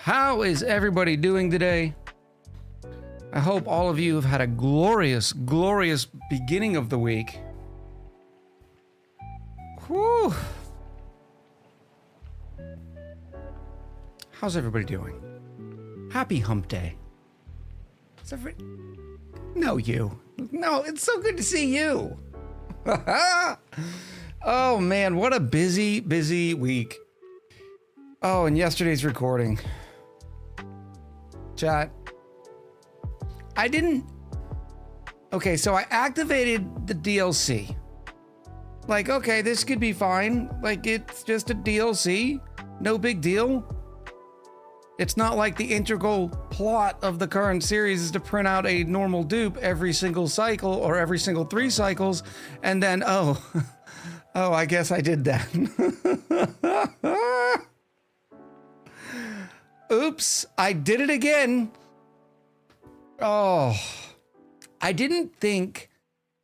How is everybody doing today? I hope all of you have had a glorious, glorious beginning of the week. Whew. How's everybody doing? Happy hump day. Is everybody... No, you. No, it's so good to see you. Oh man, what a busy, busy week. Oh, and yesterday's recording. Chat. Okay, so I activated the DLC. Like, okay, this could be fine. Like, it's just a DLC. No big deal. It's not like the integral plot of the current series is to print out a normal dupe every single cycle or every single 3 cycles. And then, oh, I guess I did that. Oops, I did it again. Oh, I didn't think,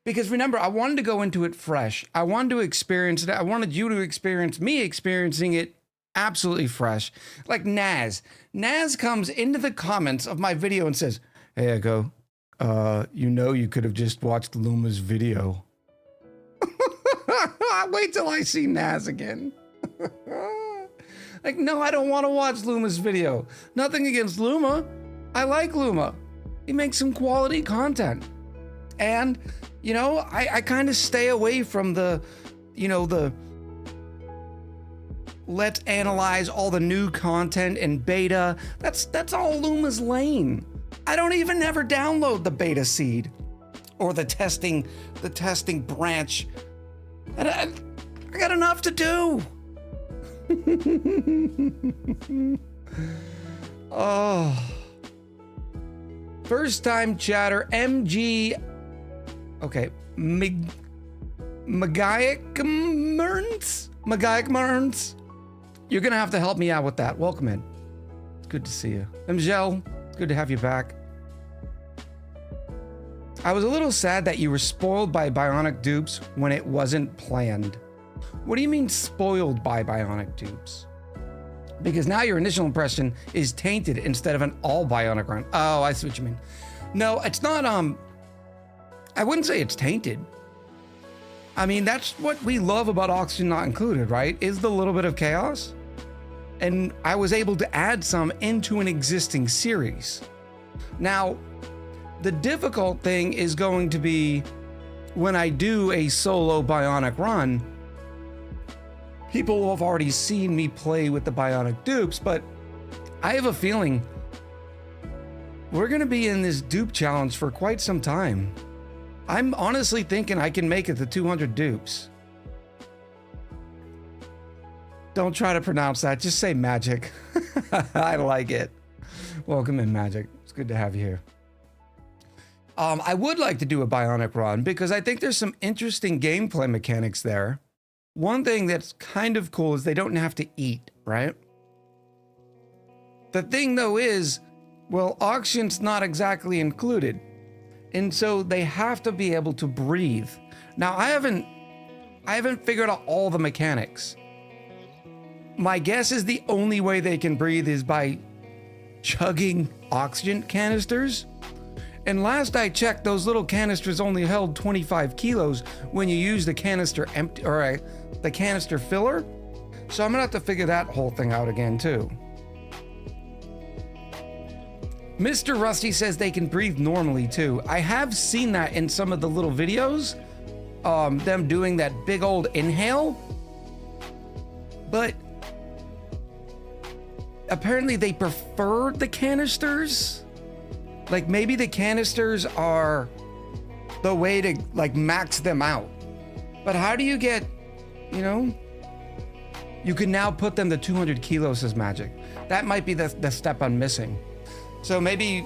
because remember, I wanted to go into it fresh. I wanted to experience it. I wanted you to experience me experiencing it absolutely fresh. Like Naz. Naz comes into the comments of my video and says, "Hey, Echo, you could have just watched Luma's video." Wait till I see Naz again. Like, no, I don't want to watch Luma's video. Nothing against Luma. I like Luma. He makes some quality content. And, you know, I kind of stay away from the let's analyze all the new content in beta. That's all Luma's lane. I don't even ever download the beta seed or the testing branch. I got enough to do. Oh. First time chatter, MG. Okay, Magayak You're gonna have to help me out with that. Welcome in. It's good to see you. Mgel, it's good to have you back. I was a little sad that you were spoiled by Bionic dupes when it wasn't planned. What do you mean spoiled by Bionic dupes? Because now your initial impression is tainted instead of an all Bionic run. Oh, I see what you mean. No, it's not, I wouldn't say it's tainted. I mean, that's what we love about Oxygen Not Included, right? Is the little bit of chaos. And I was able to add some into an existing series. Now, the difficult thing is going to be when I do a solo Bionic run, people will have already seen me play with the Bionic dupes, but I have a feeling we're gonna be in this dupe challenge for quite some time. I'm honestly thinking I can make it to 200 dupes. Don't try to pronounce that, just say magic. I like it. Welcome in, Magic. It's good to have you here. I would like to do a Bionic run because I think there's some interesting gameplay mechanics there. One thing that's kind of cool is they don't have to eat, right? The thing though is, well, oxygen's not exactly included. And so they have to be able to breathe. Now, I haven't figured out all the mechanics. My guess is the only way they can breathe is by chugging oxygen canisters. And last I checked, those little canisters only held 25 kilos when you use the canister empty or the canister filler. So I'm gonna have to figure that whole thing out again too. Mr. Rusty says they can breathe normally too. I have seen that in some of the little videos, them doing that big old inhale, but apparently they prefer the canisters. Like maybe the canisters are the way to like max them out. But how do you get, you know, you can now put them to 200 kilos as magic. That might be the step I'm missing. So maybe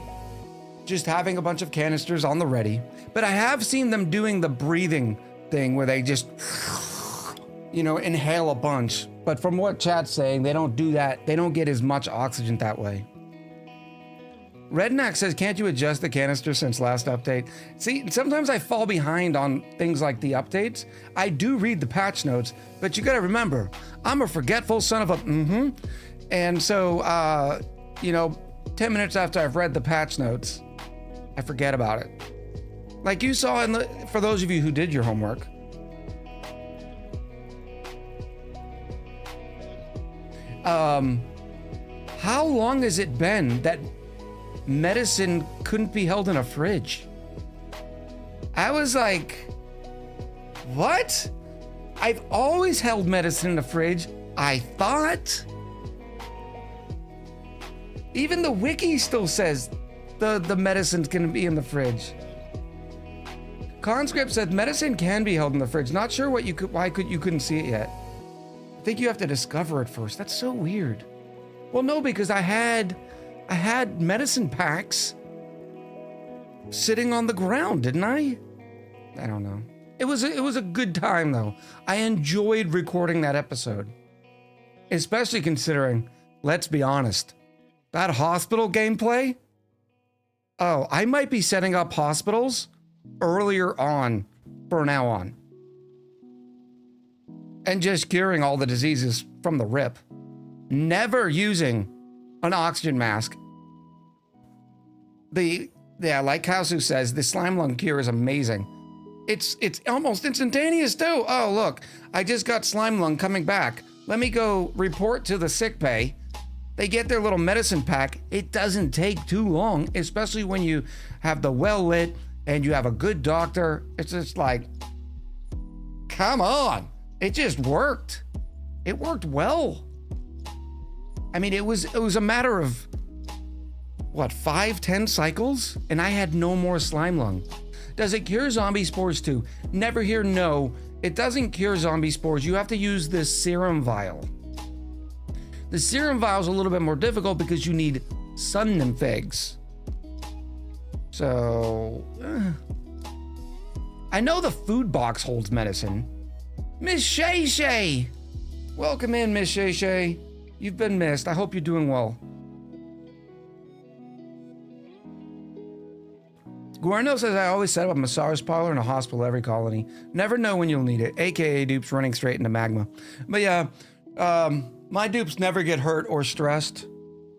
just having a bunch of canisters on the ready. But I have seen them doing the breathing thing where they just, you know, inhale a bunch. But from what chat's saying, they don't do that. They don't get as much oxygen that way. Redneck says, can't you adjust the canister since last update? See, sometimes I fall behind on things like the updates. I do read the patch notes, but you gotta remember, I'm a forgetful son of a And so you know, 10 minutes after I've read the patch notes, I forget about it. Like you saw in the, for those of you who did your homework. How long has it been that medicine couldn't be held in a fridge? I was like, what? I've always held medicine in the fridge, I thought. Even the wiki still says the medicine's gonna be in the fridge. Conscript said medicine can be held in the fridge. Not sure what you couldn't see it yet. I think you have to discover it first. That's so weird. Well, no, because I had medicine packs sitting on the ground, didn't I? I don't know. It was a good time though. I enjoyed recording that episode, especially considering, let's be honest, that hospital gameplay. Oh, I might be setting up hospitals earlier on from now on, and just curing all the diseases from the rip. Never using an oxygen mask. Like Kausu says, the slime lung cure is amazing. It's almost instantaneous too. Oh, look, I just got slime lung coming back. Let me go report to the sick bay. They get their little medicine pack. It doesn't take too long, especially when you have the well lit and you have a good doctor. It's just like, come on. It just worked. It worked well. I mean, it was a matter of, what, 5-10 cycles? And I had no more slime lung. Does it cure zombie spores too? Never hear no. It doesn't cure zombie spores. You have to use this serum vial. The serum vial is a little bit more difficult because you need sun nymph eggs. So, I know the food box holds medicine. Miss Shay Shay! Welcome in, Miss Shay Shay. You've been missed. I hope you're doing well. Guarno says, I always set up a massage parlor in a hospital every colony. Never know when you'll need it. AKA dupes running straight into magma. But yeah, my dupes never get hurt or stressed.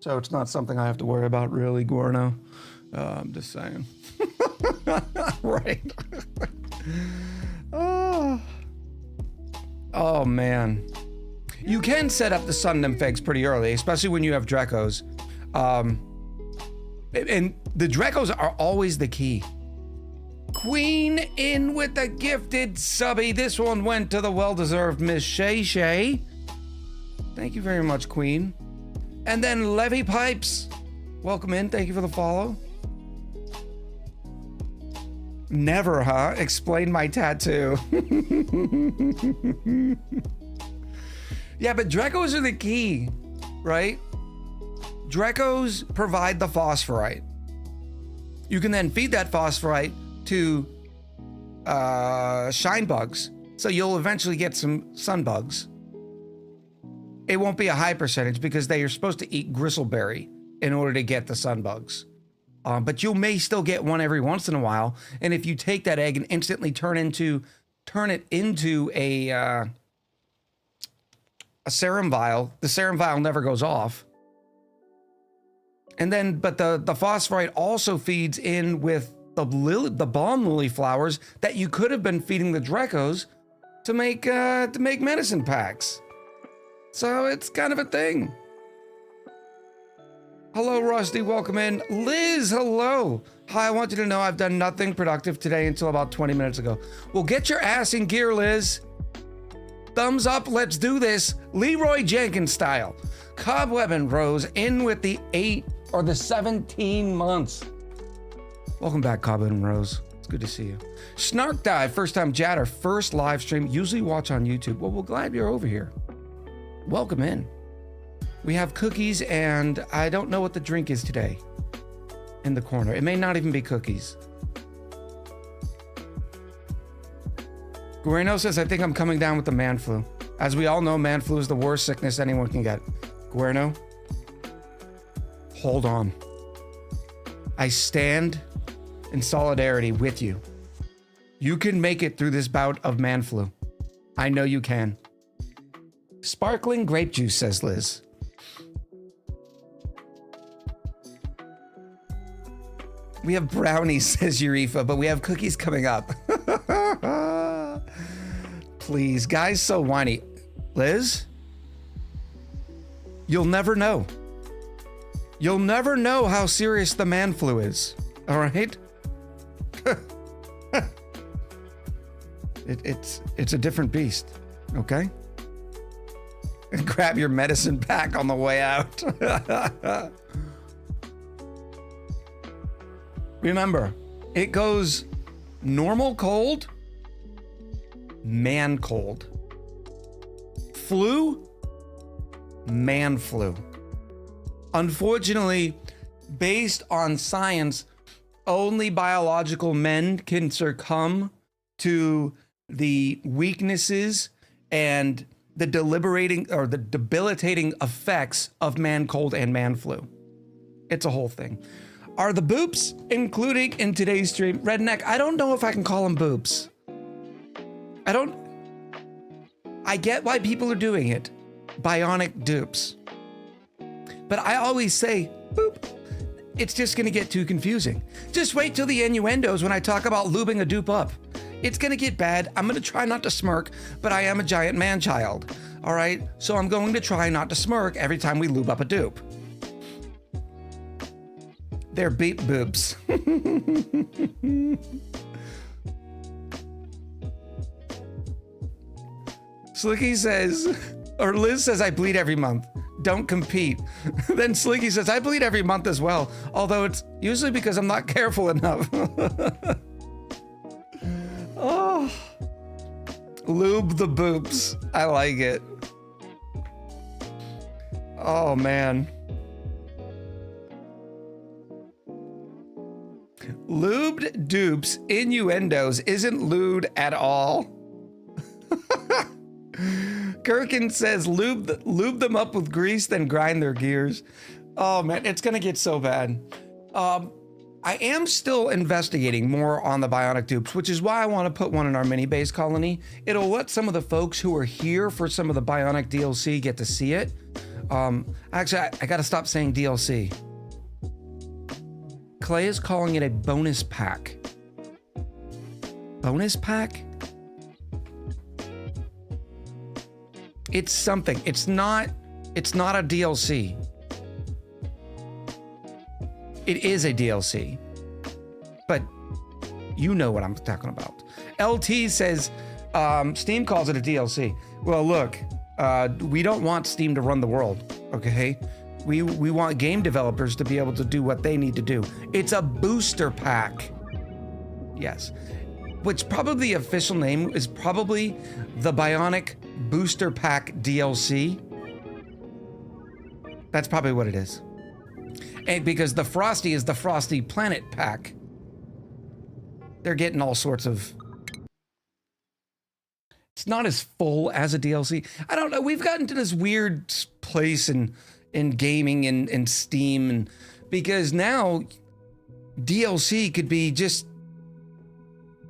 So it's not something I have to worry about really, Guarno. I'm just saying. Right. Oh man. You can set up the sun nymph eggs pretty early, especially when you have Drekos. And the Drekos are always the key. Queen in with the gifted subby. This one went to the well-deserved Miss Shay Shay. Thank you very much, Queen. And then Levy Pipes. Welcome in. Thank you for the follow. Never, huh? Explain my tattoo. Yeah, but Drekos are the key, right? Drekos provide the phosphorite. You can then feed that phosphorite to shine bugs, so you'll eventually get some sun bugs. It won't be a high percentage because they are supposed to eat gristleberry in order to get the sun bugs. But you may still get one every once in a while. And if you take that egg and instantly turn it into a serum vial, the serum vial never goes off. And then, but the phosphorite also feeds in with the balm lily flowers that you could have been feeding the Drekos to make medicine packs. So it's kind of a thing. Hello, Rusty. Welcome in. Liz, hello. Hi, I want you to know I've done nothing productive today until about 20 minutes ago. Well, get your ass in gear, Liz. Thumbs up. Let's do this. Leroy Jenkins style. Cobweb and Rose in with the 8 or the 17 months. Welcome back, Cobweb and Rose. It's good to see you. Snark Dive, first time chatter, first live stream. Usually watch on YouTube. Well, we're glad you're over here. Welcome in. We have cookies, and I don't know what the drink is today in the corner. It may not even be cookies. Guareno says, I think I'm coming down with the man flu. As we all know, man flu is the worst sickness anyone can get. Guareno, hold on. I stand in solidarity with you. You can make it through this bout of man flu. I know you can. Sparkling grape juice, says Liz. We have brownies, says Urifa, but we have cookies coming up. Please, guys, so whiny. Liz? You'll never know. You'll never know how serious the man flu is. All right? It's a different beast. Okay? Grab your medicine pack on the way out. Remember, it goes normal cold, man cold. Flu, man flu. Unfortunately, based on science, only biological men can succumb to the weaknesses and the debilitating effects of man cold and man flu. It's a whole thing. Are the boops including in today's stream? Redneck, I don't know if I can call them boops. I get why people are doing it. Bionic dupes. But I always say, boop. It's just gonna get too confusing. Just wait till the innuendos when I talk about lubing a dupe up. It's gonna get bad. I'm gonna try not to smirk, but I am a giant man child. All right, so I'm going to try not to smirk every time we lube up a dupe. They're beep boobs. Slicky says, or Liz says, I bleed every month. Don't compete. Then Slicky says, I bleed every month as well, although it's usually because I'm not careful enough. Oh, lube the boobs. I like it. Oh, man. Lubed dupes, innuendos, isn't lewd at all. Kirkin says, lube them up with grease, then grind their gears. Oh, man, it's going to get so bad. I am still investigating more on the Bionic dupes, which is why I want to put one in our mini base colony. It'll let some of the folks who are here for some of the Bionic DLC get to see it. Actually, I got to stop saying DLC. Clay is calling it a bonus pack. Bonus pack? It's something. It's not a DLC. It is a DLC. But you know what I'm talking about. LT says Steam calls it a DLC. Well, look, we don't want Steam to run the world, okay? We want game developers to be able to do what they need to do. It's a booster pack. Yes. Which probably the official name is probably the Bionic Booster Pack DLC. That's probably what it is. And because the Frosty is the Frosty Planet Pack. They're getting all sorts of... It's not as full as a DLC. I don't know. We've gotten to this weird place in gaming and Steam, and because now DLC could be just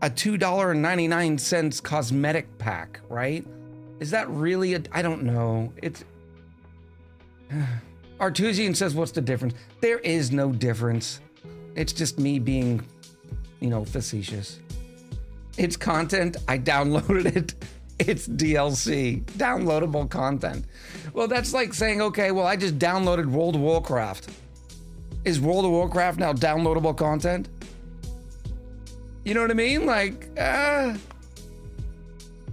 a $2.99 cosmetic pack, right? Is that really I don't know. It's Artusian says, what's the difference? There is no difference. It's just me being, facetious. It's content. I downloaded it. It's DLC, downloadable content. Well, that's like saying, okay, well, I just downloaded World of Warcraft. Is World of Warcraft now downloadable content? You know what I mean? Like,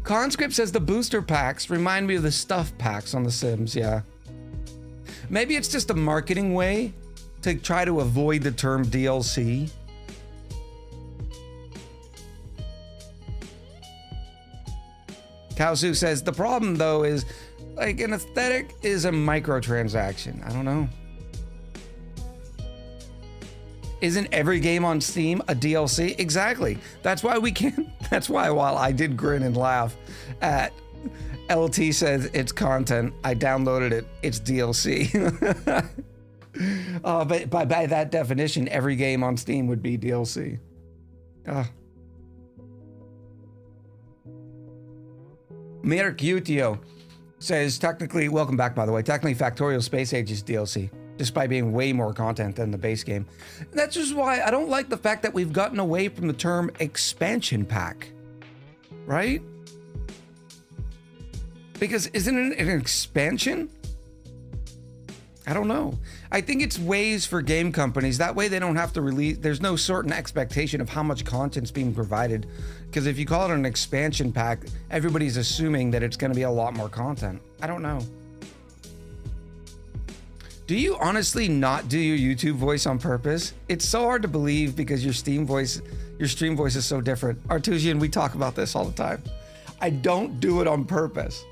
Conscript says the booster packs remind me of the stuff packs on The Sims, yeah. Maybe it's just a marketing way to try to avoid the term DLC. Kaosu says, the problem though is, like, an aesthetic is a microtransaction. I don't know. Isn't every game on Steam a DLC? Exactly. That's why we can't. That's why while I did grin and laugh at LT says it's content, I downloaded it, it's DLC. But by that definition, every game on Steam would be DLC. Mercutio says, technically, welcome back, by the way, technically Factorial Space Age is DLC. despite being way more content than the base game. That's just why I don't like the fact that we've gotten away from the term expansion pack, right? Because isn't it an expansion? I don't know. I think it's ways for game companies. That way they don't have to release, there's no certain expectation of how much content's being provided. Because if you call it an expansion pack, everybody's assuming that it's going to be a lot more content. I don't know. Do you honestly not do your YouTube voice on purpose? It's so hard to believe because your stream voice is so different. Artusian, we talk about this all the time. I don't do it on purpose.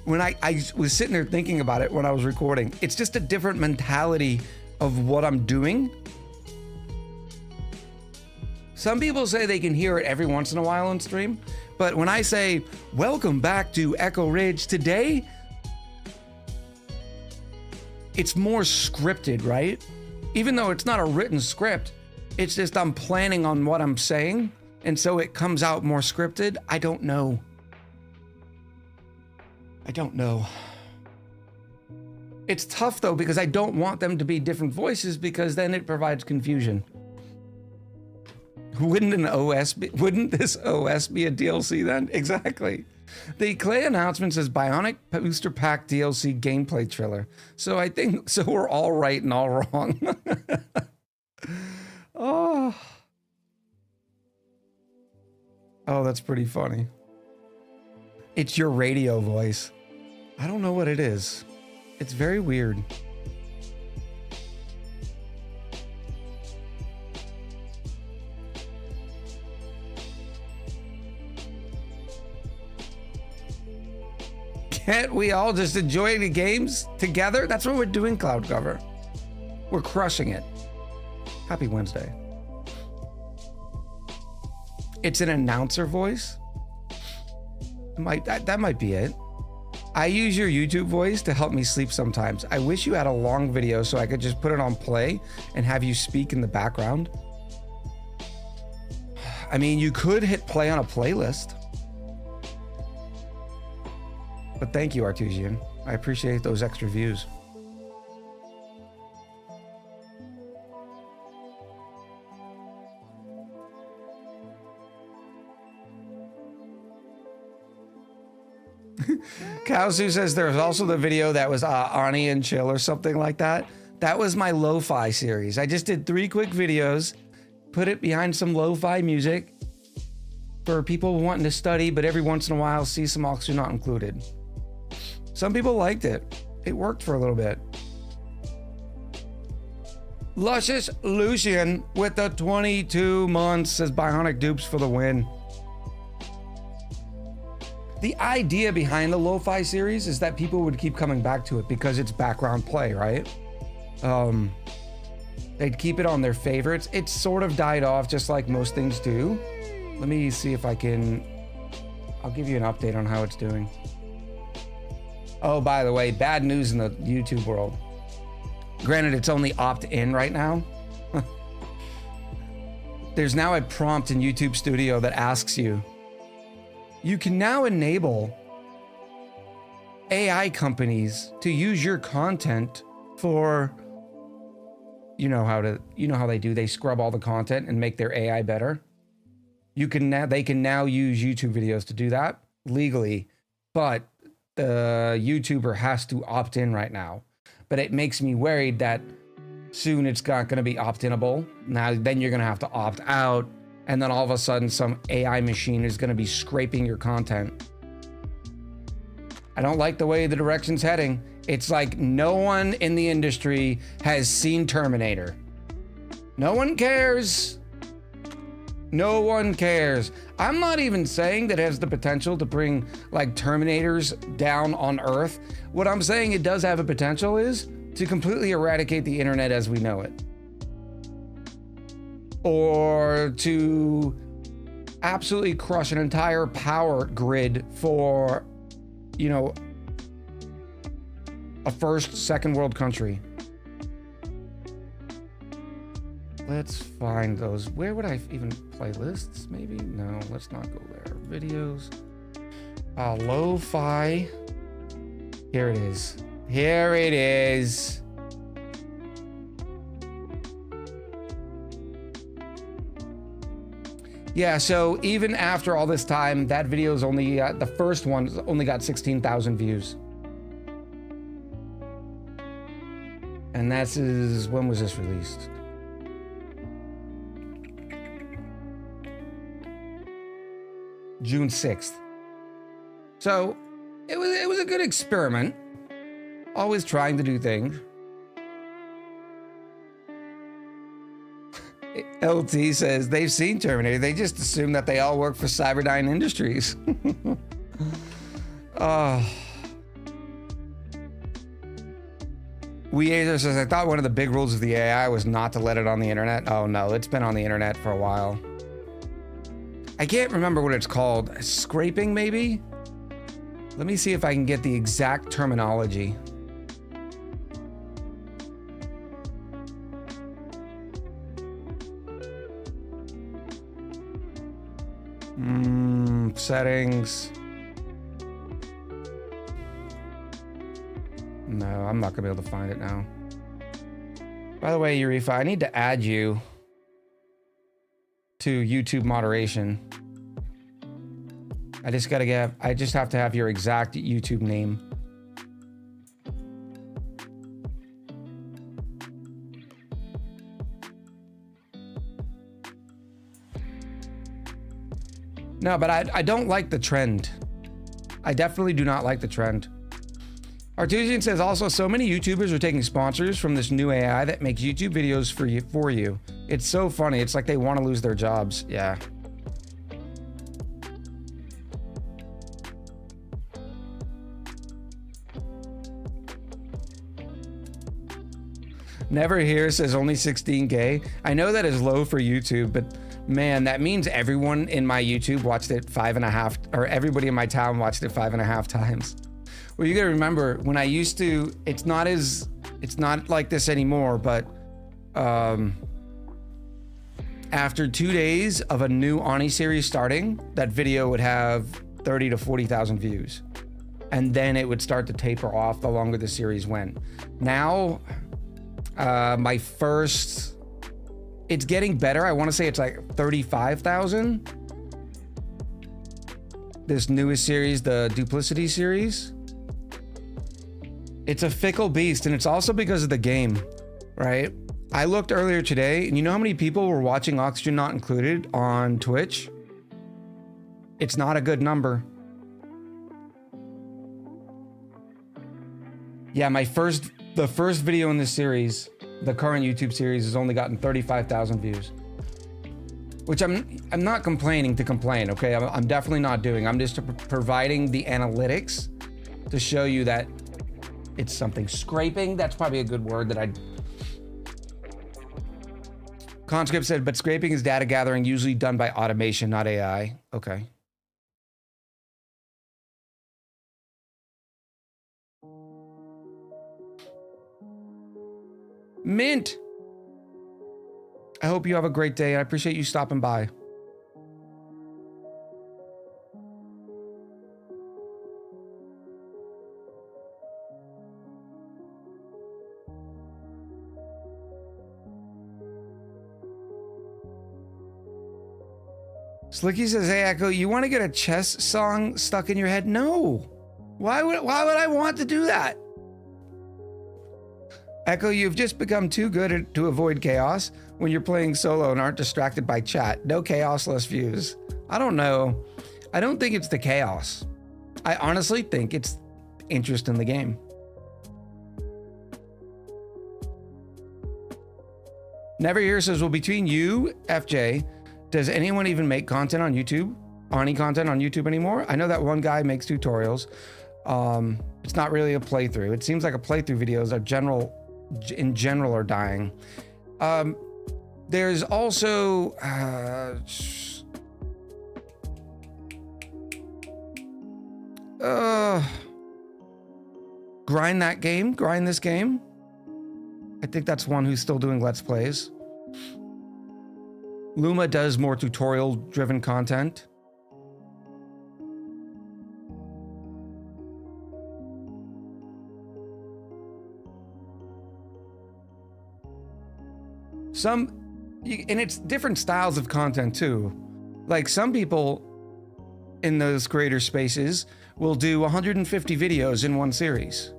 When I was sitting there thinking about it when I was recording, it's just a different mentality of what I'm doing. Some people say they can hear it every once in a while on stream, but when I say, welcome back to Echo Ridge today, it's more scripted, right? Even though it's not a written script, it's just I'm planning on what I'm saying, and so it comes out more scripted. I don't know. It's tough though, because I don't want them to be different voices because then it provides confusion. Wouldn't this OS be a DLC then? Exactly. The Clay announcement says Bionic Booster Pack DLC gameplay trailer. So I think, so we're all right and all wrong. Oh, that's pretty funny. It's your radio voice. I don't know what it is. It's very weird. Can't we all just enjoy the games together? That's what we're doing, Cloud Cover. We're crushing it. Happy Wednesday. It's an announcer voice. That might be it. I use your YouTube voice to help me sleep sometimes. I wish you had a long video so I could just put it on play and have you speak in the background. I mean, you could hit play on a playlist. But thank you, Artusian. I appreciate those extra views. Kaosu says there's also the video that was Ani and Chill or something like that. That was my lo-fi series. I just did 3 quick videos, put it behind some lo-fi music for people wanting to study, but every once in a while see some aux not included. Some people liked it. It worked for a little bit. Luscious Lucian with the 22 months says Bionic dupes for the win. The idea behind the lo-fi series is that people would keep coming back to it because it's background play, right? They'd keep it on their favorites. It sort of died off just like most things do. Let me see if I can, I'll give you an update on how it's doing. Oh, by the way, bad news in the YouTube world. Granted, it's only opt-in right now. There's now a prompt in YouTube Studio that asks you, you can now enable AI companies to use your content for, you know how they do, they scrub all the content and make their AI better. They can now use YouTube videos to do that legally, but the YouTuber has to opt in right now. But it makes me worried that soon it's not going to be opt-inable. Now, then you're going to have to opt out. And then all of a sudden, some AI machine is going to be scraping your content. I don't like the way the direction's heading. It's like no one in the industry has seen Terminator. No one cares. No one cares. I'm not even saying that it has the potential to bring like Terminators down on Earth. What I'm saying it does have a potential is to completely eradicate the internet as we know it. Or to absolutely crush an entire power grid for, you know, a first, second world country. Let's find those. Where would I even playlists? Maybe? No, let's not go there. Videos. Lo-fi. Here it is. Here it is. Yeah, so even after all this time, that video's only, the first one only got 16,000 views. And that's when was this released? June 6th. So it was a good experiment. Always trying to do things. LT says they've seen Terminator. They just assume that they all work for Cyberdyne Industries. Oh. Weazer says, I thought one of the big rules of the AI was not to let it on the internet. Oh no, it's been on the internet for a while. I can't remember what it's called. Scraping, maybe? Let me see if I can get the exact terminology. Settings. No, I'm not gonna be able to find it now. By the way, Urifa, I need to add you to YouTube moderation. I just have to have your exact YouTube name. No, but I don't like the trend. I definitely do not like the trend. Artesian says also, so many YouTubers are taking sponsors from this new AI that makes YouTube videos for you. It's so funny. It's like they want to lose their jobs. Yeah. Never Here says only 16K. I know that is low for YouTube, but man, that means everyone in my YouTube watched it 5.5, or everybody in my town watched it 5.5 times. Well, you gotta remember, when I used to, it's not like this anymore, but after 2 days of a new ONI series starting, that video would have 30 to 40,000 views. And then it would start to taper off the longer the series went. Now, it's getting better. I want to say it's like 35,000. This newest series, the Duplicity series. It's a fickle beast, and it's also because of the game, right? I looked earlier today, and you know how many people were watching Oxygen Not Included on Twitch? It's not a good number. Yeah, the first video in this series, the current YouTube series, has only gotten 35,000 views. Which I'm not complaining to complain, okay? I'm definitely not doing. I'm just providing the analytics to show you that it's something. Scraping, that's probably a good word that Conscript said, but scraping is data gathering usually done by automation, not AI. Okay. Mint. I hope you have a great day. I appreciate you stopping by. Slicky says, hey, Echo, you want to get a chess song stuck in your head? No. Why would I want to do that? Echo, you've just become too good to avoid chaos when you're playing solo and aren't distracted by chat. No chaos, less views. I don't know. I don't think it's the chaos. I honestly think it's interest in the game. Never Here says, well, between you, FJ, does anyone even make content on YouTube? ONI content on YouTube anymore? I know that one guy makes tutorials. It's not really a playthrough. It seems like a playthrough videos in general are dying. There's also grind this game. I think that's one who's still doing Let's Plays. Luma does more tutorial driven content. And it's different styles of content too. Like some people in those creator spaces will do 150 videos in one series.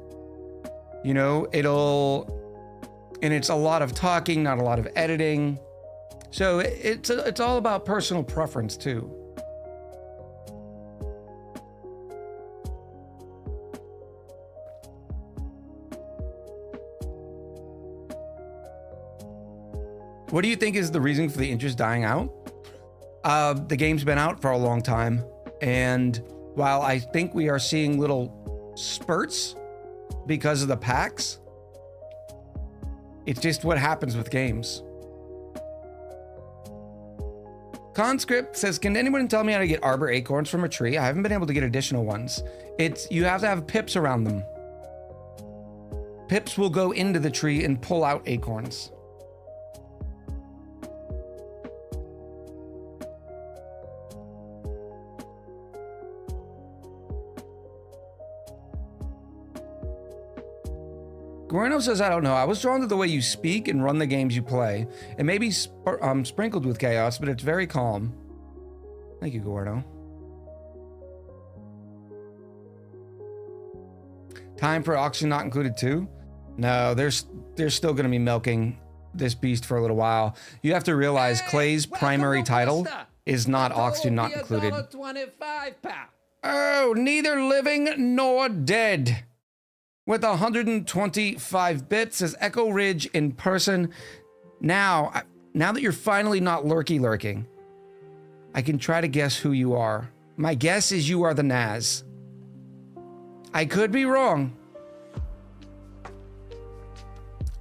You know, and it's a lot of talking, not a lot of editing. So it's all about personal preference too. What do you think is the reason for the interest dying out? The game's been out for a long time, and while I think we are seeing little spurts because of the packs, it's just what happens with games. Conscript says, can anyone tell me how to get arbor acorns from a tree? I haven't been able to get additional ones. You have to have pips around them. Pips will go into the tree and pull out acorns. Guerrero says, I don't know. I was drawn to the way you speak and run the games you play. It may be sprinkled with chaos, but it's very calm. Thank you, Guerrero. Time for auction not included too? No, they're still going to be milking this beast for a little while. You have to realize Clay's primary title is not auction not included. Oh, neither living nor dead. With 125 bits, says Echo Ridge in person. Now that you're finally not lurking, I can try to guess who you are. My guess is you are the Naz. I could be wrong.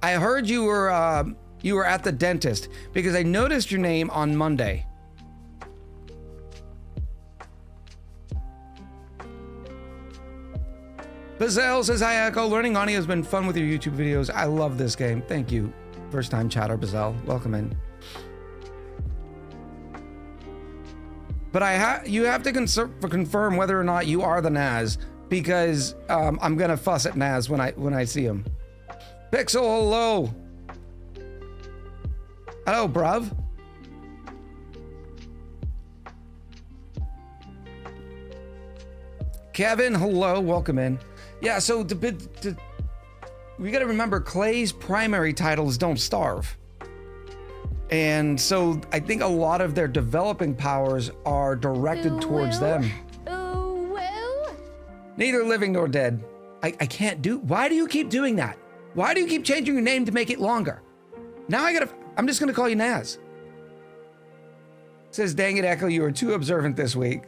I heard you were at the dentist because I noticed your name on Monday. Bazelle says, hi Echo, learning ONI has been fun with your YouTube videos. I love this game. Thank you. First time chatter, Bazelle. Welcome in. But you have to confirm whether or not you are the Naz, because I'm gonna fuss at Naz when I see him. Pixel, hello. Hello, bruv. Kevin, hello. Welcome in. Yeah, so we got to remember Clay's primary title is Don't Starve. And so I think a lot of their developing powers are directed towards them. Neither living nor dead. I can't do. Why do you keep doing that? Why do you keep changing your name to make it longer? Now I'm just going to call you Naz. Says, dang it, Echo, you were too observant this week.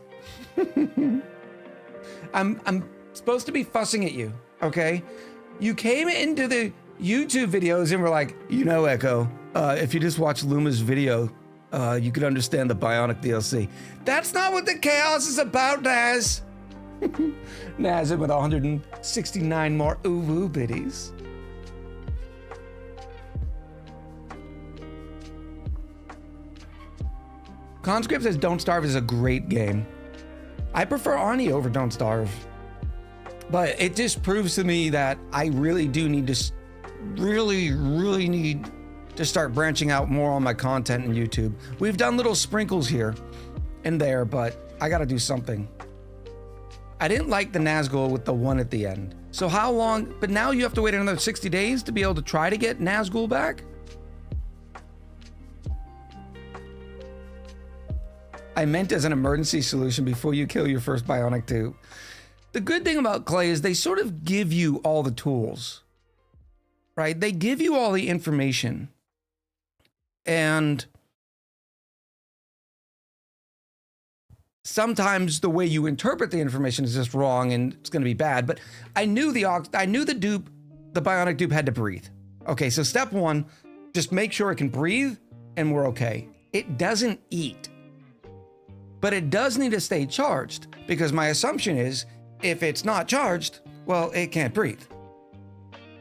I'm supposed to be fussing at you, okay? You came into the YouTube videos and were like, you know, Echo, if you just watch Luma's video, you could understand the Bionic DLC. That's not what the chaos is about, Naz. Naz with 169 more ooh biddies. Conscript says Don't Starve is a great game. I prefer ONI over Don't Starve. But it just proves to me that I really do need to, really need to start branching out more on my content in YouTube. We've done little sprinkles here and there, but I gotta do something. I didn't like the Nazgul with the 1 at the end. So how long, but now you have to wait another 60 days to be able to try to get Nazgul back? I meant as an emergency solution before you kill your first Bionic dupe. The good thing about Clay is they sort of give you all the tools, right? They give you all the information. And sometimes the way you interpret the information is just wrong and it's going to be bad. But I knew the Bionic dupe had to breathe. Okay, so step 1, just make sure it can breathe and we're okay. It doesn't eat, but it does need to stay charged, because my assumption is if it's not charged, well, it can't breathe.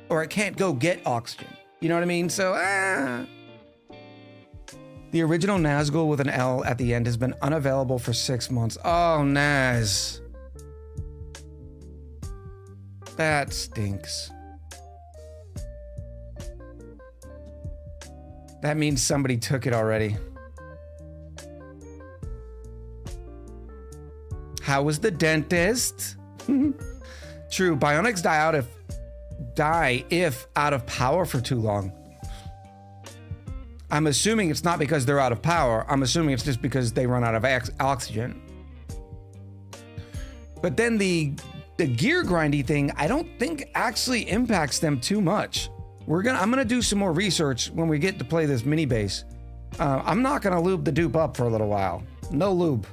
Or it can't go get oxygen. You know what I mean? So, The original Nazgul with an L at the end has been unavailable for 6 months. Oh, Naz. That stinks. That means somebody took it already. How was the dentist? True, bionics die if out of power for too long. I'm assuming it's not because they're out of power. I'm assuming it's just because they run out of oxygen. But then the gear grindy thing, I don't think actually impacts them too much. I'm gonna do some more research when we get to play this mini base. I'm not gonna lube the dupe up for a little while. No lube.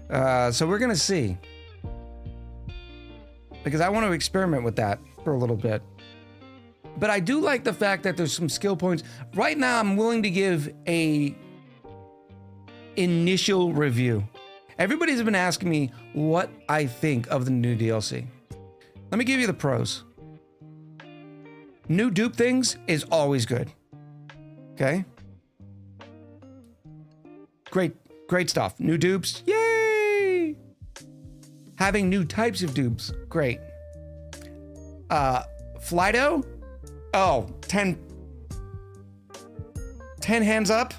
So we're gonna see. Because I want to experiment with that for a little bit. But I do like the fact that there's some skill points. Right now, I'm willing to give a initial review. Everybody's been asking me what I think of the new DLC. Let me give you the pros. New dupe things is always good. Okay? Great stuff. New dupes, yay! Having new types of dupes, great. Flido? Oh, 10 hands up,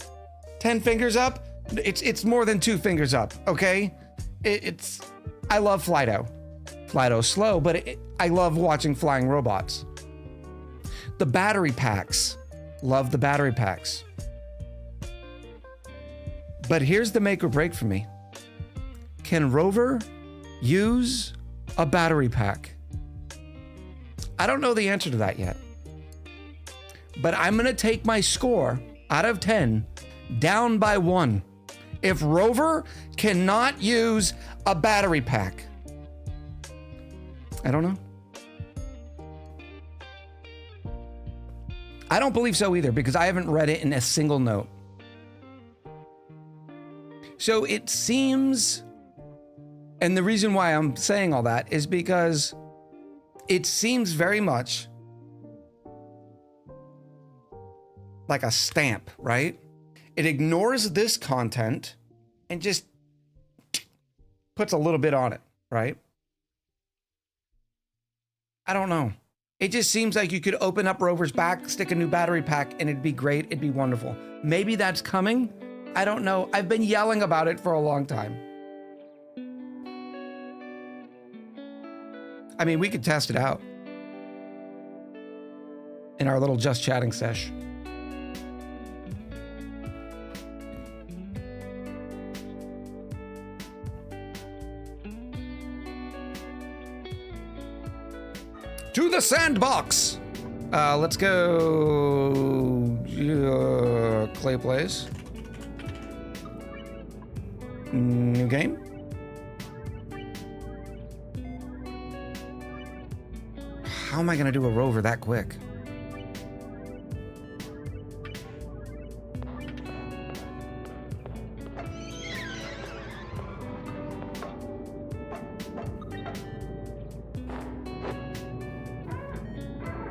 10 fingers up. It's more than 2 fingers up, okay? I love Flido. Flido's slow, but I love watching flying robots. The battery packs. Love the battery packs. But here's the make or break for me. Can Rover use a battery pack? I don't know the answer to that yet. But I'm gonna take my score out of 10 down by 1 if Rover cannot use a battery pack. I don't know. I don't believe so either because I haven't read it in a single note. So it seems, and the reason why I'm saying all that is because it seems very much like a stamp, right? It ignores this content and just puts a little bit on it, right? I don't know. It just seems like you could open up Rover's back, stick a new battery pack, and it'd be great. It'd be wonderful. Maybe that's coming. I don't know. I've been yelling about it for a long time. I mean, we could test it out in our little just chatting sesh. To the sandbox. Let's go. Clay plays. New game. How am I gonna do a rover that quick?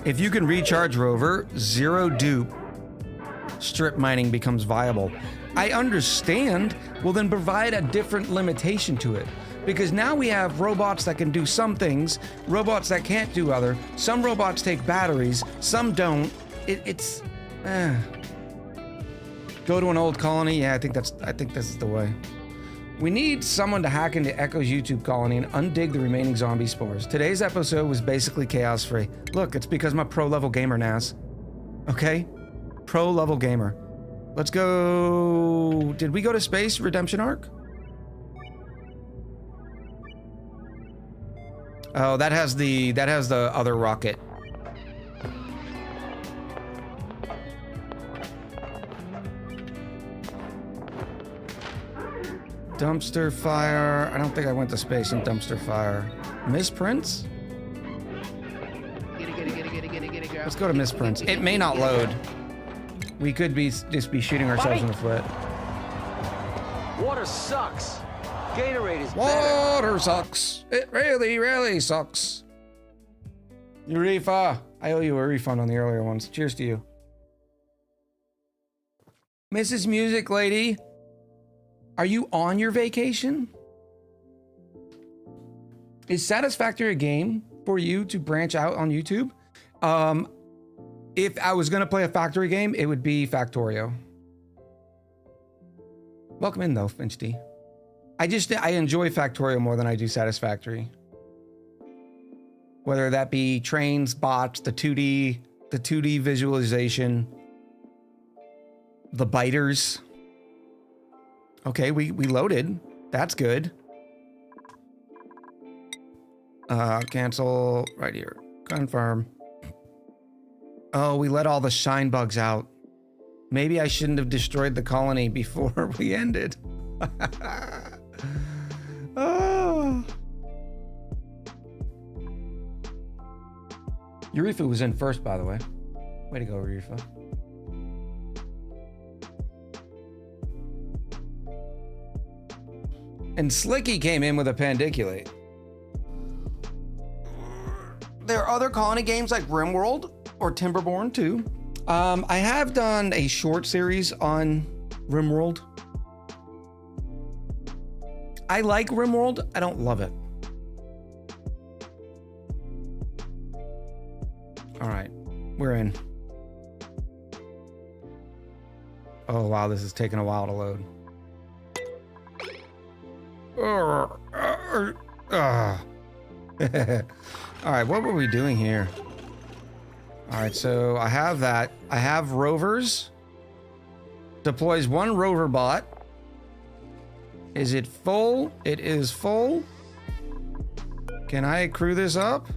If you can recharge Rover, 0 dupe, strip mining becomes viable. I understand. Well, then provide a different limitation to it. Because now we have robots that can do some things, robots that can't do other. Some robots take batteries, some don't. Go to an old colony. Yeah, I think this is the way. We need someone to hack into Echo's YouTube colony and undig the remaining zombie spores. Today's episode was basically chaos-free. Look, it's because I'm a pro-level gamer, Naz. Okay? Pro-level gamer. Let's go... Did we go to space redemption arc? Oh, that has the other rocket. Dumpster fire. I don't think I went to space in dumpster fire. Misprints? Let's go to misprints. It may not load. We could just be shooting ourselves in the foot. Water sucks. Gatorade is better. Water sucks. It really, really sucks. Eureka. I owe you a refund on the earlier ones. Cheers to you. Mrs. Music Lady. Are you on your vacation? Is Satisfactory a game for you to branch out on YouTube? If I was gonna play a factory game, it would be Factorio. Welcome in though, Finch D. I enjoy Factorio more than I do Satisfactory. Whether that be trains, bots, the 2D visualization, the biters. Okay, we loaded. That's good. Cancel right here. Confirm. Oh, we let all the shine bugs out. Maybe I shouldn't have destroyed the colony before we ended. Oh. Urifa was in first, by the way. Way to go, Urifa. And Slicky came in with a pandiculate. There are other colony games like RimWorld or Timberborn too. I have done a short series on RimWorld. I like RimWorld. I don't love it. All right, we're in. Oh wow, this is taking a while to load. All right, what were we doing here? All right, so I have that. I have rovers. Deploys one rover bot. Is it full? It is full. Can I crew this up?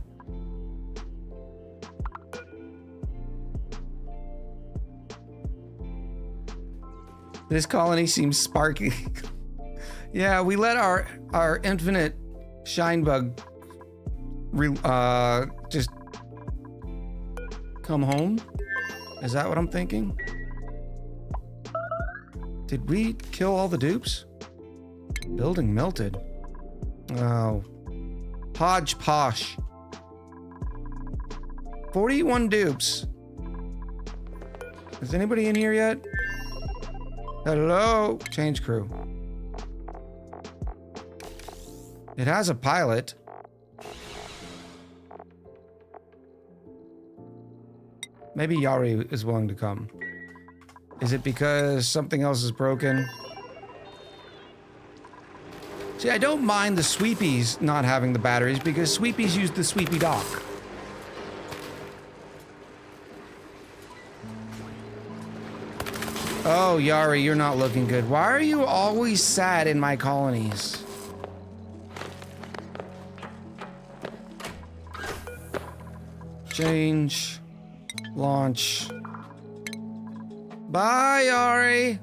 This colony seems sparky. Yeah, we let our infinite shine bug just come home. Is that what I'm thinking? Did we kill all the dupes? Building melted. Oh. Hodgepodge. 41 dupes. Is anybody in here yet? Hello? Change crew. It has a pilot. Maybe Yari is willing to come. Is it because something else is broken? See, I don't mind the sweepies not having the batteries because sweepies use the sweepy dock. Oh, Yari, you're not looking good. Why are you always sad in my colonies? Change. Launch. Bye, Yari.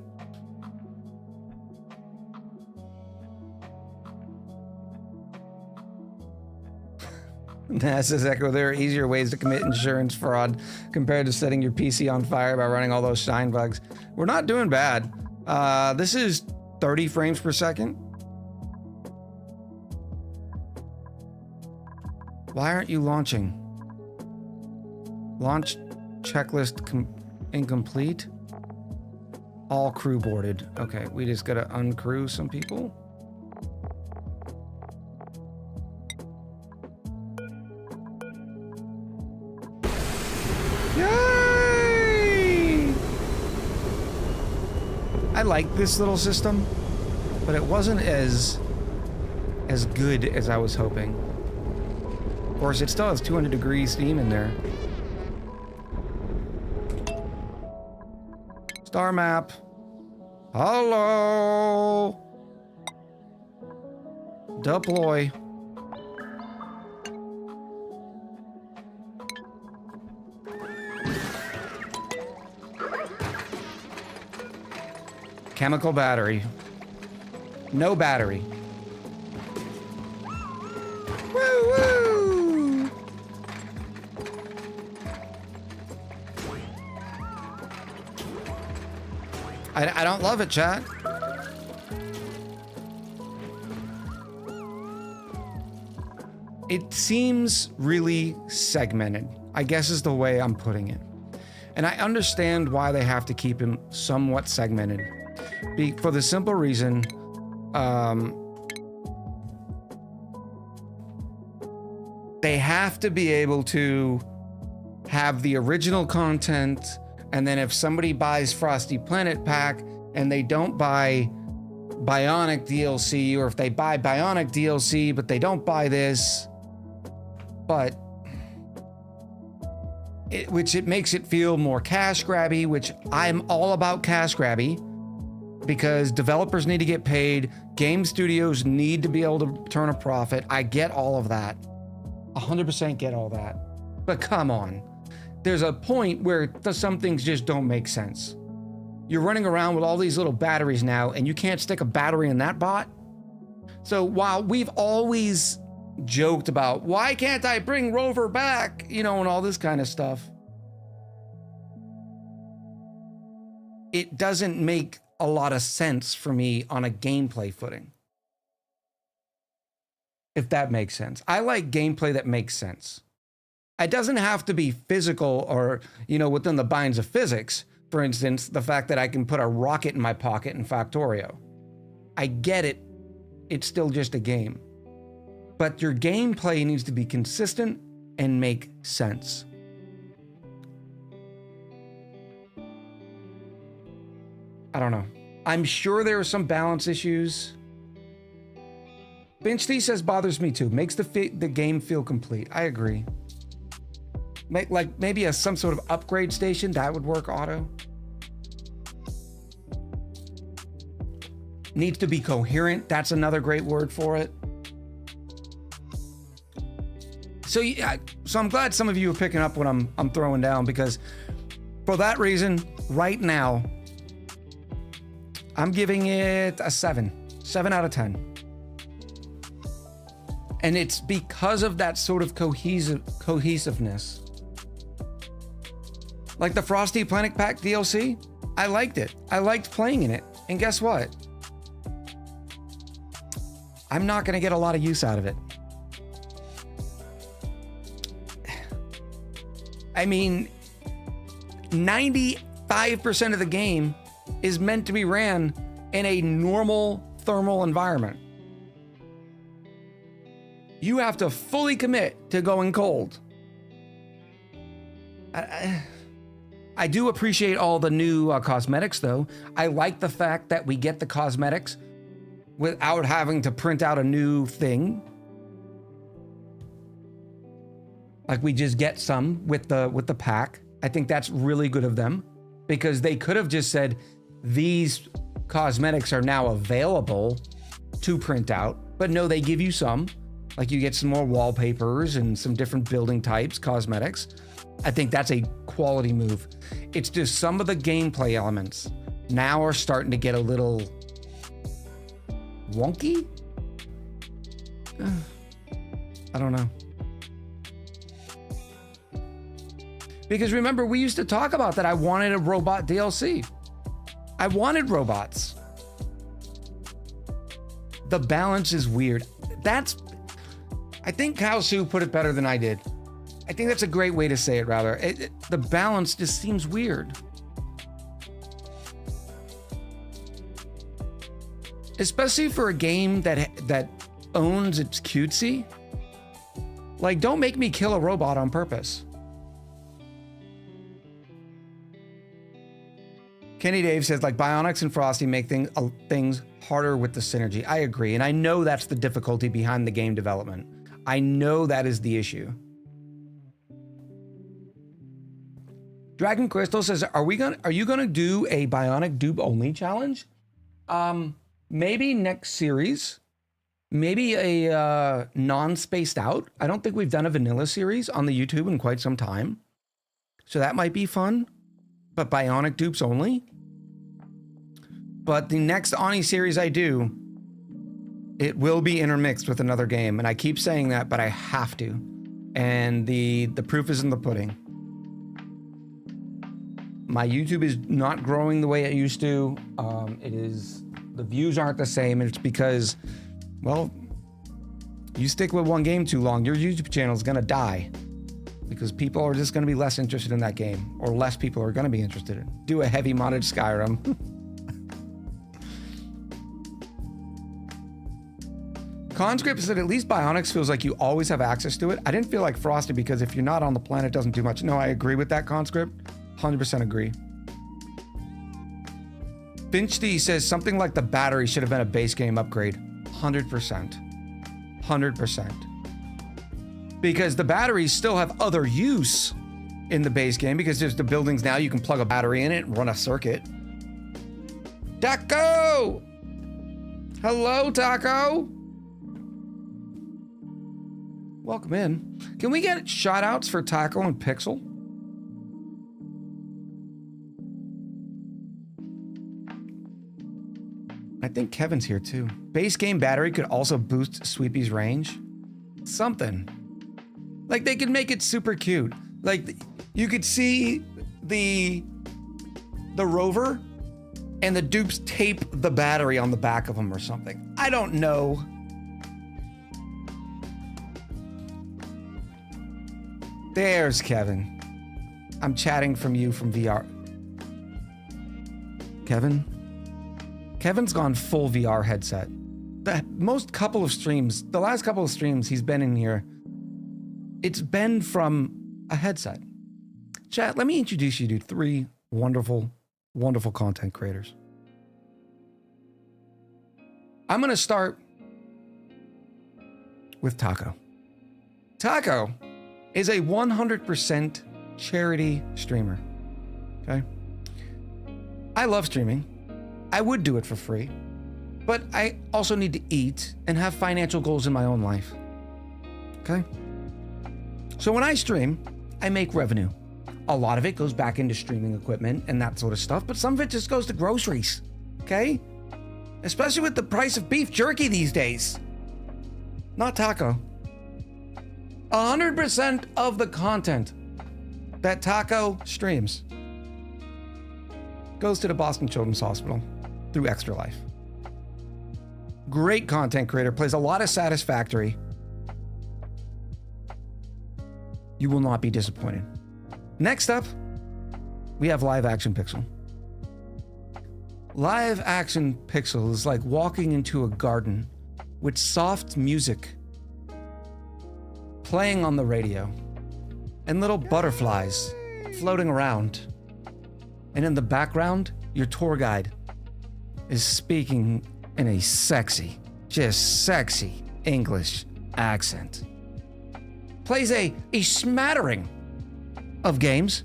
NASA's Echo, there are easier ways to commit insurance fraud compared to setting your PC on fire by running all those shine bugs. We're not doing bad. This is 30 frames per second. Why aren't you launching? Launch checklist incomplete. All crew boarded. Okay, we just gotta uncrew some people. Yay! I like this little system, but it wasn't as good as I was hoping. Of course, it still has 200 degrees steam in there. Star map. Hello. Deploy. Chemical battery. No battery. Woo woo! I don't love it, chat. It seems really segmented, I guess is the way I'm putting it. And I understand why they have to keep him somewhat segmented. For the simple reason, they have to be able to have the original content, and then if somebody buys Frosty Planet Pack and they don't buy Bionic DLC, or if they buy Bionic DLC, but they don't buy this. But it makes it feel more cash grabby, which I'm all about cash grabby, because developers need to get paid. Game studios need to be able to turn a profit. I get all of that. 100% get all that. But come on. There's a point where some things just don't make sense. You're running around with all these little batteries now, and you can't stick a battery in that bot? So while we've always joked about, why can't I bring Rover back? You know, and all this kind of stuff. It doesn't make a lot of sense for me on a gameplay footing. If that makes sense. I like gameplay that makes sense. It doesn't have to be physical or, you know, within the binds of physics. For instance, the fact that I can put a rocket in my pocket in Factorio. I get it. It's still just a game. But your gameplay needs to be consistent and make sense. I don't know. I'm sure there are some balance issues. Benchy says bothers me too. Makes the game feel complete. I agree. Like maybe some sort of upgrade station that would work auto. Needs to be coherent. That's another great word for it. So yeah, so I'm glad some of you are picking up what I'm throwing down, because for that reason, right now, I'm giving it a 7 out of 10. And it's because of that sort of cohesiveness. Like the Frosty Planet Pack DLC, I liked it. I liked playing in it. And guess what? I'm not going to get a lot of use out of it. I mean, 95% of the game is meant to be ran in a normal thermal environment. You have to fully commit to going cold. I do appreciate all the new cosmetics, though. I like the fact that we get the cosmetics without having to print out a new thing. Like we just get some with the pack. I think that's really good of them, because they could have just said these cosmetics are now available to print out, but no, they give you some. Like you get some more wallpapers and some different building types, cosmetics. I think that's a quality move. It's just some of the gameplay elements now are starting to get a little wonky. I don't know. Because remember, we used to talk about that. I wanted a robot DLC. I wanted robots. The balance is weird. I think Kao Su put it better than I did. I think that's a great way to say it, rather. The balance just seems weird. Especially for a game that owns its cutesy. Like, don't make me kill a robot on purpose. Kenny Dave says, like, Bionics and Frosty make things harder with the synergy. I agree, and I know that's the difficulty behind the game development. I know that is the issue. Dragon Crystal says, are you gonna do a Bionic dupe only challenge? Maybe next series. Maybe a non-spaced out. I don't think we've done a vanilla series on the YouTube in quite some time. So that might be fun. But Bionic dupes only. But the next ONI series I do, it will be intermixed with another game. And I keep saying that, but I have to. And the proof is in the pudding. My YouTube is not growing the way it used to. The views aren't the same. And it's because, well, you stick with one game too long, your YouTube channel is gonna die. Because people are just going to be less interested in that game, or less people are going to be interested in. Do a heavy modded Skyrim. Conscript said, at least Bionics feels like you always have access to it. I didn't feel like Frosty, because if you're not on the planet, it doesn't do much. No, I agree with that, Conscript. 100% agree. Finchty says something like the battery should have been a base game upgrade. 100%. 100%. Because the batteries still have other use in the base game, because there's the buildings now you can plug a battery in it and run a circuit. Taco! Hello, Taco! Welcome in. Can we get shout outs for Taco and Pixel? I think Kevin's here too. Base game battery could also boost Sweepy's range. Something. Like they could make it super cute. Like you could see the rover and the dupes tape the battery on the back of them or something. I don't know. There's Kevin. I'm chatting from you from VR. Kevin's gone full VR headset. The last couple of streams he's been in here, it's been from a headset. Chat, let me introduce you to 3 wonderful, wonderful content creators. I'm going to start with Taco. Taco is a 100% charity streamer. Okay? I love streaming. I would do it for free, but I also need to eat and have financial goals in my own life. Okay? So when I stream, I make revenue. A lot of it goes back into streaming equipment and that sort of stuff, but some of it just goes to groceries. Okay? Especially with the price of beef jerky these days. Not Taco. 100% of the content that Taco streams goes to the Boston Children's Hospital through Extra Life. Great content creator, plays a lot of Satisfactory. You will not be disappointed. Next up, we have Live Action Pixel. Live Action Pixel is like walking into a garden with soft music playing on the radio and little butterflies floating around. And in the background, your tour guide is speaking in a sexy, just sexy English accent. Plays a smattering of games,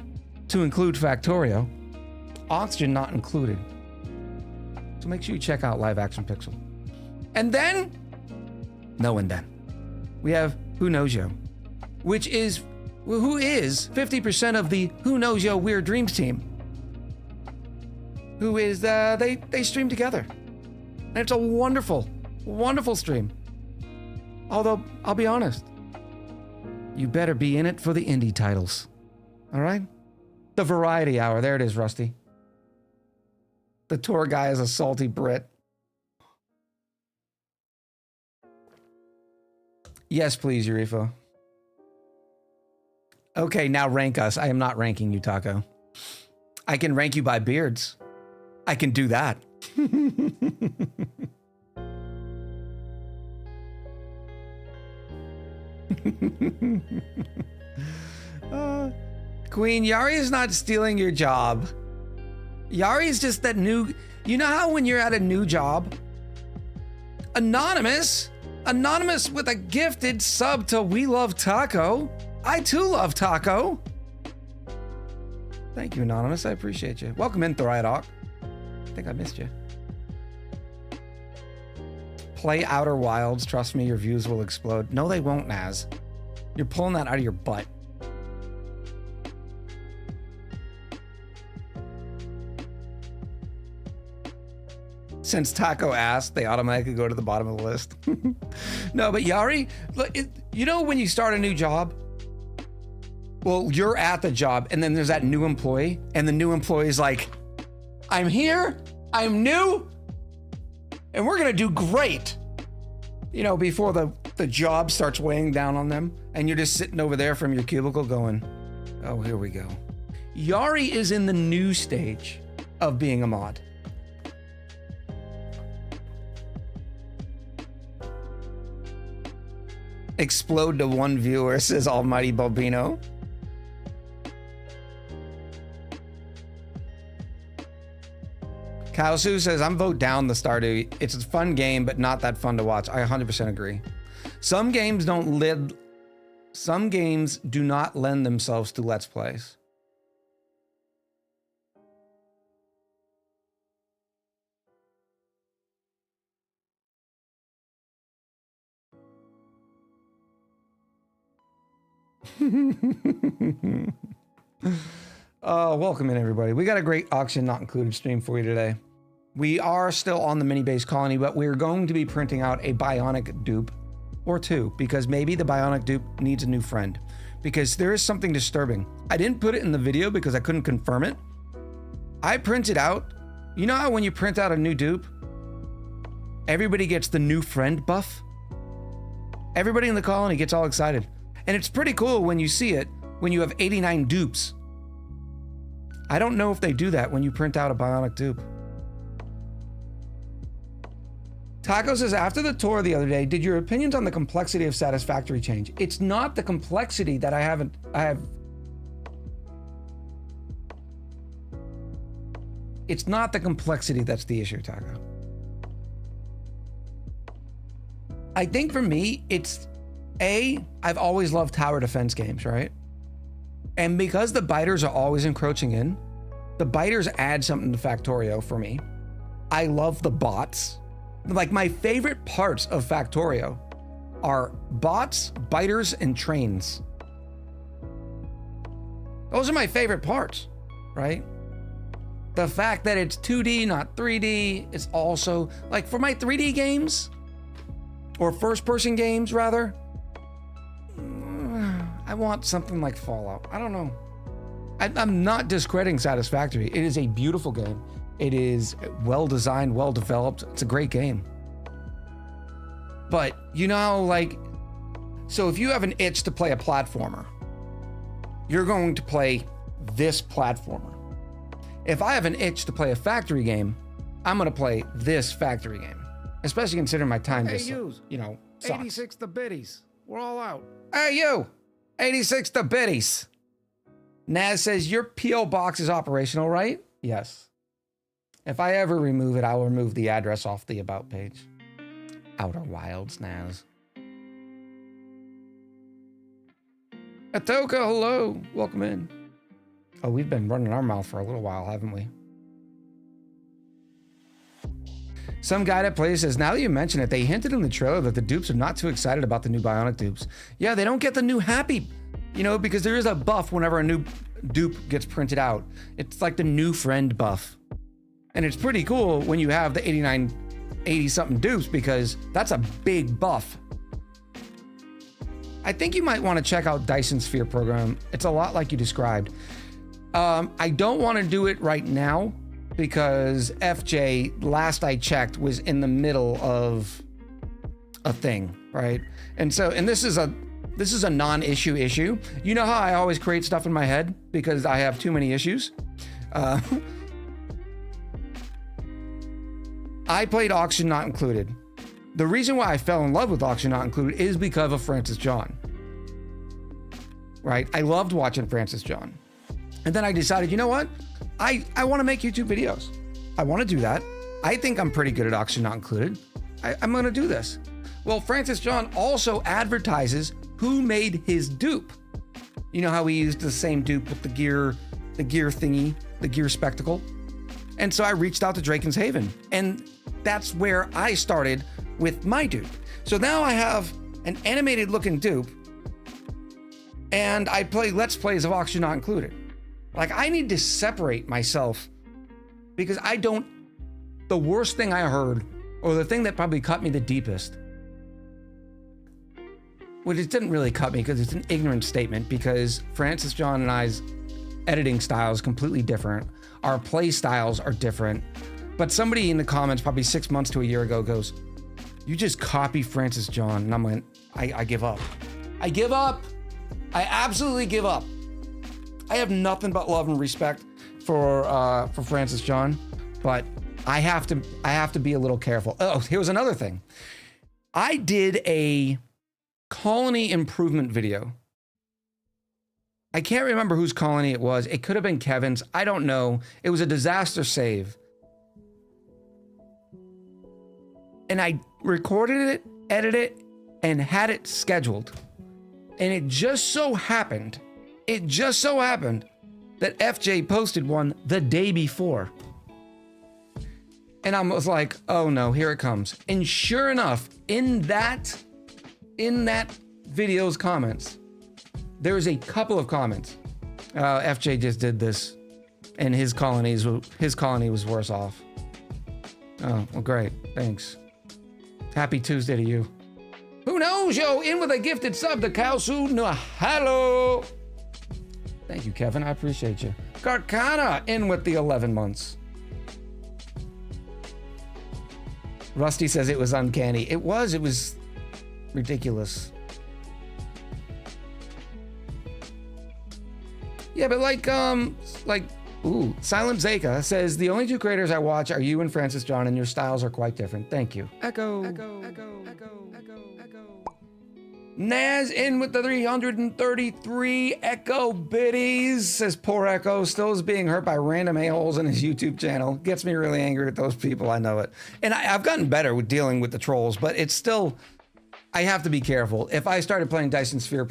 to include Factorio. Oxygen not included. So make sure you check out Live Action Pixel. And then, we have Who Knows Yo, who is 50% of the Who Knows Yo Weird Dreams team. Who is, they stream together. And it's a wonderful, wonderful stream. Although, I'll be honest, you better be in it for the indie titles. All right? The Variety Hour. There it is, Rusty. The tour guy is a salty Brit. Yes, please, Eureka. Okay, now rank us. I am not ranking you, Taco. I can rank you by beards. I can do that. Queen, Yari is not stealing your job. Yari is just that new... You know how when you're at a new job? Anonymous with a gifted sub to We Love Taco. I too love Taco. Thank you, Anonymous. I appreciate you. Welcome in, Thoriadok. I think I missed you. Play Outer Wilds. Trust me, your views will explode. No, they won't, Naz. You're pulling that out of your butt. Since Taco asked, they automatically go to the bottom of the list. No, but Yari, you know when you start a new job? Well, you're at the job, and then there's that new employee, and the new employee is like, I'm here, I'm new, and we're gonna do great. You know, before the job starts weighing down on them, and you're just sitting over there from your cubicle going, oh, here we go. Yari is in the new stage of being a mod. Explode to 1 viewer, says Almighty Bobino. Taosu says, I'm vote down the Stardew. It's a fun game, but not that fun to watch. I 100% agree. Some games do not lend themselves to Let's Plays. Welcome in, everybody. We got a great auction not included stream for you today. We are still on the mini base colony, but we're going to be printing out a Bionic dupe or two, because maybe the Bionic dupe needs a new friend, because there is something disturbing. I didn't put it in the video because I couldn't confirm it. I printed out, you know how when you print out a new dupe, everybody gets the new friend buff? Everybody in the colony gets all excited. And it's pretty cool when you see it, when you have 89 dupes. I don't know if they do that when you print out a Bionic dupe. Taco says, after the tour the other day, did your opinions on the complexity of Satisfactory change? It's not the complexity that I have. It's not the complexity that's the issue, Taco. I think for me, it's I've always loved tower defense games, right? And because the biters are always encroaching in, the biters add something to Factorio for me. I love the bots. Like, my favorite parts of Factorio are bots, biters, and trains. Those are my favorite parts, right? The fact that it's 2D, not 3D, is also, like, for my 3D games, or first-person games, rather, I want something like Fallout. I don't know. I'm not discrediting Satisfactory. It is a beautiful game. It is well designed, well developed. It's a great game. But, you know, like, so if you have an itch to play a platformer, you're going to play this platformer. If I have an itch to play a factory game, I'm going to play this factory game. Especially considering my time just, you know, sucks. 86 the biddies. We're all out. Hey, you! 86 the biddies. Naz says, your P.O. box is operational, right? Yes. If I ever remove it, I'll remove the address off the About page. Outer Wilds, Naz. Atoka, hello. Welcome in. Oh, we've been running our mouth for a little while, haven't we? Some guy that plays says, now that you mention it, they hinted in the trailer that the dupes are not too excited about the new Bionic dupes. Yeah, they don't get the new happy, you know, because there is a buff whenever a new dupe gets printed out. It's like the new friend buff. And it's pretty cool when you have the 89, 80 something dupes, because that's a big buff. I think you might want to check out Dyson Sphere program. It's a lot like you described. I don't want to do it right now, because FJ, last I checked, was in the middle of a thing, right? And so, and this is a non-issue issue. You know how I always create stuff in my head because I have too many issues? I played Auction Not Included. The reason why I fell in love with Auction Not Included is because of Francis John, right? I loved watching Francis John. And then I decided, you know what? I want to make YouTube videos. I want to do that. I think I'm pretty good at Auction Not Included. I'm going to do this. Well, Francis John also advertises who made his dupe. You know how he used the same dupe with the gear thingy, the gear spectacle. And so I reached out to Draken's Haven, and that's where I started with my dupe. So now I have an animated looking dupe, and I play Let's Plays of Auction Not Included. Like, I need to separate myself, because the worst thing I heard, or the thing that probably cut me the deepest, which it didn't really cut me because it's an ignorant statement, because Francis John and I's editing style is completely different. Our play styles are different. But somebody in the comments probably 6 months to a year ago goes, you just copy Francis John. And I'm like, I give up. I give up. I absolutely give up. I have nothing but love and respect for Francis John, but I have to be a little careful. Oh, here's another thing. I did a colony improvement video. I can't remember whose colony it was. It could have been Kevin's. I don't know. It was a disaster save. and I recorded it, edited it, and had it scheduled. And it just so happened that FJ posted one the day before. And I was like, oh no, here it comes. And sure enough, in that video's comments, there was a couple of comments. FJ just did this, and his colony was worse off. Oh, well, great. Thanks. Happy Tuesday to you. Who knows, yo? In with a gifted sub to Kalsu Hello. Thank you, Kevin. I appreciate you. Karkana in with the 11 months. Rusty says it was uncanny. It was ridiculous. Yeah, but Silent Zeka says the only two creators I watch are you and Francis John, and your styles are quite different. Thank you. Echo. Naz in with the 333 Echo biddies, says poor Echo still is being hurt by random a-holes in his YouTube channel. Gets me really angry with those people, I know it. And I've gotten better with dealing with the trolls, but it's still, I have to be careful. If I started playing Dyson Sphere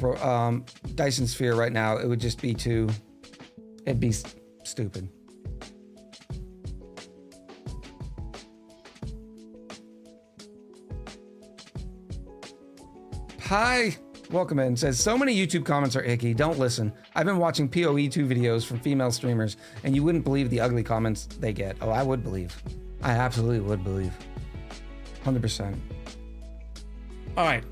right now, it would just be it'd be stupid. Hi, welcome in. Says, so many YouTube comments are icky. Don't listen. I've been watching PoE2 videos from female streamers, and you wouldn't believe the ugly comments they get. Oh, I would believe. I absolutely would believe. 100%. All right.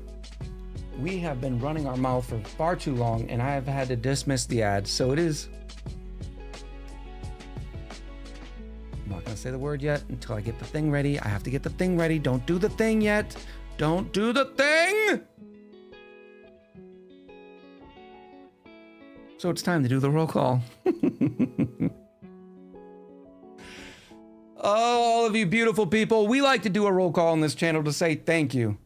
We have been running our mouth for far too long, and I have had to dismiss the ads, so it is... I'm not going to say the word yet until I get the thing ready. I have to get the thing ready. Don't do the thing yet. Don't do the thing! So it's time to do the roll call. Oh, all of you beautiful people. We like to do a roll call on this channel to say thank you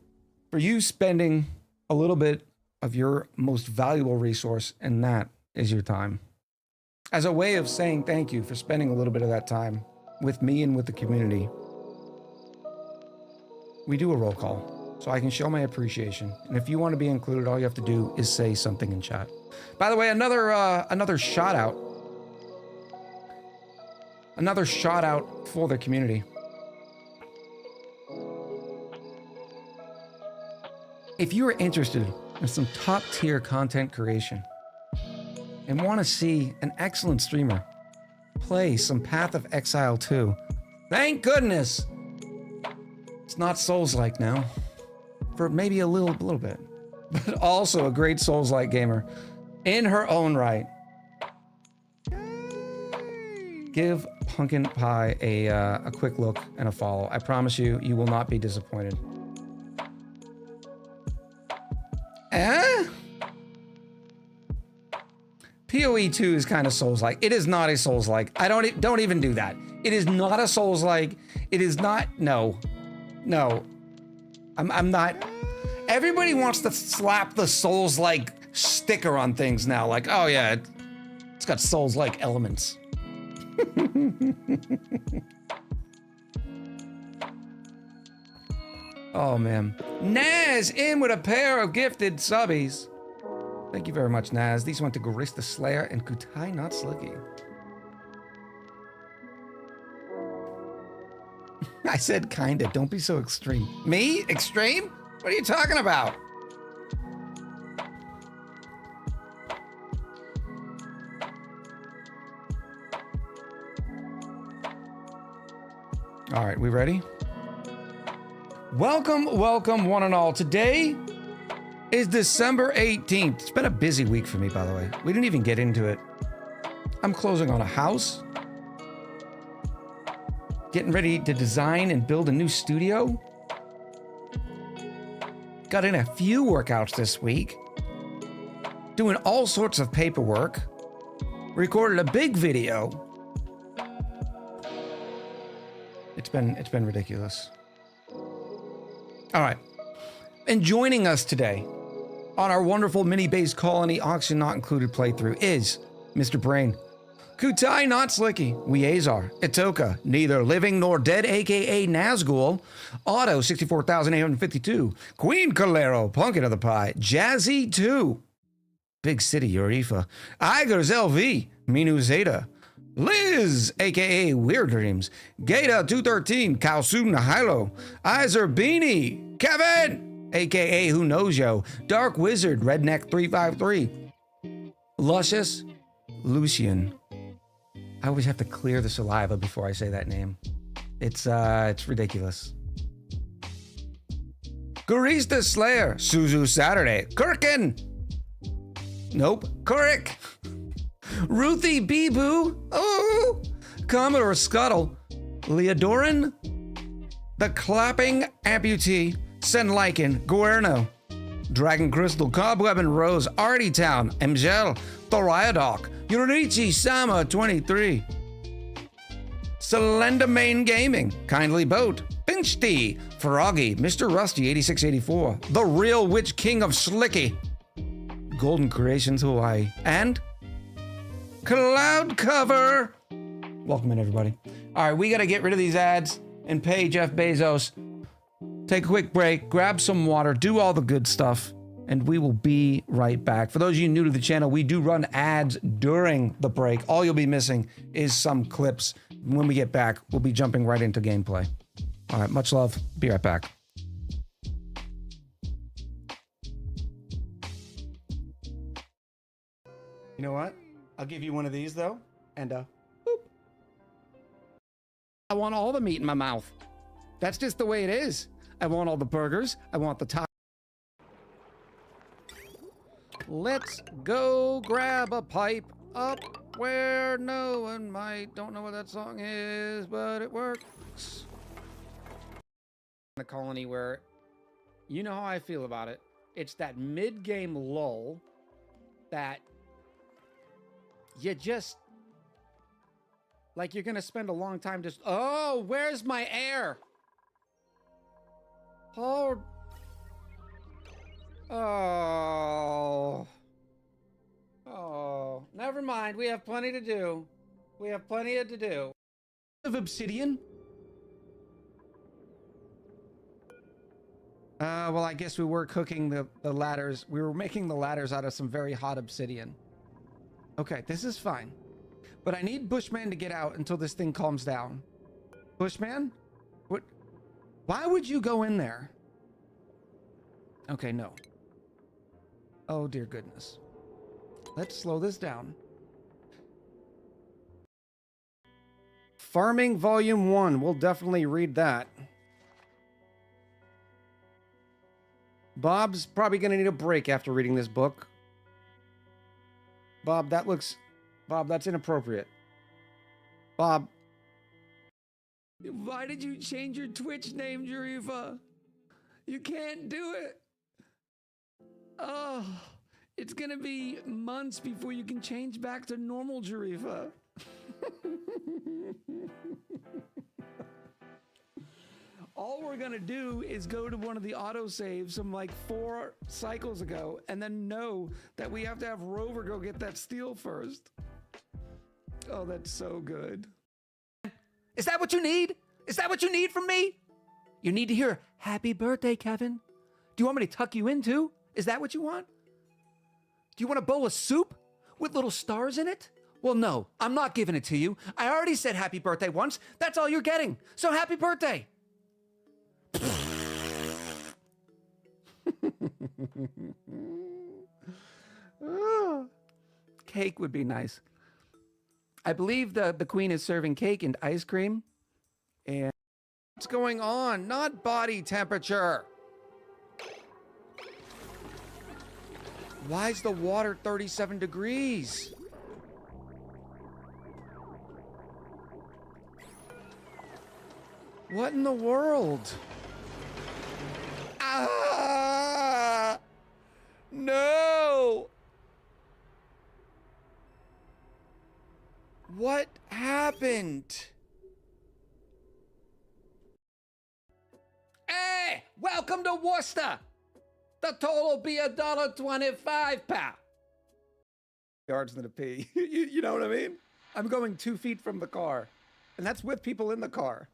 for you spending a little bit of your most valuable resource, and that is your time. As a way of saying thank you for spending a little bit of that time with me and with the community, we do a roll call so I can show my appreciation. And if you want to be included, all you have to do is say something in chat. By the way, another shout out. Another shout out for the community. If you are interested in some top tier content creation and want to see an excellent streamer play some Path of Exile 2, thank goodness it's not Souls-like now, for maybe a little bit, but also a great Souls-like gamer in her own right. Give Pumpkin Pie a quick look and a follow. I promise you, you will not be disappointed. PoE 2 is kind of Souls-like. It is not a Souls-like. Don't even do that. It is not a Souls-like. It is not. No. I'm not. Everybody wants to slap the Souls-like sticker on things now. Like, oh yeah, it's got Souls-like elements. Oh man. Naz in with a pair of gifted subbies. Thank you very much, Naz. These went to Goris the Slayer and Kutai Not Slicky. I said kinda, don't be so extreme. Me? Extreme? What are you talking about? All right, we ready? Welcome, one and all. Today is December 18th. It's been a busy week for me, by the way. We didn't even get into it. I'm closing on a house, getting ready to design and build a new studio. Got in a few workouts this week, doing all sorts of paperwork, recorded a big video. It's been ridiculous. All right. And joining us today on our wonderful mini-based colony auction not included playthrough is Mr. Brain. Kutai not Slicky, Weazar, Itoka, neither living nor dead, aka Nazgul, Otto 64,852, Queen Calero, Pumpkin of the Pie, Jazzy 2, Big City Urifa, Igers LV, Minu Zeta, Liz, aka Weird Dreams, Gata 213, Kalsu Nahilo, Iser Beanie, Kevin, aka Who Knows Yo, Dark Wizard, Redneck 353, Luscious, Lucian. I always have to clear the saliva before I say that name. It's ridiculous. Gurista Slayer, Suzu Saturday, Kirkin. Nope, Kurik. Ruthie Beeboo. Oh, Commodore Scuttle, Leodorin, the Clapping Amputee, Senlykin, Guerno, Dragon Crystal, Cobweb and Rose, Artie Town, Mgel, Thoriadoc, Yurichi Sama 23, Slendamain Gaming, Kindly Boat, Pinchty, Froggy, Mr. Rusty 8684, The Real Witch King of Slicky, Golden Creations Hawaii, and Cloud Cover. Welcome in, everybody. All right, we got to get rid of these ads and pay Jeff Bezos. Take a quick break, grab some water, do all the good stuff, and we will be right back. For those of you new to the channel, we do run ads during the break. All you'll be missing is some clips. When we get back, we'll be jumping right into gameplay. All right, much love. Be right back. You know what? I'll give you one of these, though, and boop. I want all the meat in my mouth. That's just the way it is. I want all the burgers. I want the top. Let's go grab a pipe up where no one might. Don't know what that song is, but it works. The colony where, you know how I feel about it. It's that mid-game lull that you just, like, you're gonna spend a long time just, oh, where's my air? Oh. Oh. Oh. Never mind. We have plenty to do. We have plenty to do. Of obsidian? Well, I guess we were cooking the ladders. We were making the ladders out of some very hot obsidian. Okay, this is fine. But I need Bushman to get out until this thing calms down. Bushman? What? Why would you go in there? Okay, no. Oh, dear goodness. Let's slow this down. Farming Volume 1. We'll definitely read that. Bob's probably going to need a break after reading this book. Bob, Bob, that's inappropriate. Bob. Why did you change your Twitch name, Jarifa? You can't do it. Oh, it's gonna be months before you can change back to normal Jarifa. All we're gonna do is go to one of the autosaves from like 4 cycles ago and then know that we have to have Rover go get that steel first. Oh, that's so good. Is that what you need? Is that what you need from me? You need to hear happy birthday, Kevin. Do you want me to tuck you in too? Is that what you want? Do you want a bowl of soup with little stars in it? Well, no, I'm not giving it to you. I already said happy birthday once. That's all you're getting. So happy birthday. Cake would be nice. I believe the queen is serving cake and ice cream. And what's going on? Not body temperature. Why is the water 37 degrees? What in the world? Ah! No! What happened? Hey! Welcome to Worcester! The total will be $1.25, pal. Yards than a P. You know what I mean? I'm going 2 feet from the car. And that's with people in the car.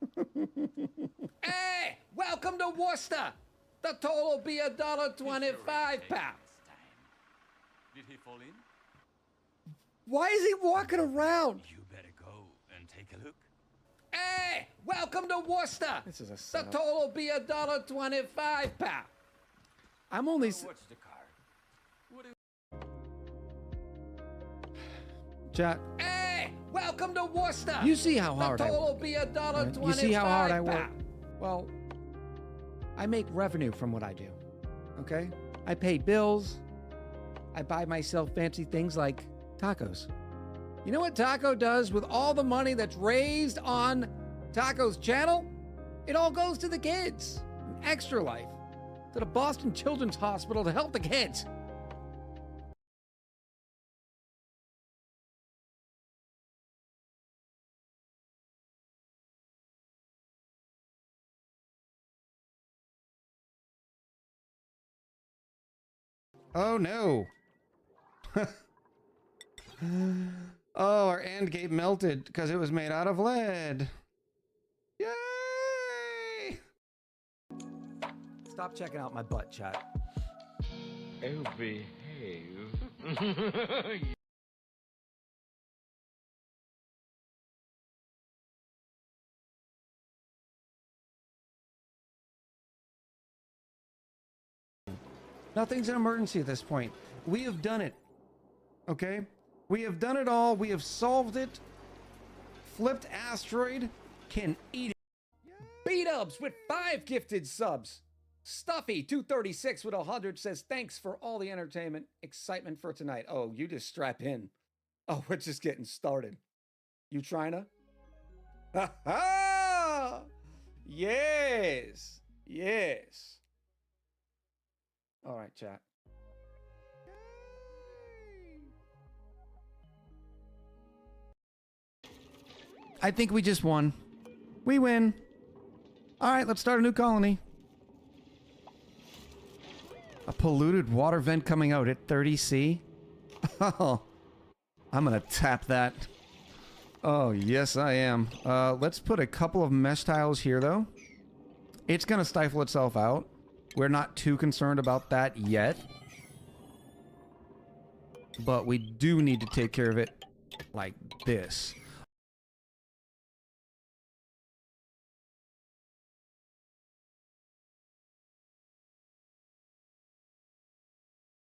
Hey, welcome to Worcester. The total will be $1.25, pal. Did he fall in? Why is he walking around? You better go and take a look. Hey, welcome to Worcester. This is a The setup. total will be $1.25, pal. I'm only... Watch the car. What do Chat, Hey, welcome to Worcester. you see how The hard I total work. will be $1.25, You see how hard I work? pal. Well, I make revenue from what I do. Okay? I pay bills. I buy myself fancy things like tacos. You know what Taco does with all the money that's raised on Taco's channel? It all goes to the kids. Extra Life. To the Boston Children's Hospital to help the kids. Oh no. Oh, our end gate melted because it was made out of lead. Yay! Stop checking out my butt, chat. Oh, behave. Nothing's an emergency at this point. We have done it. Okay? We have done it all. We have solved it. Flipped asteroid can eat it. B-Dubs with 5 gifted subs. Stuffy 236 with 100 says thanks for all the entertainment, excitement for tonight. Oh, you just strap in. Oh, we're just getting started. You trying to? Ha ha! Yes. Yes. All right, chat. I think we just won. We win. All right, let's start a new colony. A polluted water vent coming out at 30C. Oh, I'm gonna tap that. Oh, yes, I am. Let's put a couple of mesh tiles here, though. It's gonna stifle itself out. We're not too concerned about that yet. But we do need to take care of it like this.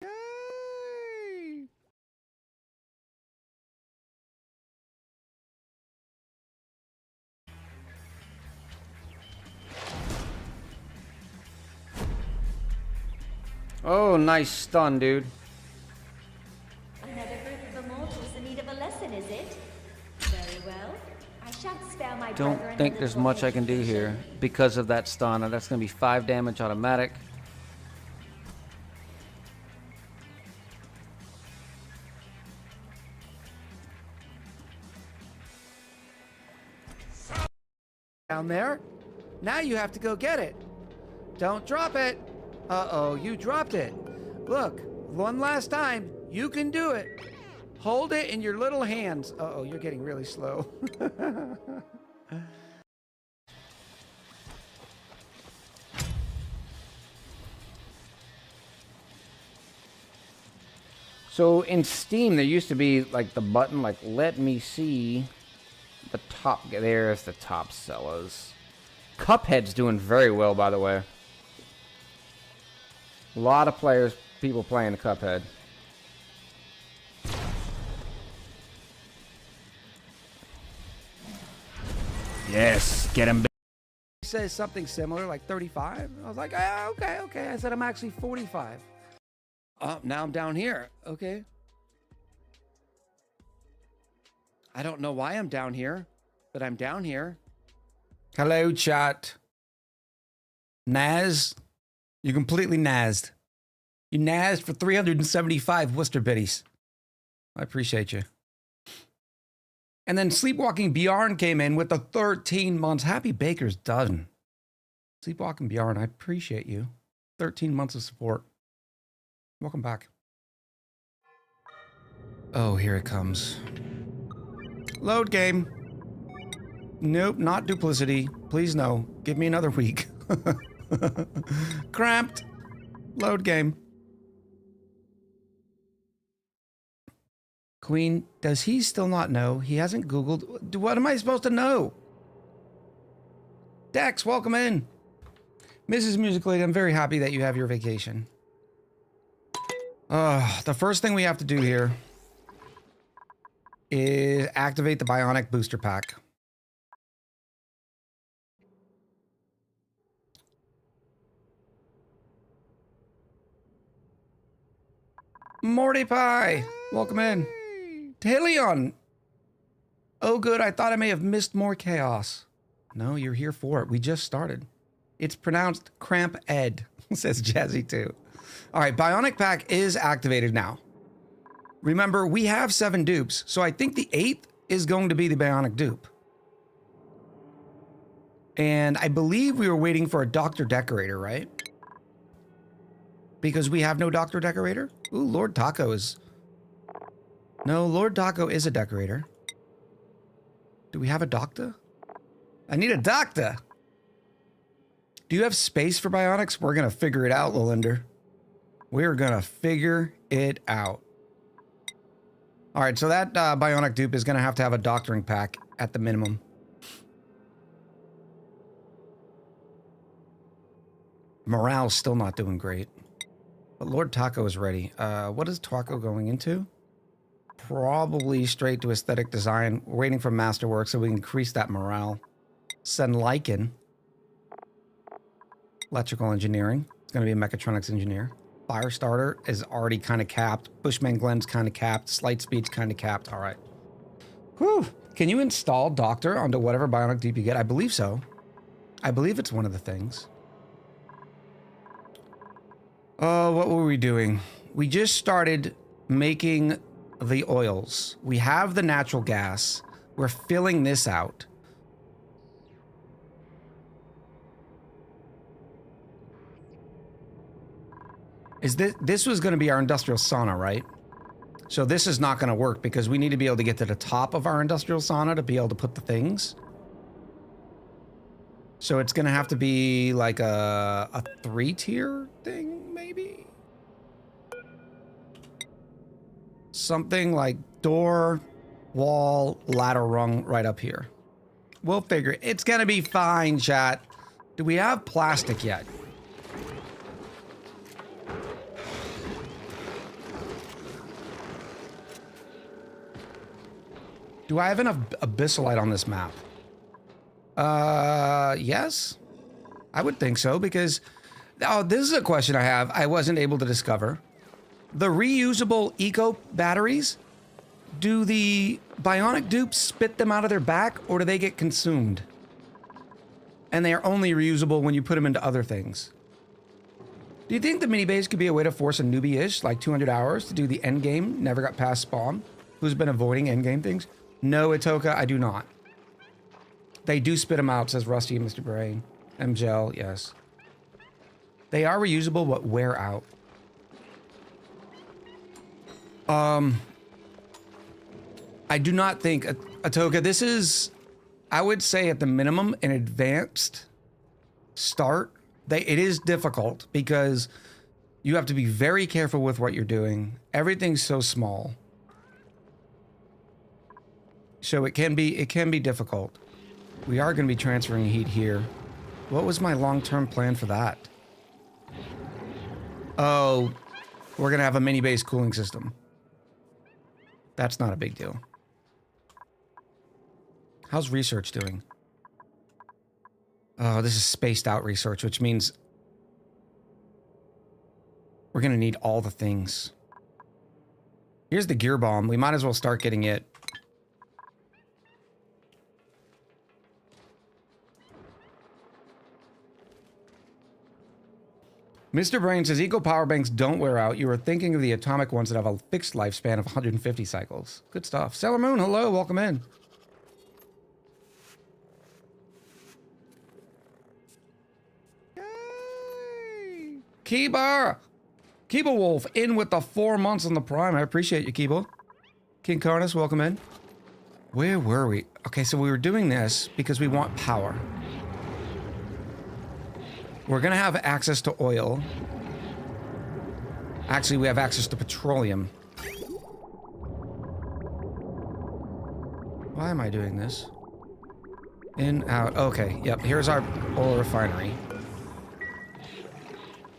Yay! Oh, nice stun, dude. Another group of immortals in need of a lesson, is it? Very well. I shan't spare my Don't brethren think a there's little much I can do here education. because of that stun. That's going to be 5 damage automatic. Down there. Now you have to go get it. Don't drop it. Uh-oh, you dropped it. Look, one last time. You can do it. Hold it in your little hands. Uh-oh, you're getting really slow. So in Steam, there used to be like the button, like let me see the top. There's the top sellers. Cuphead's doing very well, by the way. A lot of people playing Cuphead. Yes, get him. He says something similar, like 35. I was like, ah, okay. I said I'm actually 45. Oh, now I'm down here. Okay. I don't know why I'm down here, but I'm down here. Hello, chat. Naz, you completely nazzed. You nazzed for 375 Worcester biddies. I appreciate you. And then Sleepwalking Bjorn came in with the 13 months. Happy Baker's dozen. Sleepwalking Bjorn, I appreciate you. 13 months of support. Welcome back. Oh, here it comes. Load game. Nope, not duplicity. Please no. Give me another week. Cramped. Load game. Queen, does he still not know? He hasn't Googled. What am I supposed to know? Dex, welcome in. Mrs. Music Lady, I'm very happy that you have your vacation. The first thing we have to do here is activate the Bionic booster pack. Morty Pie, welcome in. Talion. Oh good, I thought I may have missed more chaos. No, you're here for it. We just started. It's pronounced Cramp Ed, says Jazzy too. All right, Bionic pack is activated now. Remember, we have 7 dupes, so I think the 8th is going to be the Bionic dupe. And I believe we were waiting for a Dr. Decorator, right? Because we have no Dr. Decorator? Ooh, Lord Taco is... No, Lord Taco is a decorator. Do we have a doctor? I need a doctor! Do you have space for Bionics? We're gonna figure it out, Lilinder. We're gonna figure it out. Alright, so that Bionic dupe is gonna have to have a doctoring pack at the minimum. Morale's still not doing great. But Lord Taco is ready. What is Taco going into? Probably straight to aesthetic design. We're waiting for Masterwork so we can increase that morale. Send Lycan. Electrical engineering. It's going to be a mechatronics engineer. Firestarter is already kind of capped. Bushman Glen's kind of capped. Slight speed's kind of capped. All right. Whew. Can you install Doctor onto whatever Bionic dupe you get? I believe so. I believe it's one of the things. Oh, what were we doing? We just started making the oils. We have the natural gas. We're filling this out. This was going to be our industrial sauna, right? So this is not going to work because we need to be able to get to the top of our industrial sauna to be able to put the things. So it's going to have to be like a 3-tier thing, maybe? Something like door, wall, ladder rung right up here. We'll figure it. It's going to be fine, chat. Do we have plastic yet? Do I have enough abyssalite on this map? Yes. I would think so because... Oh, this is a question I have. I wasn't able to discover. The reusable eco batteries, do the Bionic dupes spit them out of their back or do they get consumed? And they are only reusable when you put them into other things. Do you think the mini base could be a way to force a newbie-ish, like 200 hours, to do the end game, never got past spawn, who's been avoiding end game things? No, Itoka, I do not. They do spit them out, says Rusty and Mr. Brain. MGel, yes. They are reusable, but wear out. I do not think, Atoka, this is, I would say at the minimum, an advanced start. It is difficult because you have to be very careful with what you're doing. Everything's so small. So it can be difficult. We are going to be transferring heat here. What was my long-term plan for that? Oh, we're going to have a mini base cooling system. That's not a big deal. How's research doing? Oh, this is spaced out research, which means we're going to need all the things. Here's the gear bomb. We might as well start getting it. Mr. Brain says, eco power banks don't wear out. You are thinking of the atomic ones that have a fixed lifespan of 150 cycles. Good stuff. Sailor Moon, hello, welcome in. Yay! Kiba! Kiba Wolf in with the 4 months on the Prime. I appreciate you, Kiba. King Carnus, welcome in. Where were we? Okay, so we were doing this because we want power. We're gonna have access to oil. Actually, we have access to petroleum. Why am I doing this? In, out. Okay, yep. Here's our oil refinery.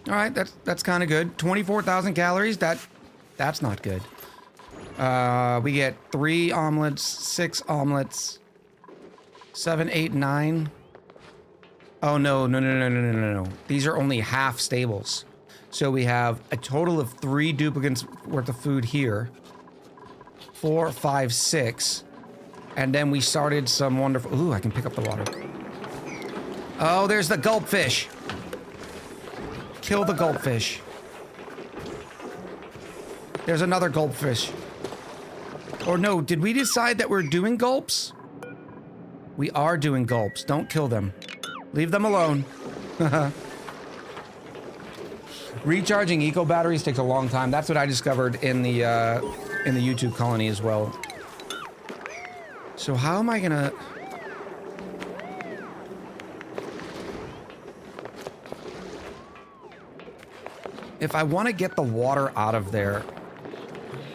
All right, that's kind of good. 24,000 calories. That's not good. We get 3 omelets, 6 omelets, 7, 8, 9. Oh no. These are only half stables. So we have a total of 3 duplicates worth of food here. 4, 5, 6. And then we started some wonderful... Ooh, I can pick up the water. Oh, there's the gulpfish. Kill the gulpfish. There's another gulpfish. Or no, did we decide that we're doing gulps? We are doing gulps. Don't kill them. Leave them alone. Recharging eco batteries takes a long time. That's what I discovered in the YouTube colony as well. So how am I gonna... If I want to get the water out of there...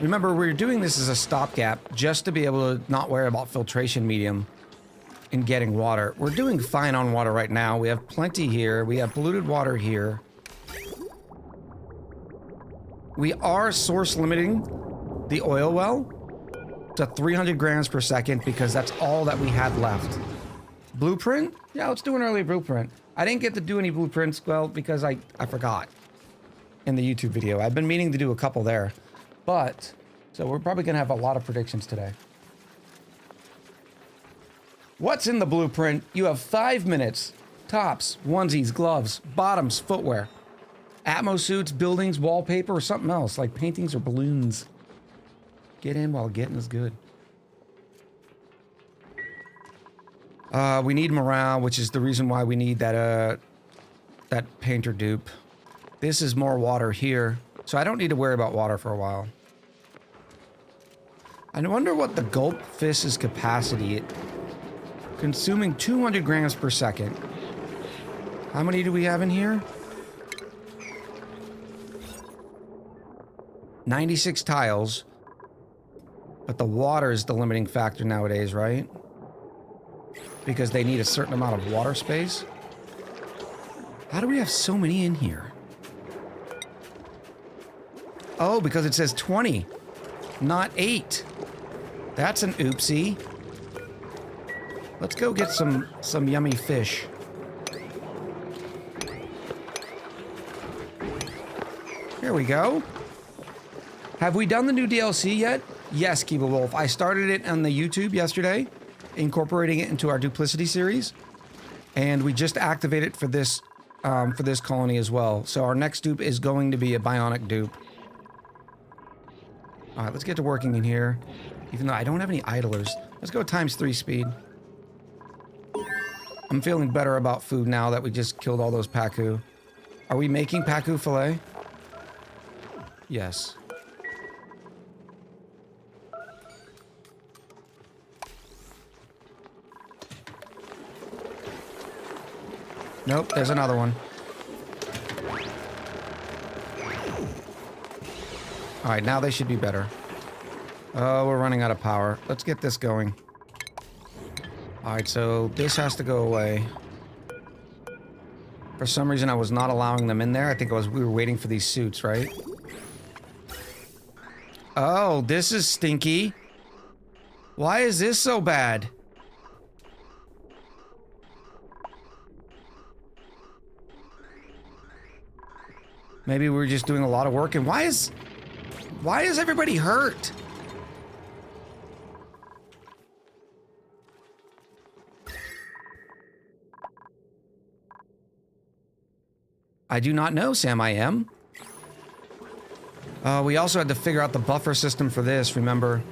Remember, we're doing this as a stopgap just to be able to not worry about filtration medium and getting water. We're doing fine on water right now. We have plenty here. We have polluted water here. We are source limiting the oil well to 300 grams per second because that's all that we had left. Blueprint? Yeah, let's do an early blueprint. I didn't get to do any blueprints, well, because I forgot in the YouTube video. I've been meaning to do a couple there. But, so we're probably going to have a lot of predictions today. What's in the blueprint? You have 5 minutes. Tops, onesies, gloves, bottoms, footwear. Atmo suits, buildings, wallpaper, or something else, like paintings or balloons. Get in while getting is good. We need morale, which is the reason why we need that painter dupe. This is more water here, so I don't need to worry about water for a while. I wonder what the gulpfish's capacity. Consuming 200 grams per second. How many do we have in here? 96 tiles. But the water is the limiting factor nowadays, right? Because they need a certain amount of water space. How do we have so many in here? Oh, because it says 20, not 8. That's an oopsie. Let's go get some yummy fish. Here we go. Have we done the new DLC yet? Yes, Kiba Wolf. I started it on the YouTube yesterday, incorporating it into our Duplicity series, and we just activated it for this colony as well. So our next dupe is going to be a Bionic dupe. All right, let's get to working in here. Even though I don't have any idlers, let's go ×3 speed. I'm feeling better about food now that we just killed all those pacu. Are we making pacu fillet? Yes. Nope, there's another one. Alright, now they should be better. Oh, we're running out of power. Let's get this going. Alright, so this has to go away. For some reason, I was not allowing them in there. I think we were waiting for these suits, right? Oh, this is stinky. Why is this so bad? Maybe we were just doing a lot of work, and why is everybody hurt? I do not know, Sam. I am. We also had to figure out the buffer system for this, remember?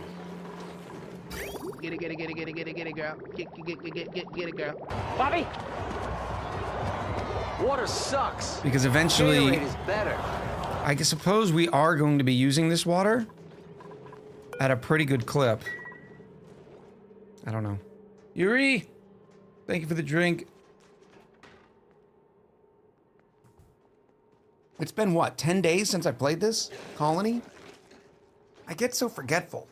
Get it, girl. Get it, girl. Bobby! Water sucks. Because eventually, Gatorade is better. I suppose we are going to be using this water at a pretty good clip. I don't know. Yuri! Thank you for the drink. It's been what, 10 days since I played this Colony? I get so forgetful.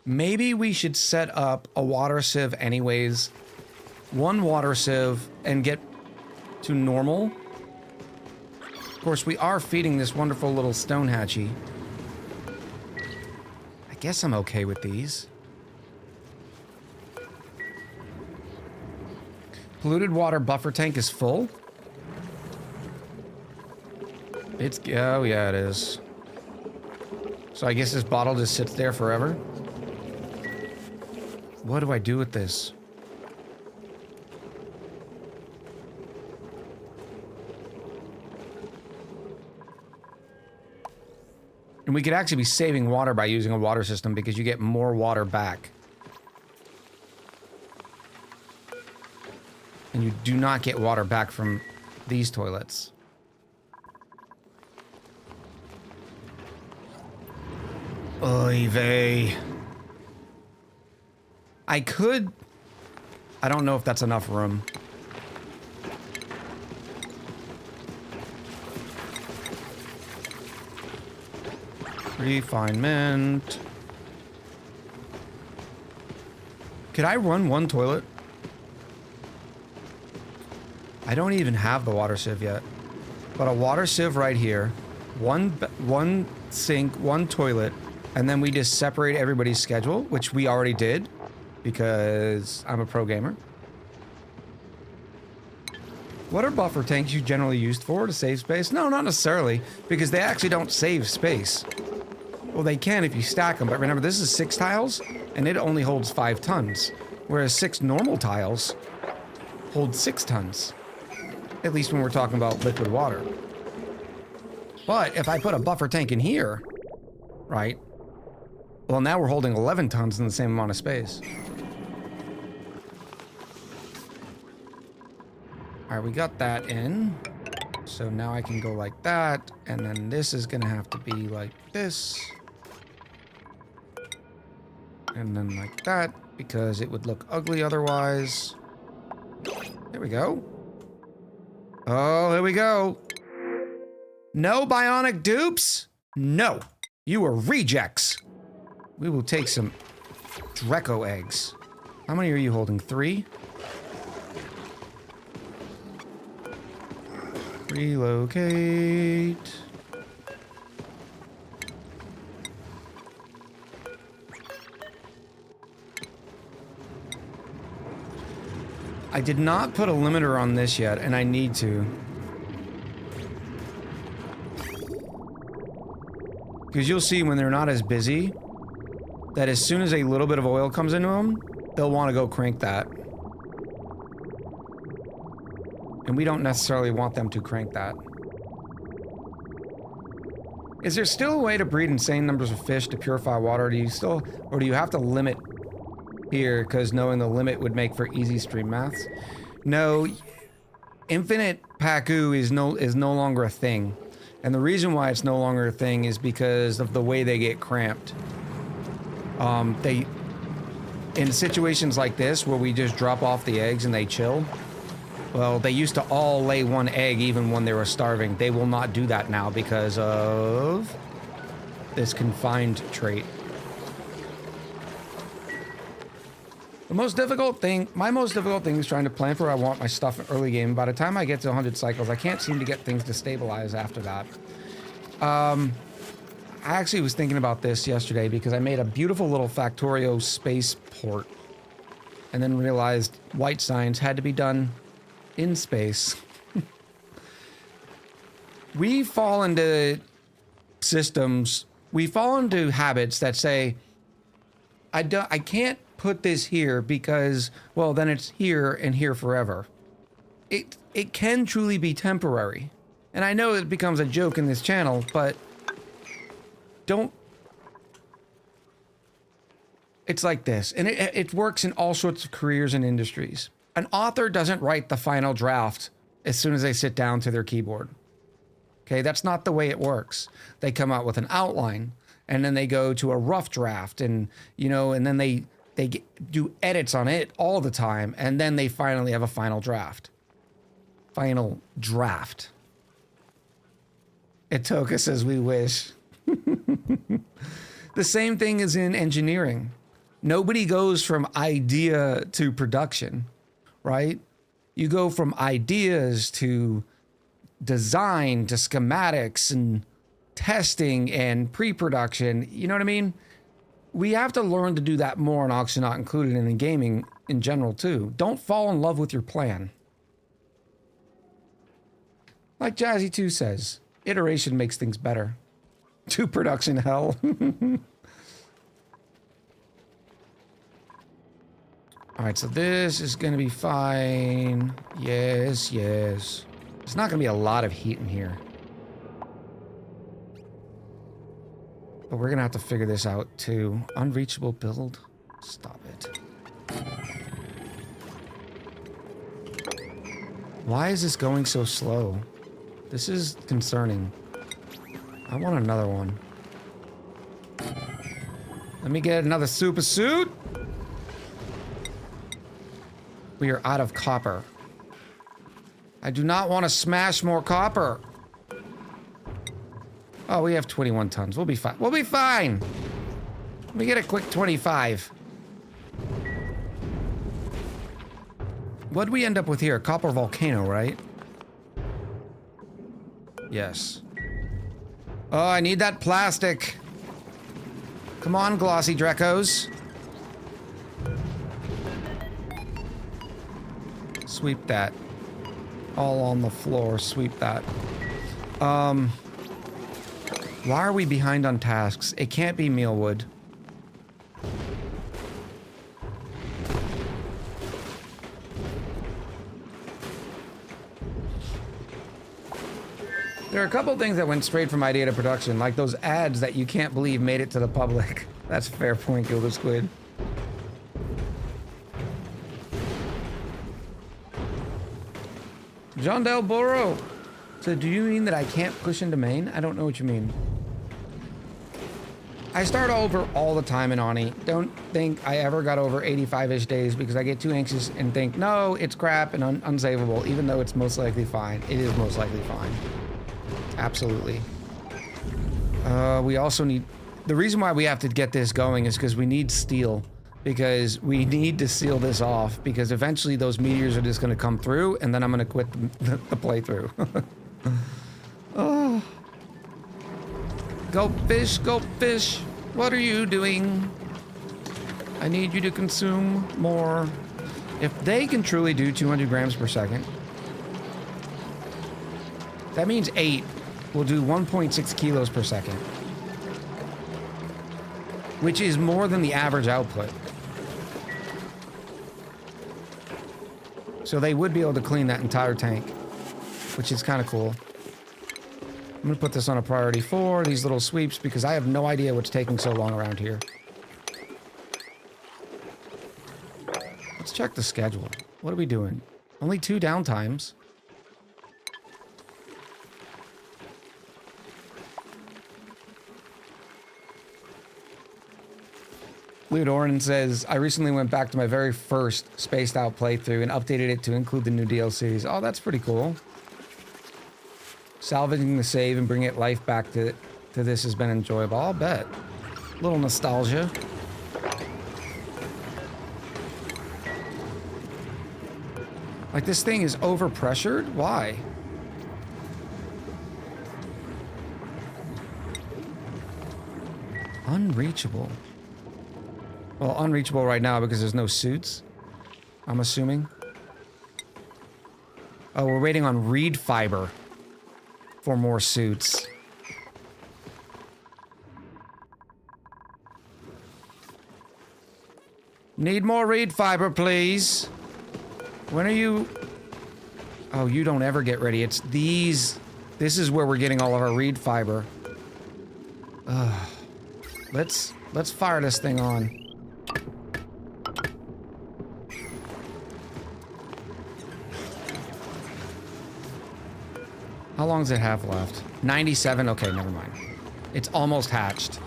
Maybe we should set up a water sieve anyways. One water sieve and get to normal. Of course, we are feeding this wonderful little stone hatchie. I guess I'm okay with these. Polluted water buffer tank is full. It's, oh yeah, it is. So I guess this bottle just sits there forever. What do I do with this? And we could actually be saving water by using a water system because you get more water back. And you do not get water back from these toilets. Oy vey. I could... I don't know if that's enough room. Refinement. Could I run one toilet? I don't even have the water sieve yet. But a water sieve right here. One sink, one toilet. And then we just separate everybody's schedule, which we already did. Because I'm a pro gamer. What are buffer tanks you generally used for? To save space? No, not necessarily. Because they actually don't save space. Well, they can if you stack them. But remember, this is 6 tiles. And it only holds 5 tons. Whereas 6 normal tiles hold 6 tons. At least when we're talking about liquid water. But if I put a buffer tank in here, right? Well, now we're holding 11 tons in the same amount of space. All right, we got that in. So now I can go like that. And then this is going to have to be like this. And then like that, because it would look ugly otherwise. There we go. Oh, here we go. No bionic dupes? No. You are rejects. We will take some Draco eggs. How many are you holding? 3? Relocate. I did not put a limiter on this yet, and I need to. Because you'll see when they're not as busy, that as soon as a little bit of oil comes into them, they'll want to go crank that. And we don't necessarily want them to crank that. Is there still a way to breed insane numbers of fish to purify water? Or do you have to limit here, because knowing the limit would make for easy stream maths? No, infinite Pacu is no longer a thing. And the reason why it's no longer a thing is because of the way they get cramped. In situations like this, where we just drop off the eggs and they chill, well, they used to all lay 1 egg even when they were starving. They will not do that now because of this confined trait. My most difficult thing is trying to plan for where I want my stuff in early game. By the time I get to 100 cycles, I can't seem to get things to stabilize after that. I actually was thinking about this yesterday because I made a beautiful little Factorio space port and then realized white science had to be done in space. We fall into systems, we fall into habits that say, I can't put this here because, well, then it's here and here forever. It can truly be temporary. And I know it becomes a joke in this channel, but don't... It's like this, and it works in all sorts of careers and industries. An author doesn't write the final draft as soon as they sit down to their keyboard. Okay, that's not the way it works. They come out with an outline, and then they go to a rough draft, and you know, and then they do edits on it all the time, and then they finally have a final draft. Final draft. It took us as we wish. The same thing is in engineering. Nobody goes from idea to production, right? You go from ideas to design to schematics and testing and pre-production. You know what I mean? We have to learn to do that more in Oxygen Not Included and in gaming in general too. Don't fall in love with your plan. Like Jazzy 2 says, iteration makes things better. To production hell. All right, so this is gonna be fine. Yes, yes. There's not gonna be a lot of heat in here. But we're gonna have to figure this out too. Unreachable build? Stop it. Why is this going so slow? This is concerning. I want another one. Let me get another super suit. We are out of copper. I do not want to smash more copper. Oh, we have 21 tons. We'll be fine. We'll be fine. Let me get a quick 25. What'd we end up with here? Copper volcano, right? Yes. Oh, I need that plastic. Come on, glossy Drecos. Sweep that. All on the floor. Sweep that. Why are we behind on tasks? It can't be Mealwood. There are a couple things that went straight from idea to production, like those ads that you can't believe made it to the public. That's a fair point, Gilder Squid. John Del Boro. So do you mean that I can't push into main? I don't know what you mean. I start over all the time in ONI. Don't think I ever got over 85-ish days because I get too anxious and think, no, it's crap and unsavable, even though it's most likely fine. It is most likely fine. Absolutely. We also need... The reason why we have to get this going is because we need steel. Because we need to seal this off, because eventually those meteors are just going to come through, and then I'm going to quit the playthrough. Oh. Go fish, go fish. What are you doing? I need you to consume more. If they can truly do 200 grams per second, that means 8 will do 1.6 kilos per second, which is more than the average output. So they would be able to clean that entire tank, which is kind of cool. I'm gonna put this on a priority 4, these little sweeps, because I have no idea what's taking so long around here. Let's check the schedule. What are we doing? Only 2 downtimes. Ludoran says, I recently went back to my very first spaced out playthrough and updated it to include the new DLCs. Oh, that's pretty cool. Salvaging the save and bringing it life back to this has been enjoyable. I'll bet. Little nostalgia. Like, this thing is overpressured? Why? Unreachable. Well, unreachable right now because there's no suits, I'm assuming. Oh, we're waiting on reed fiber for more suits. Need more reed fiber, please. When are you... Oh, you don't ever get ready. It's these... This is where we're getting all of our reed fiber. Ugh. Let's fire this thing on. How long does it have left? 97? Okay, never mind. It's almost hatched.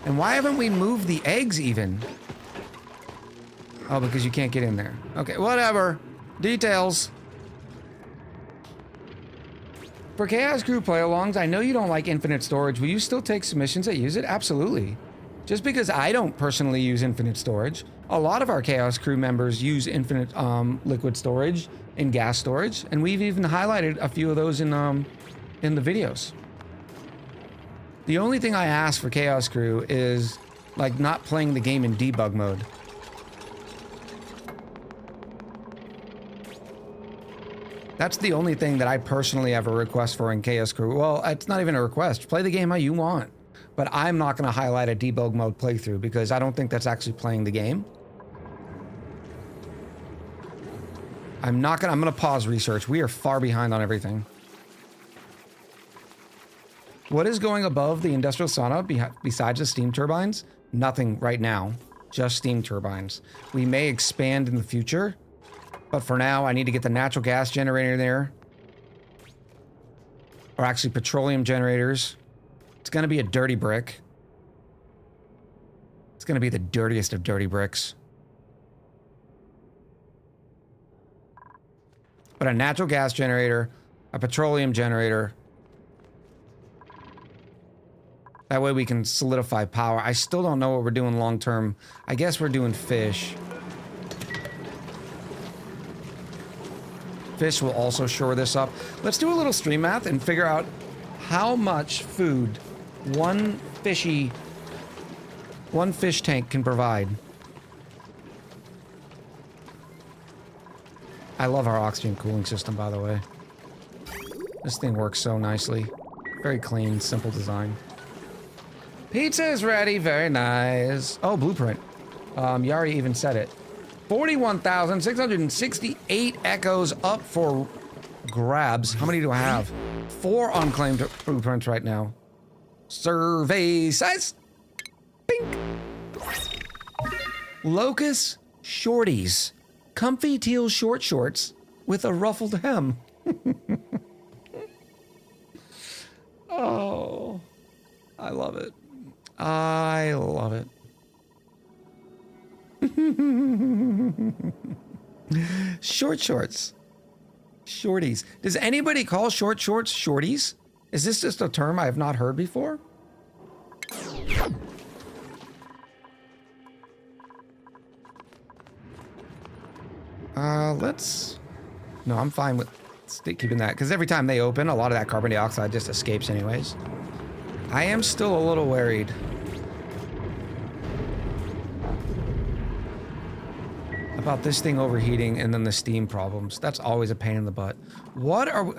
And why haven't we moved the eggs even? Oh, because you can't get in there. Okay, whatever. Details. For Chaos Crew play-alongs, I know you don't like infinite storage. Will you still take submissions that use it? Absolutely. Just because I don't personally use infinite storage, a lot of our Chaos Crew members use infinite liquid storage and gas storage, and we've even highlighted a few of those in the videos. The only thing I ask for Chaos Crew is like not playing the game in debug mode. That's the only thing that I personally have a request for in Chaos Crew. Well, it's not even a request. Play the game how you want. But I'm not going to highlight a debug mode playthrough because I don't think that's actually playing the game. I'm going to pause research. We are far behind on everything. What is going above the industrial sauna besides the steam turbines? Nothing right now. Just steam turbines. We may expand in the future. But for now, I need to get the natural gas generator there. Or actually, petroleum generators. It's going to be a dirty brick. It's going to be the dirtiest of dirty bricks. But a natural gas generator, a petroleum generator. That way we can solidify power. I still don't know what we're doing long term. I guess we're doing fish. Fish will also shore this up. Let's do a little stream math and figure out how much food one fish tank can provide. I love our oxygen cooling system, by the way. This thing works so nicely. Very clean, simple design. Pizza is ready. Very nice. Oh, blueprint. You already even said it. 41,668 echoes up for grabs. How many do I have? 4 unclaimed blueprints right now. Survey size. Pink. Locust shorties. Comfy teal short shorts with a ruffled hem. Oh, I love it. I love it. Short shorts. Shorties. Does anybody call short shorts shorties? Is this just a term I have not heard before? No, I'm fine with keeping that, because every time they open, a lot of that carbon dioxide just escapes anyways. I am still a little worried about this thing overheating and then the steam problems. That's always a pain in the butt. What are we...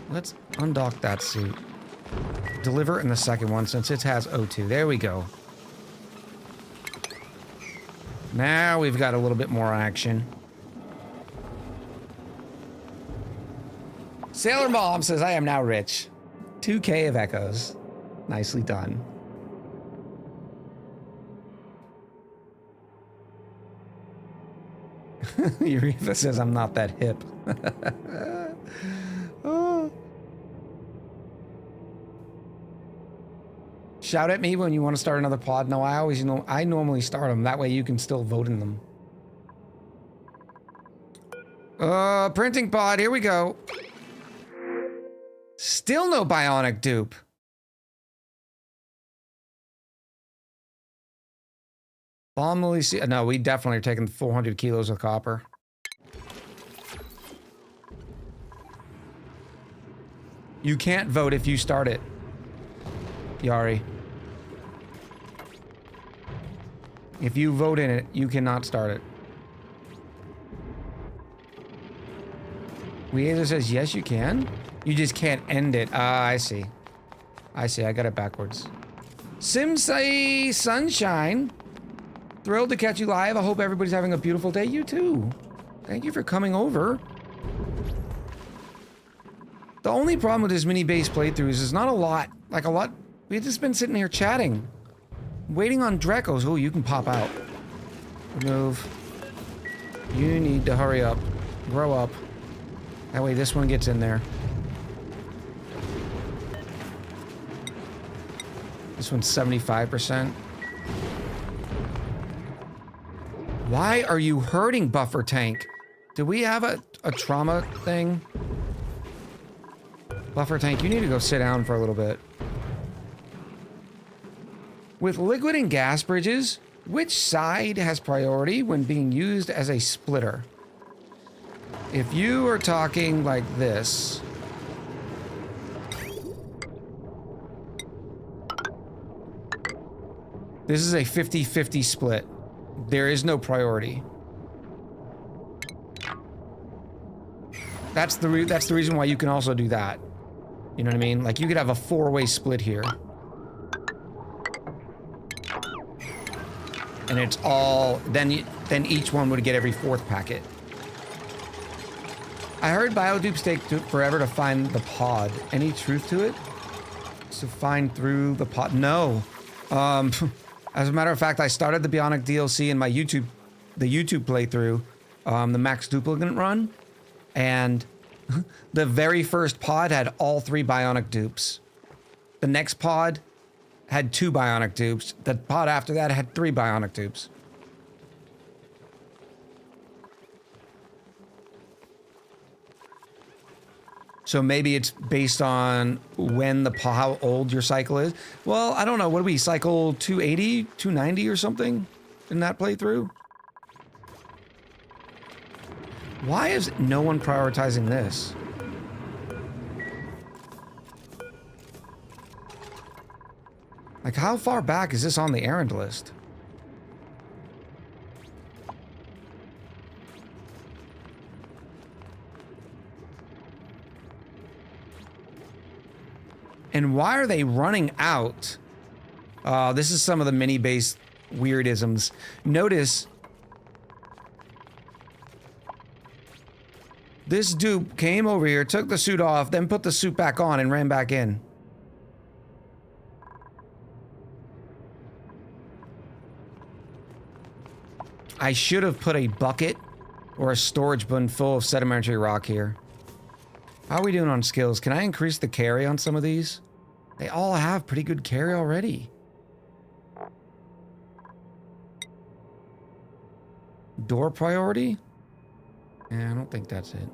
Let's undock that suit. Deliver in the second one since it has O2. There we go. Now we've got a little bit more action. Sailor Mom says, I am now rich. 2K of echoes. Nicely done. Eureka says, I'm not that hip. Oh. Shout at me when you want to start another pod. No, I normally start them. That way you can still vote in them. Printing pod, here we go. Still no bionic dupe. No, we definitely are taking 400 kilos of copper. You can't vote if you start it, Yari. If you vote in it, you cannot start it. Weezer says, yes, you can. You just can't end it. Ah, I see. I see. I got it backwards. Simsai Sunshine. Thrilled to catch you live. I hope everybody's having a beautiful day. You too. Thank you for coming over. The only problem with this mini base playthroughs is not a lot. Like a lot. We've just been sitting here chatting. Waiting on Drecos. Oh, you can pop out. Remove. You need to hurry up. Grow up. That way this one gets in there. This one's 75%. Why are you hurting, buffer tank? Do we have a trauma thing? Buffer tank, you need to go sit down for a little bit. With liquid and gas bridges, which side has priority when being used as a splitter? If you are talking like this... This is a 50-50 split. There is no priority. That's the reason why you can also do that. You know what I mean? Like, you could have a 4-way split here. And it's all... Then each one would get every 4th packet. I heard biodupes take forever to find the pod. Any truth to it? To find through the pod? No. As a matter of fact, I started the Bionic DLC in my YouTube playthrough, the max duplicate run, and the very first pod had all 3 Bionic dupes. The next pod had 2 Bionic dupes. The pod after that had 3 Bionic dupes. So maybe it's based on when how old your cycle is. Well, I don't know. What do we cycle? 280, 290 or something in that playthrough? Why is no one prioritizing this? Like, how far back is this on the errand list? And why are they running out? This is some of the mini-based weirdisms. Notice... This dupe came over here, took the suit off, then put the suit back on and ran back in. I should have put a bucket or a storage bin full of sedimentary rock here. How are we doing on skills? Can I increase the carry on some of these? They all have pretty good carry already. Door priority? Yeah, I don't think that's it.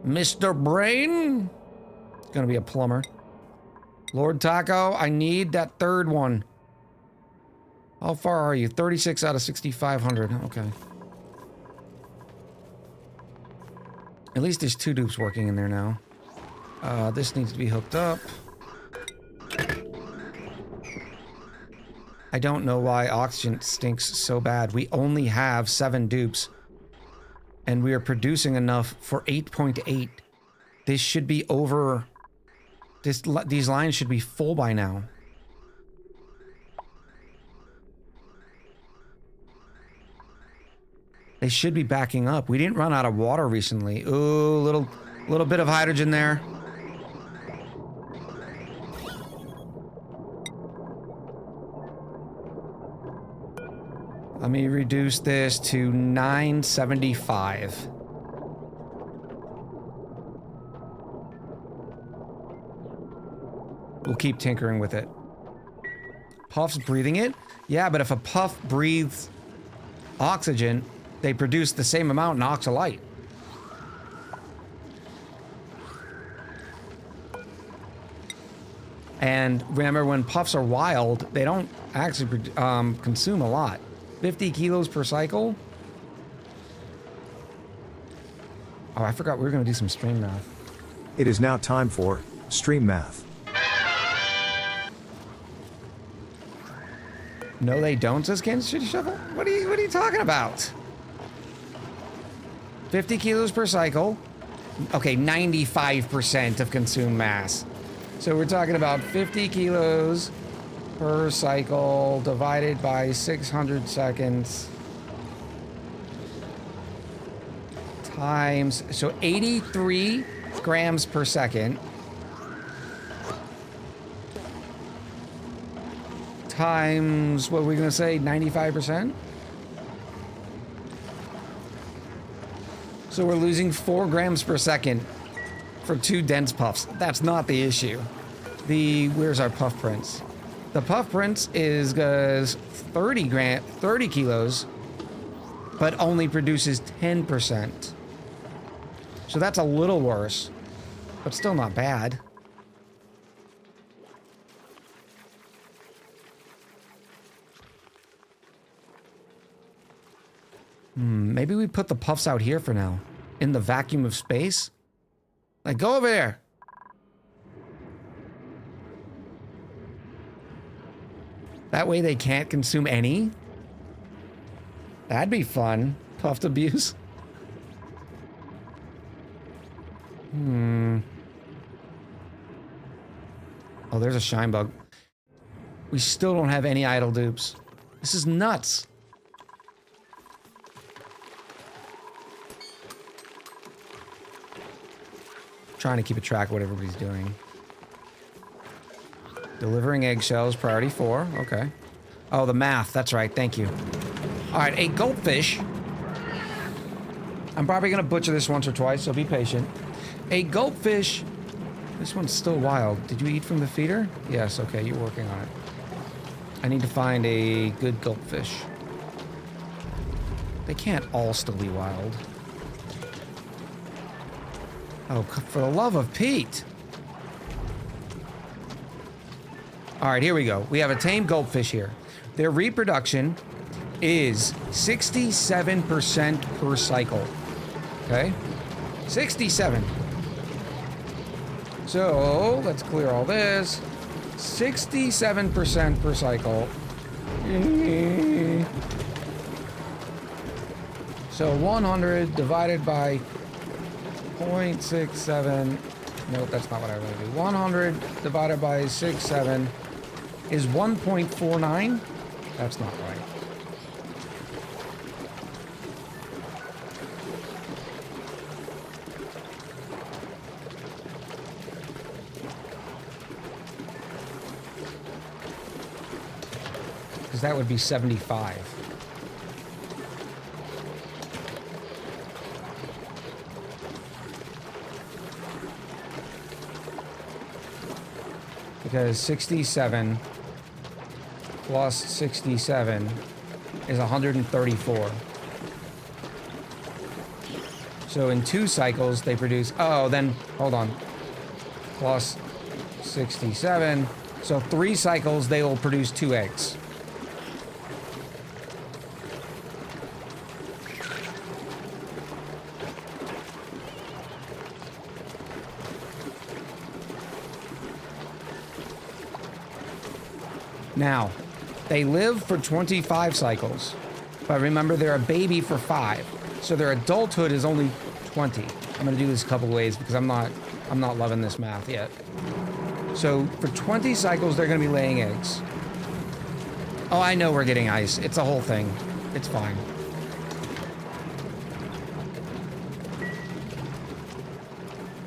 Mr. Brain? It's gonna be a plumber. Lord Taco, I need that 3rd one. How far are you? 36 out of 6,500. Okay. At least there's 2 dupes working in there now. This needs to be hooked up. I don't know why oxygen stinks so bad. We only have 7 dupes. And we are producing enough for 8.8. This should be over... These lines should be full by now. They should be backing up. We didn't run out of water recently. Ooh, little bit of hydrogen there. Let me reduce this to 975. We'll keep tinkering with it. Puff's breathing it? Yeah, but if a puff breathes oxygen, they produce the same amount in oxalite. And remember, when puffs are wild, they don't actually consume a lot. 50 kilos per cycle? Oh, I forgot we were going to do some stream math. It is now time for stream math. No, they don't, says Kansas City Shuffle? What are you talking about? 50 kilos per cycle. Okay, 95% of consumed mass. So we're talking about 50 kilos per cycle divided by 600 seconds times, so 83 grams per second times, what are we gonna say, 95%? So we're losing 4 grams per second for 2 dense puffs. That's not the issue. Where's our puff prince? The puff prince is 30 kilos, but only produces 10%. So that's a little worse, but still not bad. Maybe we put the puffs out here for now. In the vacuum of space? Like, go over there. That way they can't consume any? That'd be fun. Puffed abuse. Oh, there's a shine bug. We still don't have any idle dupes. This is nuts. Trying to keep a track of what everybody's doing. Delivering eggshells, priority 4. Okay. Oh, the math. That's right. Thank you. All right, a goldfish. I'm probably going to butcher this once or twice, so be patient. A goldfish. This one's still wild. Did you eat from the feeder? Yes, okay. You're working on it. I need to find a good goldfish. They can't all still be wild. Oh, for the love of Pete. All right, here we go. We have a tame goldfish here. Their reproduction is 67% per cycle. Okay? 67. So, let's clear all this. 67% per cycle. So 100 divided by 0.67. Nope, that's not what I want to do. 100 divided by 67 is 1.49. That's not right. Because that would be 75. Because 67 plus 67 is 134. So in 2 cycles, they produce... Oh, then, hold on. Plus 67. So 3 cycles, they will produce 2 eggs. Now, they live for 25 cycles, but remember they're a baby for 5, so their adulthood is only 20. I'm gonna do this a couple ways because I'm not loving this math yet. So for 20 cycles, they're gonna be laying eggs. Oh, I know we're getting ice. It's a whole thing. It's fine.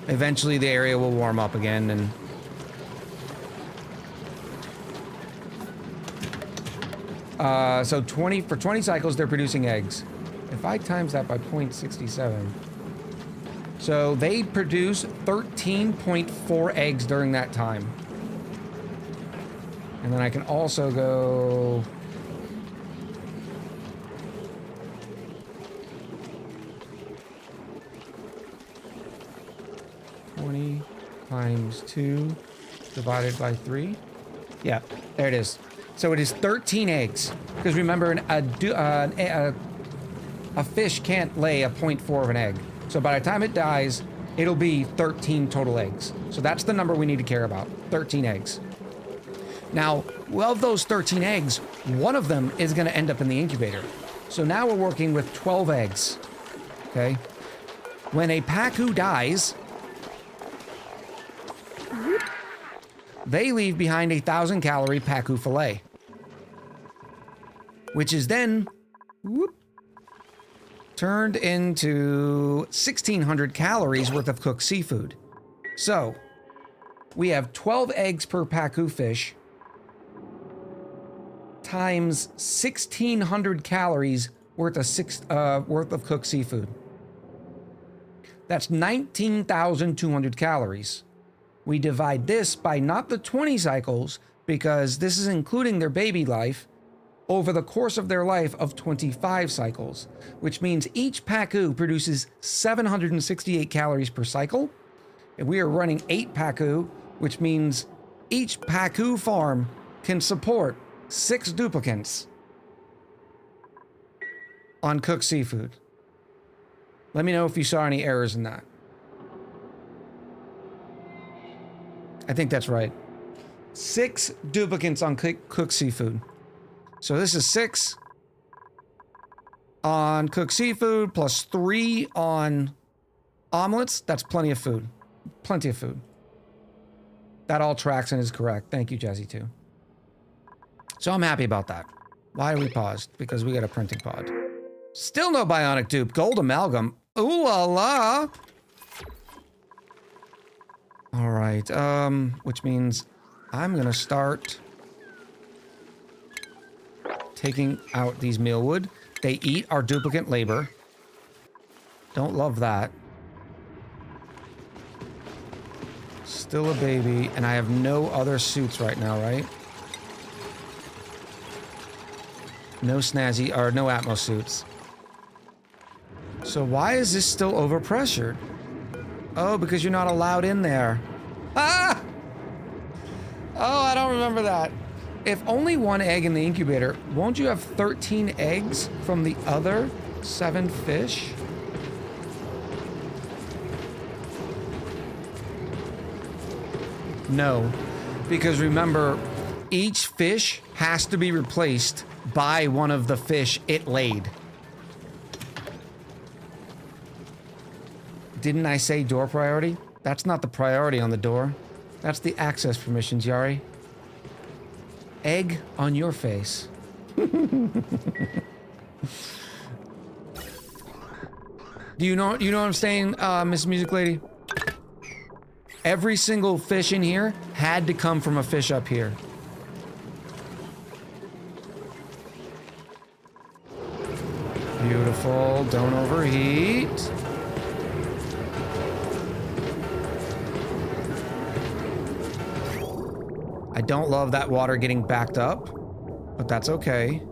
Eventually the area will warm up again and so for 20 cycles, they're producing eggs. If I times that by 0.67, so they produce 13.4 eggs during that time. And then I can also go... times 2 divided by 3. Yeah, there it is. So it is 13 eggs. Because remember, a fish can't lay a 0.4 of an egg. So by the time it dies, it'll be 13 total eggs. So that's the number we need to care about. 13 eggs. Now, of those 13 eggs, one of them is going to end up in the incubator. So now we're working with 12 eggs. Okay? When a pacu dies, they leave behind a 1,000-calorie pacu fillet, which is then turned into 1,600 calories worth of cooked seafood. So, we have 12 eggs per pacu fish times 1,600 calories worth of cooked seafood. That's 19,200 calories. we divide this by not the 20 cycles, because this is including their baby life, over the course of their life of 25 cycles, which means each Pacu produces 768 calories per cycle. And we are running 8 Pacu, which means each Pacu farm can support 6 duplicants on cooked seafood. Let me know if you saw any errors in that. I think that's right. 6 duplicants on cooked seafood. So this is 6 on cooked seafood plus 3 on omelets. That's plenty of food. Plenty of food. That all tracks and is correct. Thank you, Jazzy2. So I'm happy about that. Why are we paused? Because we got a printing pod. Still no bionic dupe. Gold amalgam. Ooh la la. All right. Which means I'm gonna start taking out these mealwood. They eat our duplicate labor. Don't love that. Still a baby, and I have no other suits right now, right? No snazzy, or no Atmos suits. So why is this still overpressured? Oh, because you're not allowed in there. Ah! Oh, I don't remember that. If only 1 egg in the incubator, won't you have 13 eggs from the other 7 fish? No, because remember, each fish has to be replaced by one of the fish it laid. Didn't I say door priority? That's not the priority on the door. That's the access permissions, Yari. Egg on your face. Do you know what I'm saying, Miss Music Lady? Every single fish in here had to come from a fish up here. Beautiful. Don't overheat. I don't love that water getting backed up, but that's okay.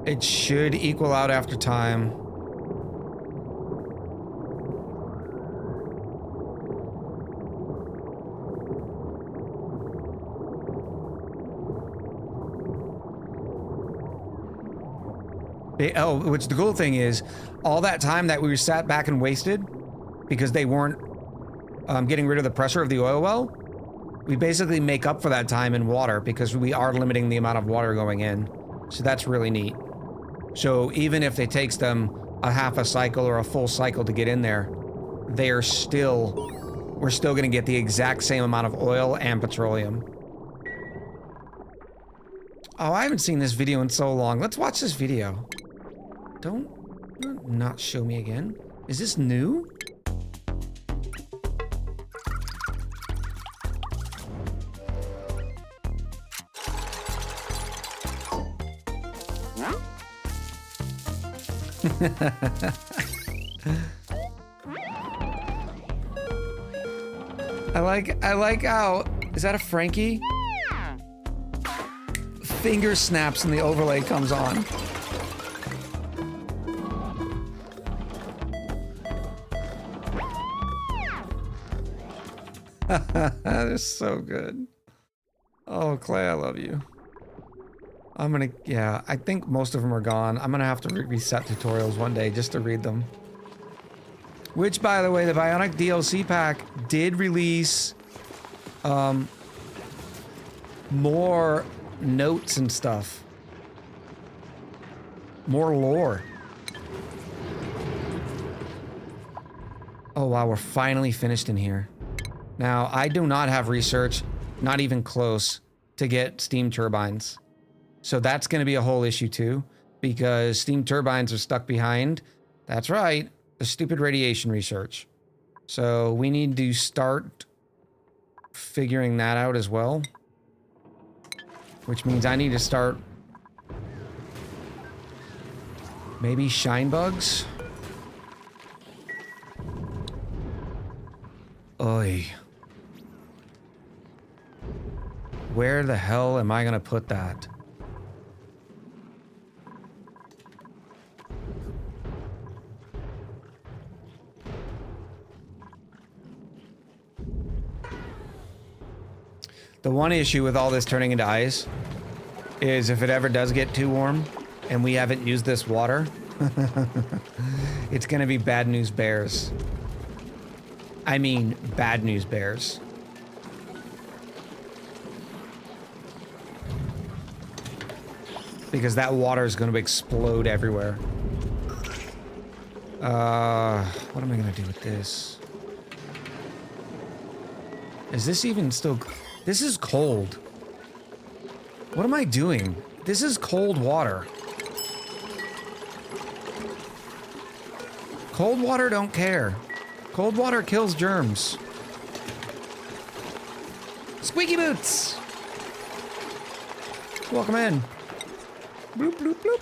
It should equal out after time. Oh, which the cool thing is, all that time that we sat back and wasted because they weren't getting rid of the pressure of the oil well, we basically make up for that time in water because we are limiting the amount of water going in. So that's really neat. So even if it takes them a half a cycle or a full cycle to get in there, we're still going to get the exact same amount of oil and petroleum. Oh, I haven't seen this video in so long. Let's watch this video. Don't not show me again. Is this new? I like how, is that a Frankie? Finger snaps and the overlay comes on. That is so good. Oh, Clay, I love you. Yeah, I think most of them are gone. I'm gonna have to reset tutorials one day just to read them. Which, by the way, the Bionic DLC pack did release more notes and stuff. More lore. Oh wow, we're finally finished in here. Now, I do not have research, not even close, to get steam turbines. So that's going to be a whole issue too, because steam turbines are stuck behind. That's right, the stupid radiation research. So we need to start figuring that out as well. Which means I need to start Maybe shine bugs? Oy. Where the hell am I gonna put that? The one issue with all this turning into ice is if it ever does get too warm and we haven't used this water, it's gonna be bad news bears. I mean, bad news bears. Because that water is gonna explode everywhere. What am I gonna do with this? Is this even still... This is cold. What am I doing? This is cold water. Cold water don't care. Cold water kills germs. Squeaky boots! Welcome in. Bloop, bloop, bloop.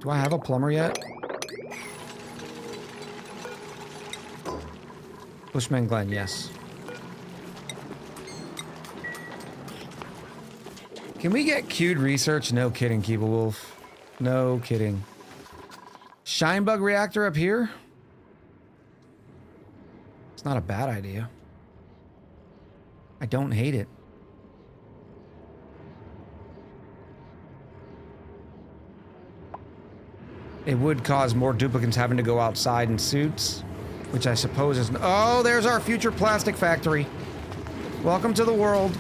Do I have a plumber yet? Bushman Glen, yes. Can we get queued research? No kidding, Keeble Wolf. No kidding. Shinebug reactor up here? It's not a bad idea. I don't hate it. It would cause more duplicants having to go outside in suits, which I suppose is... Oh, there's our future plastic factory. Welcome to the world.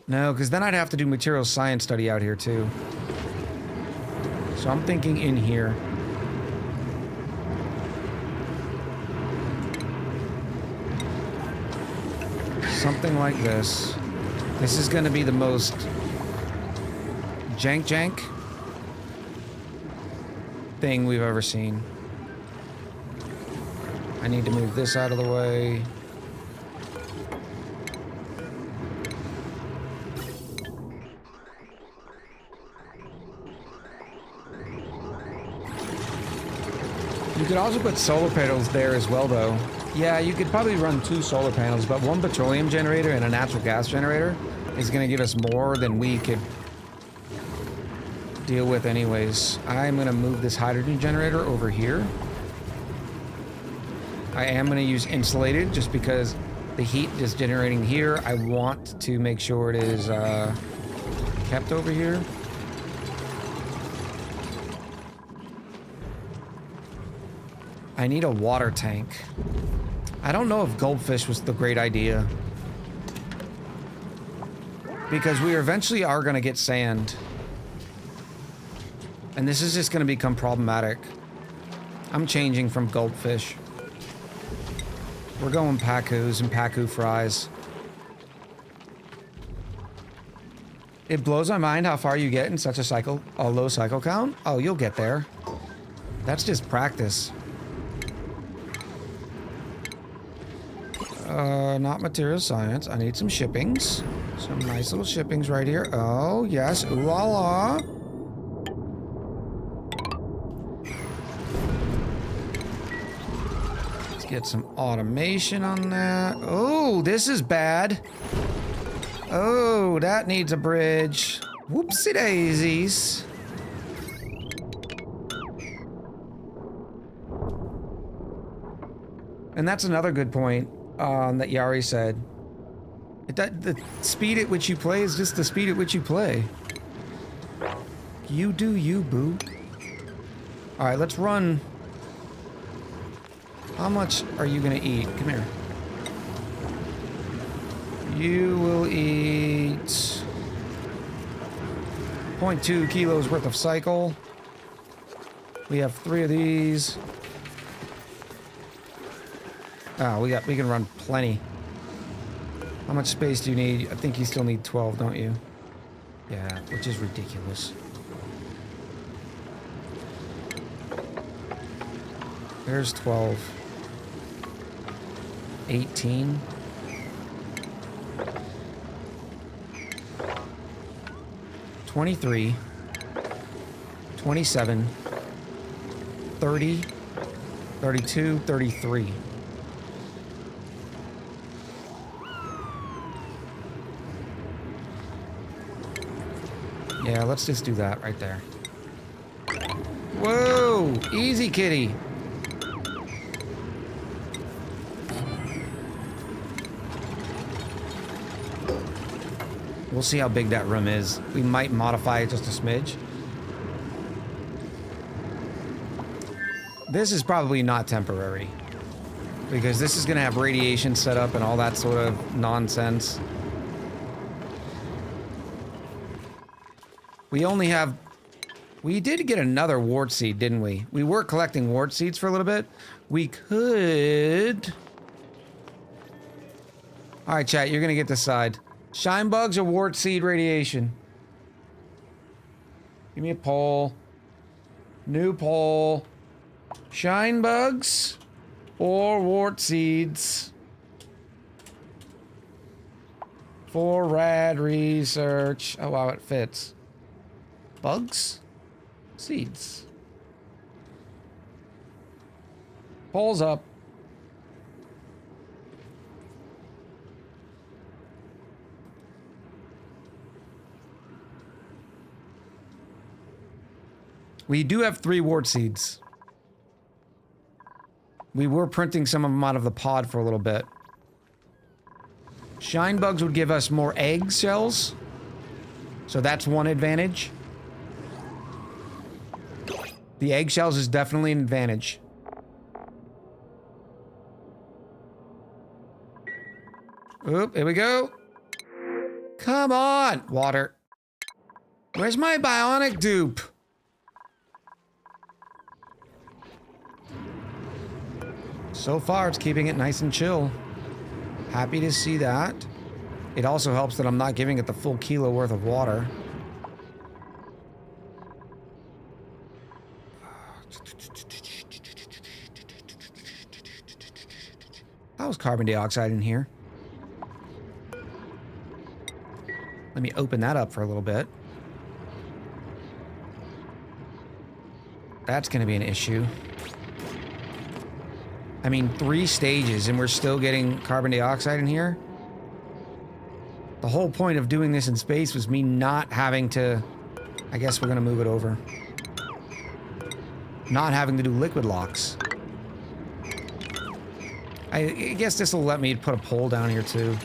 No, because then I'd have to do material science study out here too. So I'm thinking in here. Something like this. This is going to be the most jank thing we've ever seen. I need to move this out of the way. You could also put solar panels there as well, though. Yeah, you could probably run 2 solar panels, but 1 petroleum generator and a natural gas generator is going to give us more than we could deal with anyways. I'm going to move this hydrogen generator over here. I am going to use insulated just because the heat is generating here. I want to make sure it is kept over here. I need a water tank. I don't know if goldfish was the great idea. Because we eventually are going to get sand. And this is just going to become problematic. I'm changing from goldfish. We're going pacus and pacu fries. It blows my mind how far you get in such a low cycle count. Oh, you'll get there. That's just practice. Not material science. I need some shippings. Some nice little shippings right here. Oh, yes. Ooh la la. Let's get some automation on that. Oh, this is bad. Oh, that needs a bridge. Whoopsie daisies. And that's another good point that Yari said. The speed at which you play is just the speed at which you play. You do you, boo. Alright, let's run. How much are you gonna eat? Come here. You will eat 0.2 kilos worth of cycle. We have 3 of these. Oh, we can run plenty. How much space do you need? I think you still need 12, don't you? Yeah, which is ridiculous. There's 12. 18. 23, 27, 30, 32, 33. Yeah, let's just do that right there. Whoa! Easy, kitty. We'll see how big that room is. We might modify it just a smidge. This is probably not temporary, because this is going to have radiation set up and all that sort of nonsense. We only have... We did get another wart seed, didn't we? We were collecting wart seeds for a little bit. We could... Alright, chat, you're going to get to decide. Shine bugs or wart seed radiation? Give me a poll. New poll. Shine bugs or wart seeds for rad research. Oh wow, it fits. Bugs? Seeds. Polls up. We do have 3 wart seeds. We were printing some of them out of the pod for a little bit. Shine bugs would give us more egg shells. So that's one advantage. The eggshells is definitely an advantage. Oop, here we go. Come on, water. Where's my bionic dupe? So far, it's keeping it nice and chill. Happy to see that. It also helps that I'm not giving it the full kilo worth of water. How was carbon dioxide in here? Let me open that up for a little bit. That's going to be an issue. I mean, 3 stages and we're still getting carbon dioxide in here? The whole point of doing this in space was me not having to... I guess we're going to move it over. Not having to do liquid locks. I guess this will let me put a pole down here too.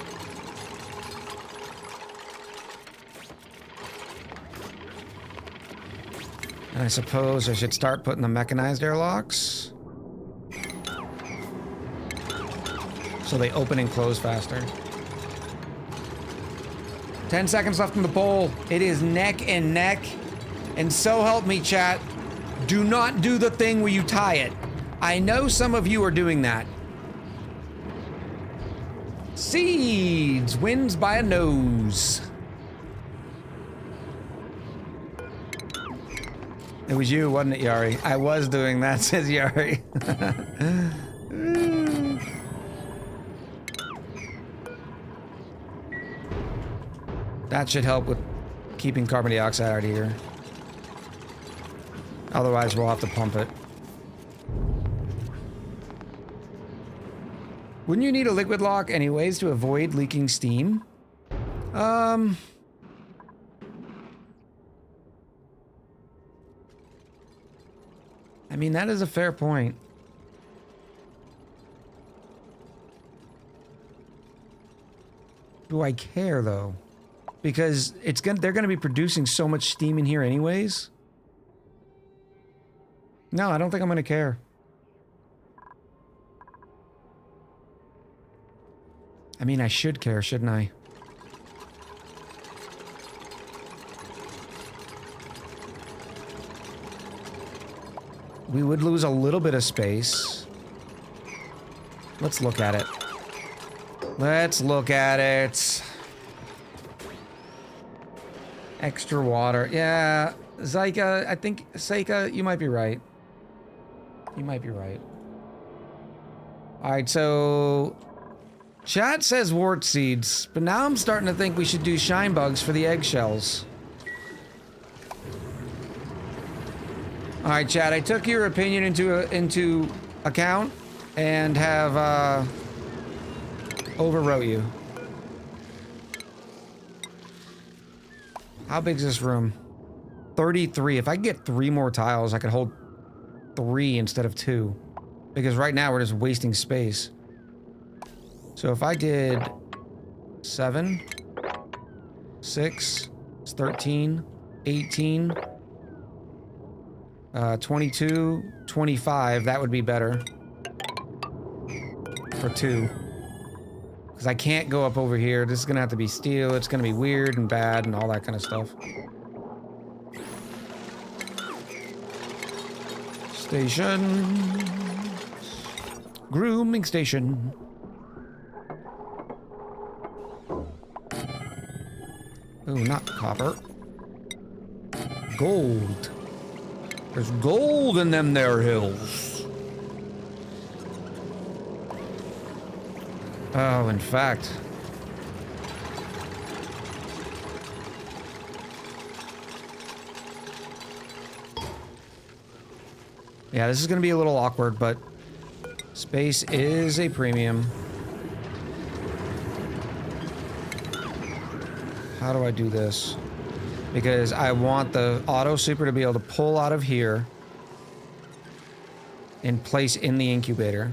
And I suppose I should start putting the mechanized airlocks. So they open and close faster. 10 seconds left in the pole. It is neck and neck. And so help me, chat. Do not do the thing where you tie it. I know some of you are doing that. Seeds wins by a nose. It was you, wasn't it, Yari? I was doing that, says Yari. That should help with keeping carbon dioxide out of here. Otherwise, we'll have to pump it. Wouldn't you need a liquid lock anyways to avoid leaking steam? I mean, that is a fair point. Do I care, though? Because they're gonna be producing so much steam in here anyways. No, I don't think I'm gonna care. I mean, I should care, shouldn't I? We would lose a little bit of space. Let's look at it. Let's look at it. Extra water. Yeah, Zyka, I think, Seika, you might be right. You might be right. Alright, so... Chat says wart seeds, but now I'm starting to think we should do shine bugs for the eggshells. All right, Chad. I took your opinion into account and have overwrote you. How big is this room? 33. If I could get 3 more tiles, I could hold 3 instead of 2. Because right now we're just wasting space. So if I did 7, 6, it's 13, 18, 22, 25, that would be better. For 2. Because I can't go up over here. This is going to have to be steel. It's going to be weird and bad and all that kind of stuff. Station. Grooming station. Oh, not copper. Gold. There's gold in them there hills. Oh, in fact. Yeah, this is going to be a little awkward, but space is a premium. How do I do this? Because I want the auto super to be able to pull out of here and place in the incubator.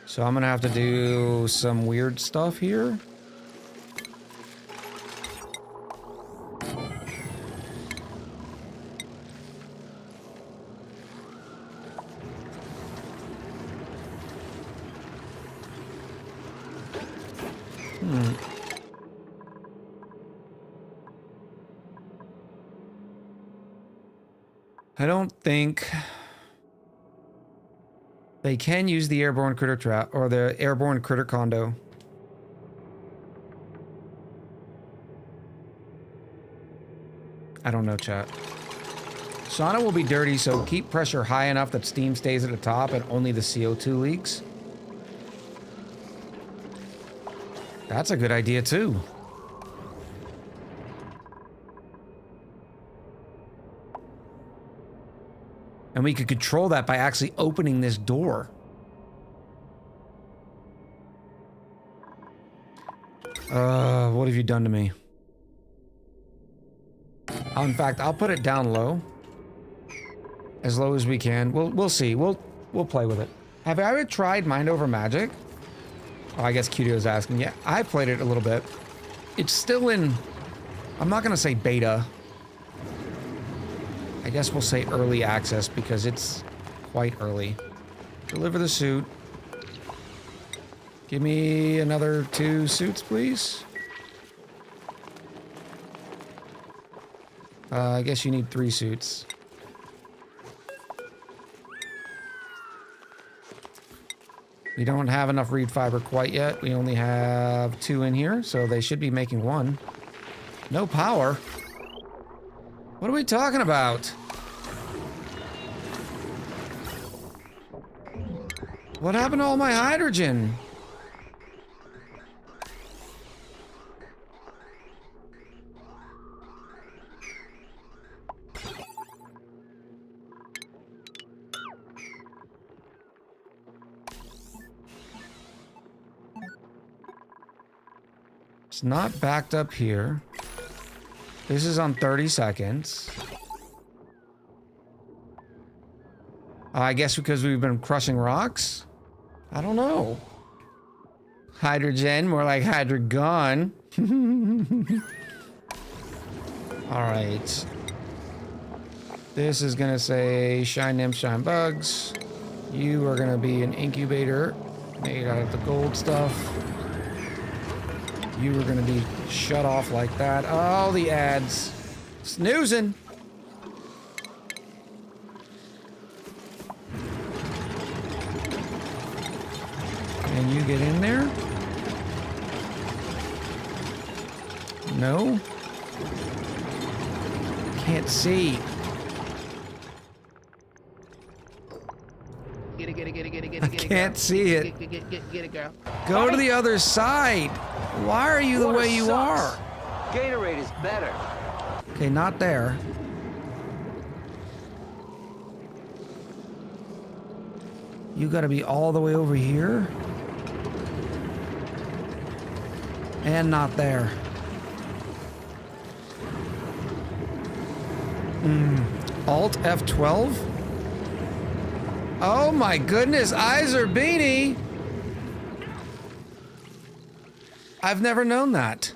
So I'm gonna have to do some weird stuff here. I don't think they can use the airborne critter trap or the airborne critter condo. I don't know, chat. Sauna will be dirty, so keep pressure high enough that steam stays at the top and only the CO2 leaks. That's a good idea, too. And we could control that by actually opening this door. What have you done to me? In fact, I'll put it down low. As low as we can. We'll see. We'll play with it. Have I ever tried Mind Over Magic? Oh, I guess Qdio's asking. Yeah, I played it a little bit. It's still in... I'm not gonna say beta. I guess we'll say early access because it's quite early. Deliver the suit. Give me another 2 suits, please. I guess you need 3 suits. We don't have enough reed fiber quite yet. We only have 2 in here, so they should be making 1. No power. What are we talking about? What happened to all my hydrogen? It's not backed up here. This is on 30 seconds. I guess because we've been crushing rocks? I don't know. Hydrogen, more like hydrogon. Alright. This is gonna say shine nymphs, shine bugs. You are gonna be an incubator made out of the gold stuff. You are gonna be shut off like that. Oh, the ads. Snoozing. Can you get in there? No? Can't see. Get it, I can't see it. Get it, girl. Go to the other side. Why are you the Water way you sucks. are? Gatorade is better. Okay, not there. You gotta be all the way over here. And not there. Alt F12? Oh my goodness, eyes are beanie! I've never known that.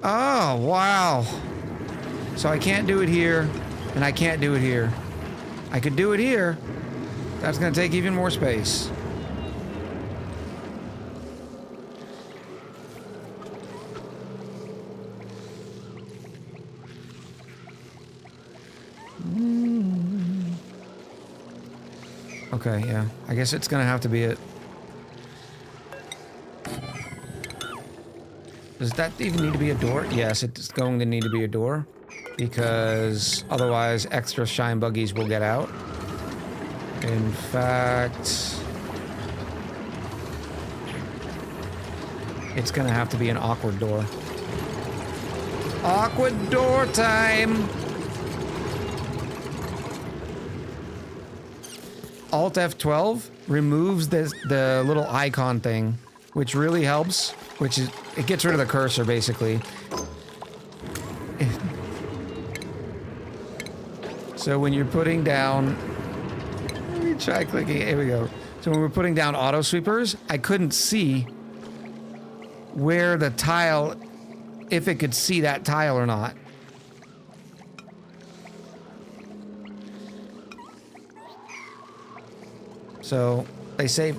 Oh, wow. So I can't do it here, and I can't do it here. I could do it here. That's gonna take even more space. Okay, yeah. I guess it's gonna have to be it. Does that even need to be a door? Yes, it's going to need to be a door. Because otherwise extra shine buggies will get out. In fact... it's gonna have to be an awkward door. Awkward door time! Alt F12 removes the little icon thing, which really helps, which is, it gets rid of the cursor basically. So when you're putting down, let me try clicking, here we go. So when we're putting down auto sweepers, I couldn't see where the tile, if it could see that tile or not. So they save,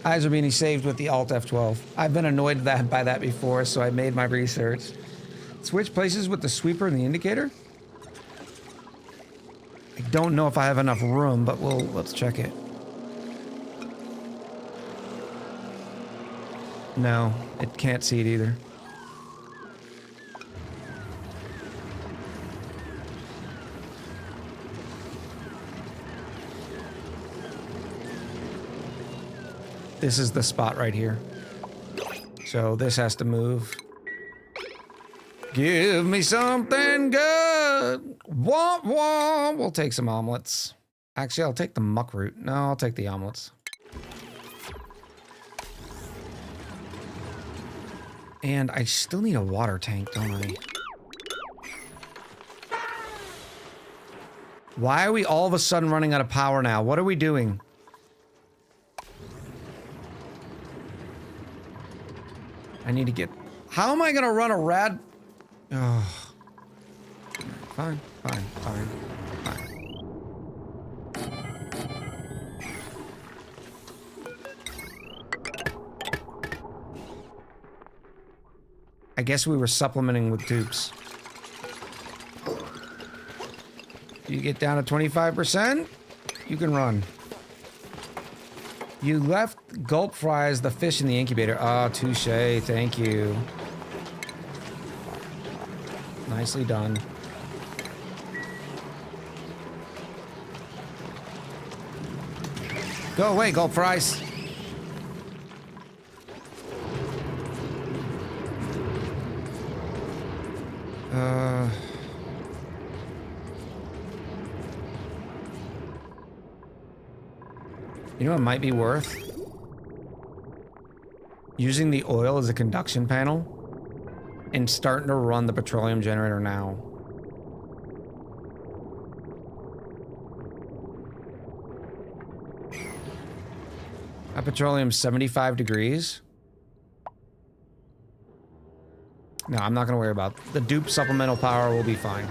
eyes are being saved with the Alt F12. I've been annoyed by that before, so I made my research. Switch places with the sweeper and the indicator? I don't know if I have enough room, but let's check it. No, it can't see it either. This is the spot right here. So this has to move. Give me something good. Womp womp. We'll take some omelets. Actually, I'll take the muck root. No, I'll take the omelets. And I still need a water tank, don't I? Why are we all of a sudden running out of power now? What are we doing? I need to get... How am I gonna run a rad... Oh. Fine, fine, fine, fine. I guess we were supplementing with dupes. You get down to 25%, you can run. You left gulp fries, the fish in the incubator. Oh, touche, thank you. Nicely done. Go away, gulp fries. You know what might be worth? Using the oil as a conduction panel and starting to run the petroleum generator now. That petroleum's 75 degrees. No, I'm not gonna worry about it. The dupe supplemental power will be fine.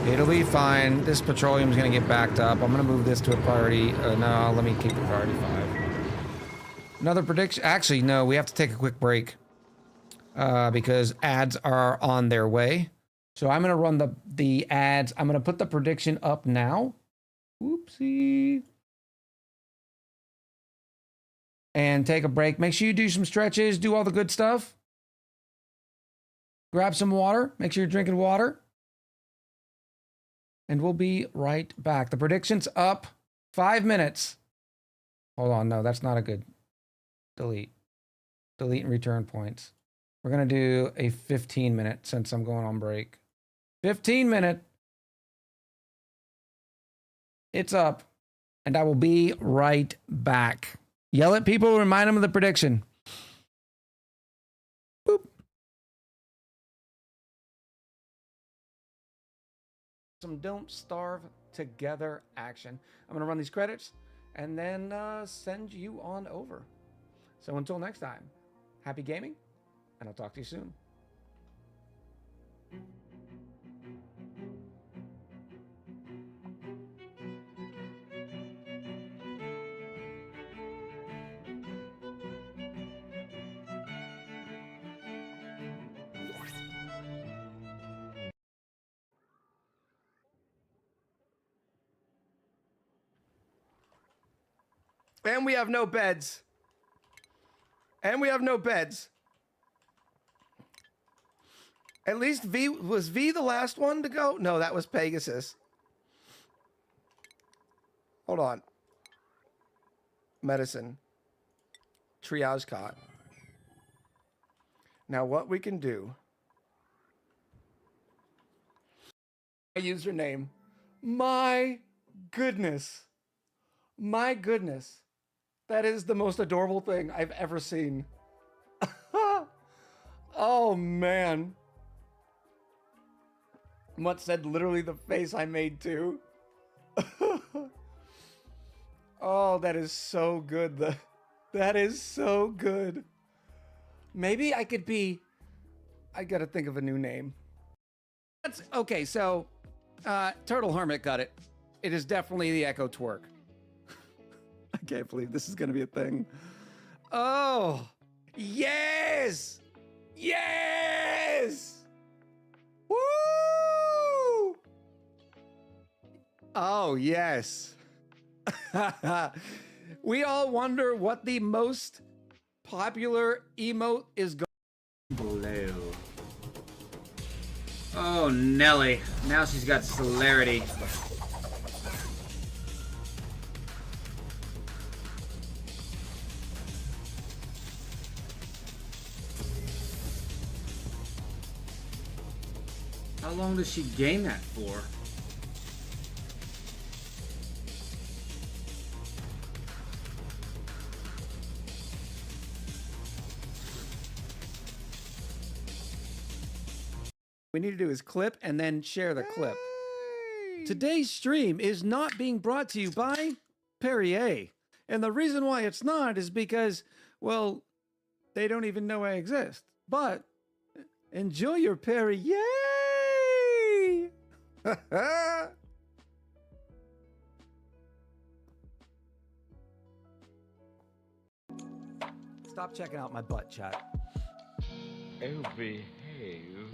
It'll be fine. This petroleum's gonna get backed up. I'm gonna move this to a priority. No, let me keep it priority 5. Another prediction. Actually, no, we have to take a quick break. Because ads are on their way. So I'm gonna run the ads. I'm gonna put the prediction up now. Whoopsie. And take a break. Make sure you do some stretches, do all the good stuff. Grab some water. Make sure you're drinking water. And we'll be right back. The prediction's up. 5 minutes. Hold on, no, that's not a good... Delete. Delete and return points. We're gonna do a 15-minute since I'm going on break. 15-minute. It's up. And I will be right back. Yell at people, remind them of the prediction. Boop. Some don't starve together action. I'm going to run these credits and then send you on over. So until next time, happy gaming, and I'll talk to you soon. And we have no beds. And we have no beds. At least was V the last one to go? No, that was Pegasus. Hold on. Medicine. Triage cot. Now what we can do. My username. My goodness. My goodness. That is the most adorable thing I've ever seen. Oh, man. Mutt said literally the face I made too. Oh, that is so good. That is so good. Maybe I could be... I gotta think of a new name. Okay, so... Turtle Hermit got it. It is definitely the Echo Twerk. I can't believe this is going to be a thing. Oh, yes! Yes! Woo! Oh, yes. We all wonder what the most popular emote is going. Blue. Oh, Nelly. Now she's got celerity. How long does she gain that for? We need to do is clip and then share the clip. Today's stream is not being brought to you by Perrier. And the reason why it's not is because, well, they don't even know I exist. But enjoy your Perrier! Stop checking out my butt, chat. Oh, behave.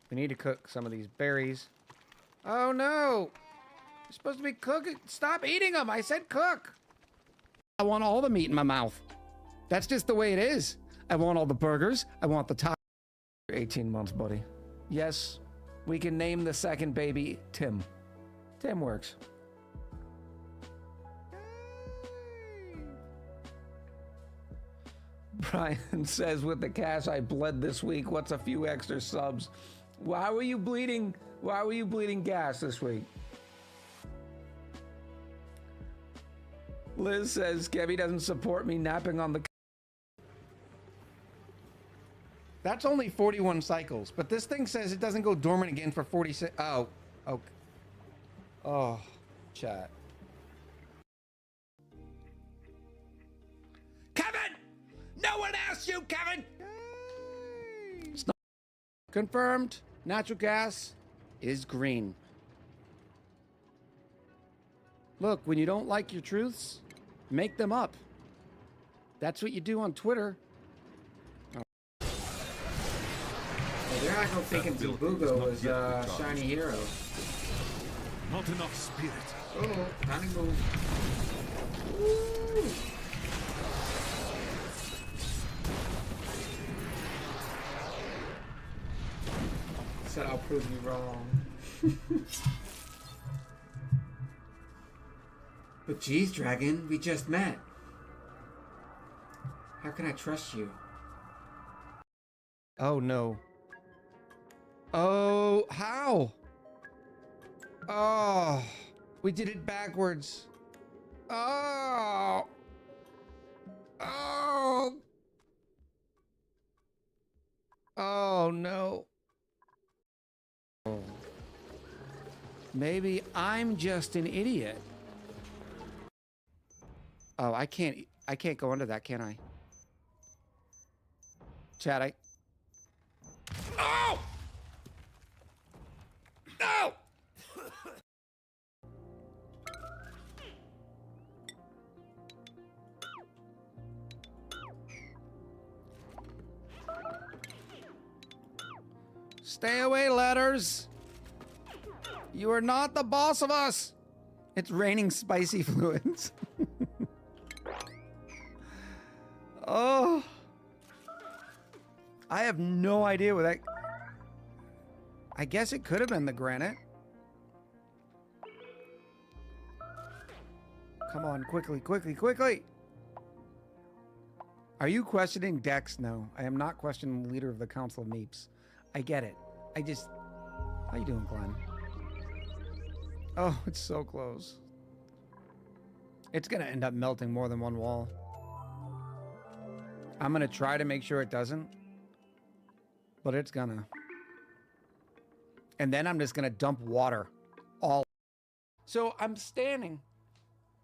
We need to cook some of these berries. Oh no! You're supposed to be cooking. Stop eating them! I said cook! I want all the meat in my mouth. That's just the way it is. I want all the burgers. I want the top. 18 months, buddy. Yes, we can name the second baby Tim. Tim works. Brian says, with the cash I bled this week, what's a few extra subs? Why were you bleeding? Why were you bleeding gas this week? Liz says, Kevy doesn't support me napping on the... That's only 41 cycles, but this thing says it doesn't go dormant again for 46. Oh, okay. Oh, chat. Kevin! No one asked you, Kevin! It's not confirmed. Natural gas is green. Look, when you don't like your truths, make them up. That's what you do on Twitter. They're not gonna think Bugo is shiny hero. Not enough spirit. Oh, time to move. Said I'll prove you wrong. But geez, Dragon, we just met. How can I trust you? Oh no. Oh, how? Oh, we did it backwards. Oh. Oh. Oh, no. Maybe I'm just an idiot. Oh, I can't go under that, can I? Chat, Oh! No! Stay away, letters. You are not the boss of us. It's raining spicy fluids. Oh. I have no idea what that... I guess it could have been the granite. Come on, quickly, quickly, quickly. Are you questioning Dex? No, I am not questioning the leader of the Council of Meeps. I get it. I just... How you doing, Glenn? Oh, it's so close. It's gonna end up melting more than one wall. I'm gonna try to make sure it doesn't. But it's gonna. And then I'm just gonna dump water all. So I'm standing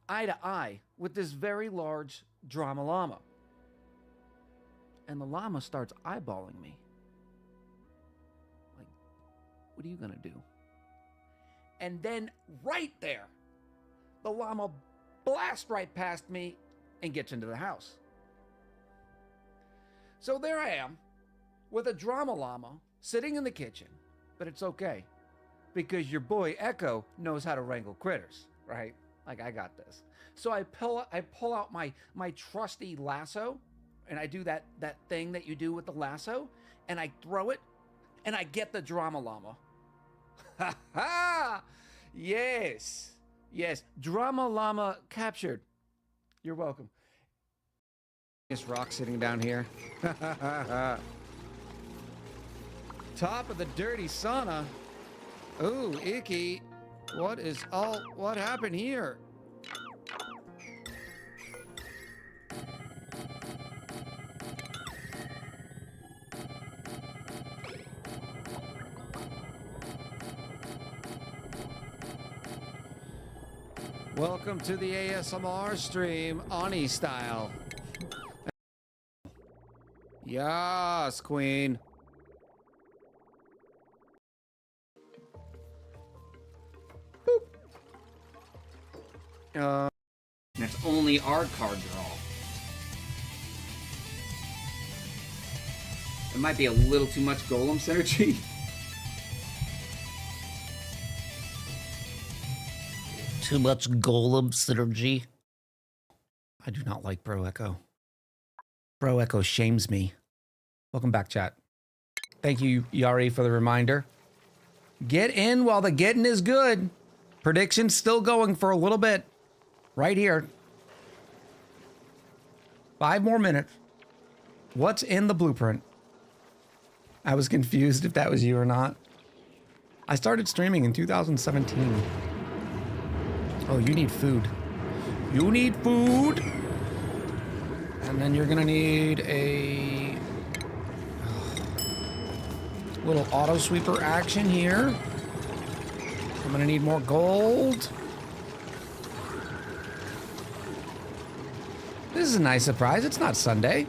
eye to eye with this very large drama llama. And the llama starts eyeballing me. Like, what are you gonna do? And then right there, the llama blasts right past me and gets into the house. So there I am with a drama llama sitting in the kitchen, but it's okay because your boy Echo knows how to wrangle critters, right? Like, I got this. So I pull out my trusty lasso, and I do that thing that you do with the lasso, and I throw it, and I get the drama llama. Ha ha! Yes, yes, drama llama captured. You're welcome. This rock sitting down here. Top of the dirty sauna. Ooh, icky. What happened here? Welcome to the ASMR stream, ONI style. Yes, queen. Boop. That's only our card draw. It might be a little too much golem synergy. Too much golem synergy. I do not like Bro Echo. Bro Echo shames me. Welcome back, chat. Thank you, Yari, for the reminder. Get in while the getting is good. Predictions still going for a little bit. Right here. 5 more minutes. What's in the blueprint? I was confused if that was you or not. I started streaming in 2017. Oh, you need food. You need food. And then you're gonna need a little auto sweeper action here. I'm gonna need more gold. This is a nice surprise. It's not Sunday.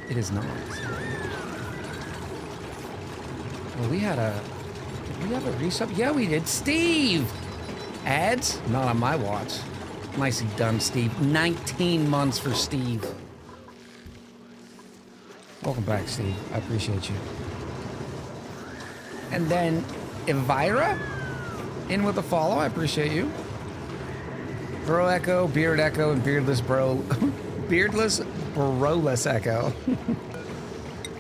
It is not. Well, we had a... Did we have a resub? Yeah, we did. Steve! Ads? Not on my watch. Nicely done, Steve. 19 months for Steve. Welcome back, Steve. I appreciate you. And then Elvira in with a follow. I appreciate you. Bro Echo, Beard Echo, and Beardless Bro. Beardless Broless Echo.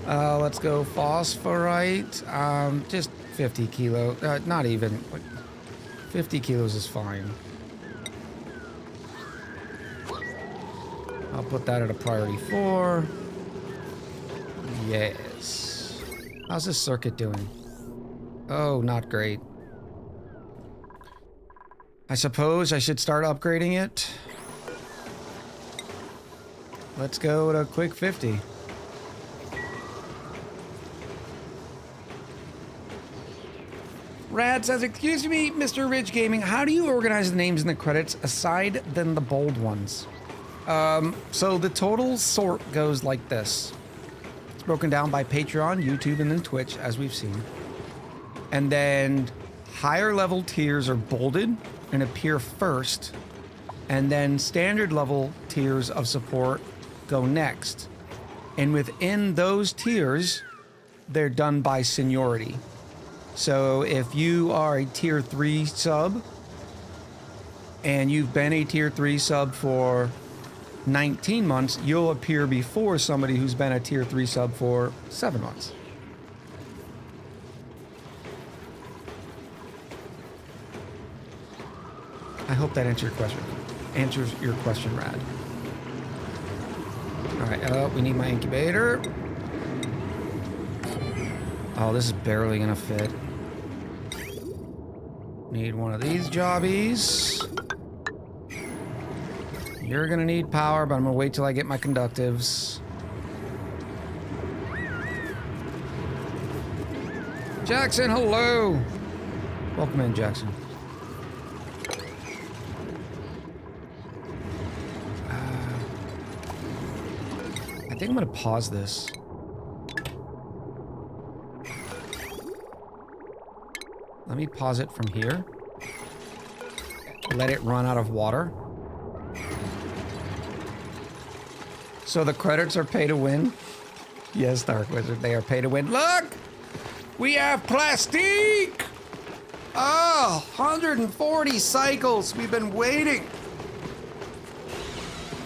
Let's go phosphorite. Just 50 kilo. Not even. 50 kilos is fine. I'll put that at a priority 4. Yes. How's this circuit doing? Oh, not great. I suppose I should start upgrading it. Let's go to quick 50. Rad says, excuse me, Mr. Ridge Gaming, how do you organize the names in the credits aside than the bold ones? So the total sort goes like this. It's broken down by Patreon, YouTube, and then Twitch, as we've seen. And then higher level tiers are bolded and appear first. And then standard level tiers of support go next. And within those tiers, they're done by seniority. So if you are a tier 3 sub and you've been a tier 3 sub for 19 months, you'll appear before somebody who's been a tier 3 sub for 7 months. I hope that answers your question, Rad. All right, we need my incubator. Oh, this is barely gonna fit. Need one of these jobbies. You're gonna need power, but I'm gonna wait till I get my conductives. Jackson, hello! Welcome in, Jackson. I think I'm gonna pause this. Let me pause it from here. Let it run out of water. So the credits are pay to win? Yes, Dark Wizard, they are pay to win. Look! We have plastique! Oh, 140 cycles. We've been waiting.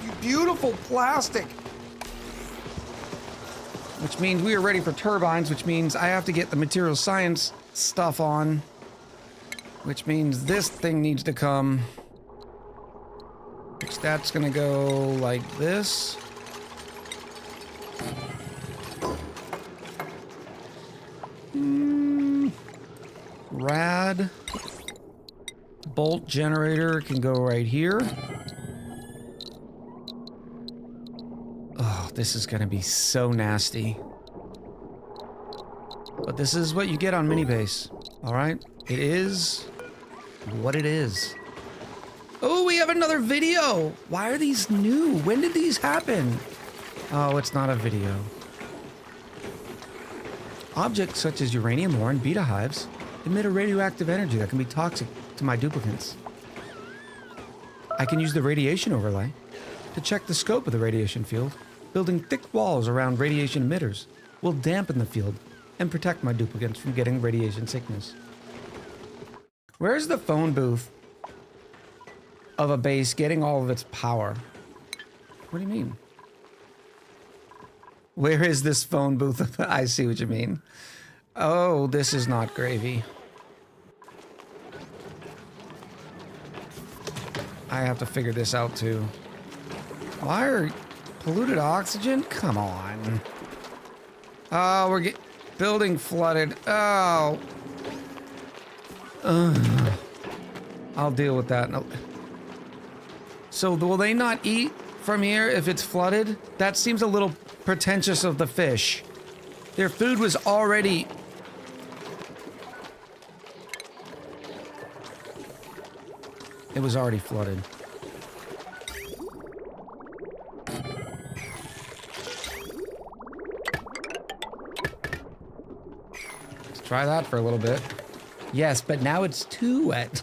You beautiful plastic. Which means we are ready for turbines, which means I have to get the material science stuff on. Which means this thing needs to come. Which that's gonna go like this. Rad. Bolt generator can go right here. Oh, this is gonna be so nasty. But this is what you get on mini base. Alright? It is what it is. Oh, we have another video! Why are these new? When did these happen? Oh, it's not a video. Objects such as uranium ore and beta hives emit a radioactive energy that can be toxic to my duplicants. I can use the radiation overlay to check the scope of the radiation field. Building thick walls around radiation emitters will dampen the field and protect my duplicants from getting radiation sickness. Where's the phone booth of a base getting all of its power? What do you mean? Where is this phone booth? I see what you mean. Oh, this is not gravy. I have to figure this out too. Why are polluted oxygen? Come on. Oh, we're building flooded. Oh. I'll deal with that. No. So will they not eat from here if it's flooded? That seems a little pretentious of the fish. Their food was already... It was already flooded. Let's try that for a little bit. Yes, but now it's too wet.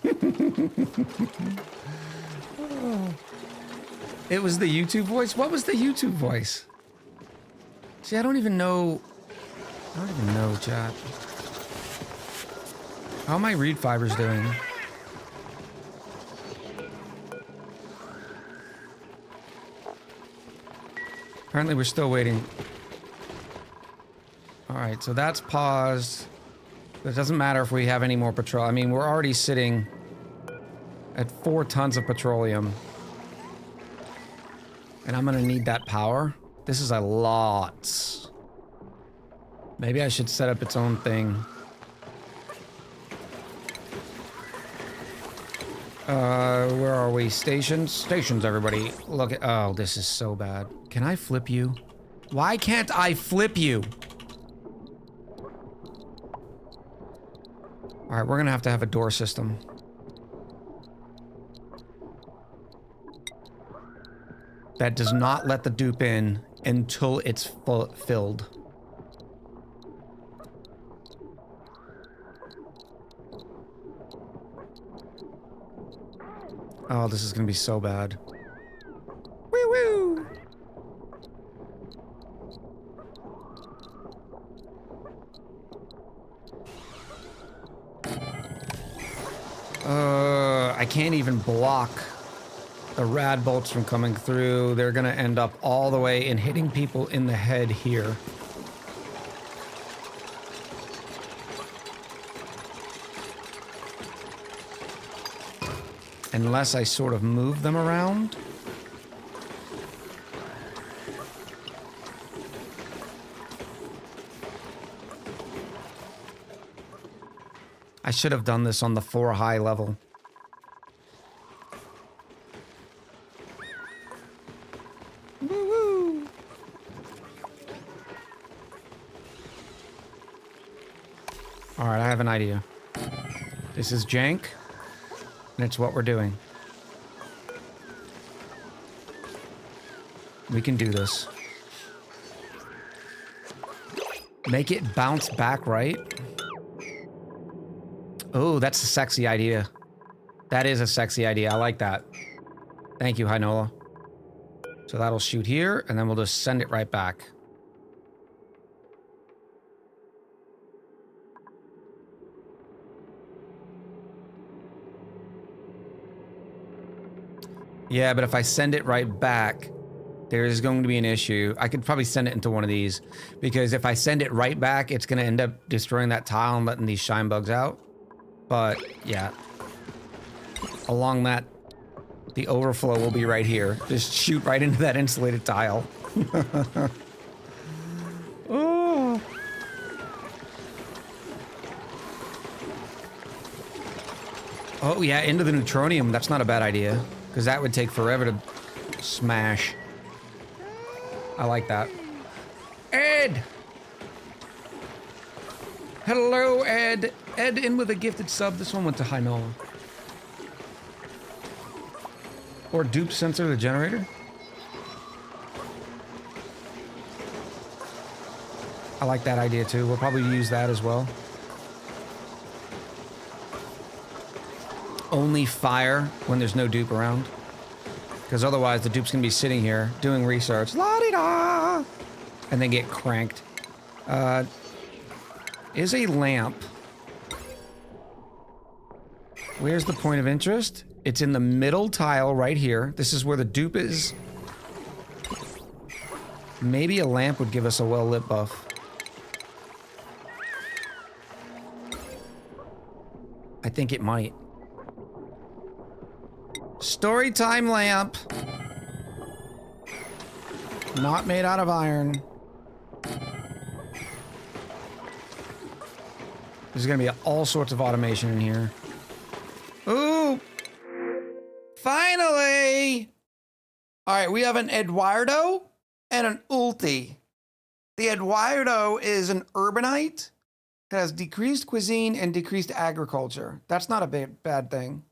Oh. It was the YouTube voice? What was the YouTube voice? See, I don't even know, chat. How are my reed fibers doing? Apparently we're still waiting. Alright, so that's paused. It doesn't matter if we have any more petrol. I mean, we're already sitting at 4 tons of petroleum. And I'm gonna need that power. This is a lot. Maybe I should set up its own thing. Where are we? Stations? Stations, everybody. Look at... Oh, this is so bad. Can I flip you? Why can't I flip you? Alright, we're gonna have to have a door system. That does not let the dupe in until it's filled. Oh, this is gonna be so bad. Woo woo! I can't even block the rad bolts from coming through. They're gonna end up all the way and hitting people in the head here. Unless I sort of move them around. I should have done this on the 4 high level. Woo-woo. All right, I have an idea. This is jank, and it's what we're doing. We can do this. Make it bounce back, right? Oh, that's a sexy idea. That is a sexy idea. I like that. Thank you, Hinola. So that'll shoot here, and then we'll just send it right back. Yeah, but if I send it right back, there is going to be an issue. I could probably send it into one of these, because if I send it right back, it's going to end up destroying that tile and letting these shine bugs out. But, yeah. Along that, the overflow will be right here. Just shoot right into that insulated tile. Oh. Oh, yeah, into the neutronium. That's not a bad idea, because that would take forever to smash. I like that. Ed! Hello, Ed. Ed in with a gifted sub. This one went to Hinola. Or dupe sensor the generator. I like that idea too. We'll probably use that as well. Only fire when there's no dupe around. Because otherwise the dupe's gonna be sitting here doing research. La-di-da! And then get cranked. Is a lamp. Where's the point of interest? It's in the middle tile right here. This is where the dupe is. Maybe a lamp would give us a well-lit buff. I think it might. Storytime lamp. Not made out of iron. There's gonna be all sorts of automation in here. Ooh! Finally! Alright, we have an Eduardo and an Ulti. The Eduardo is an urbanite that has decreased cuisine and decreased agriculture. That's not a bad thing.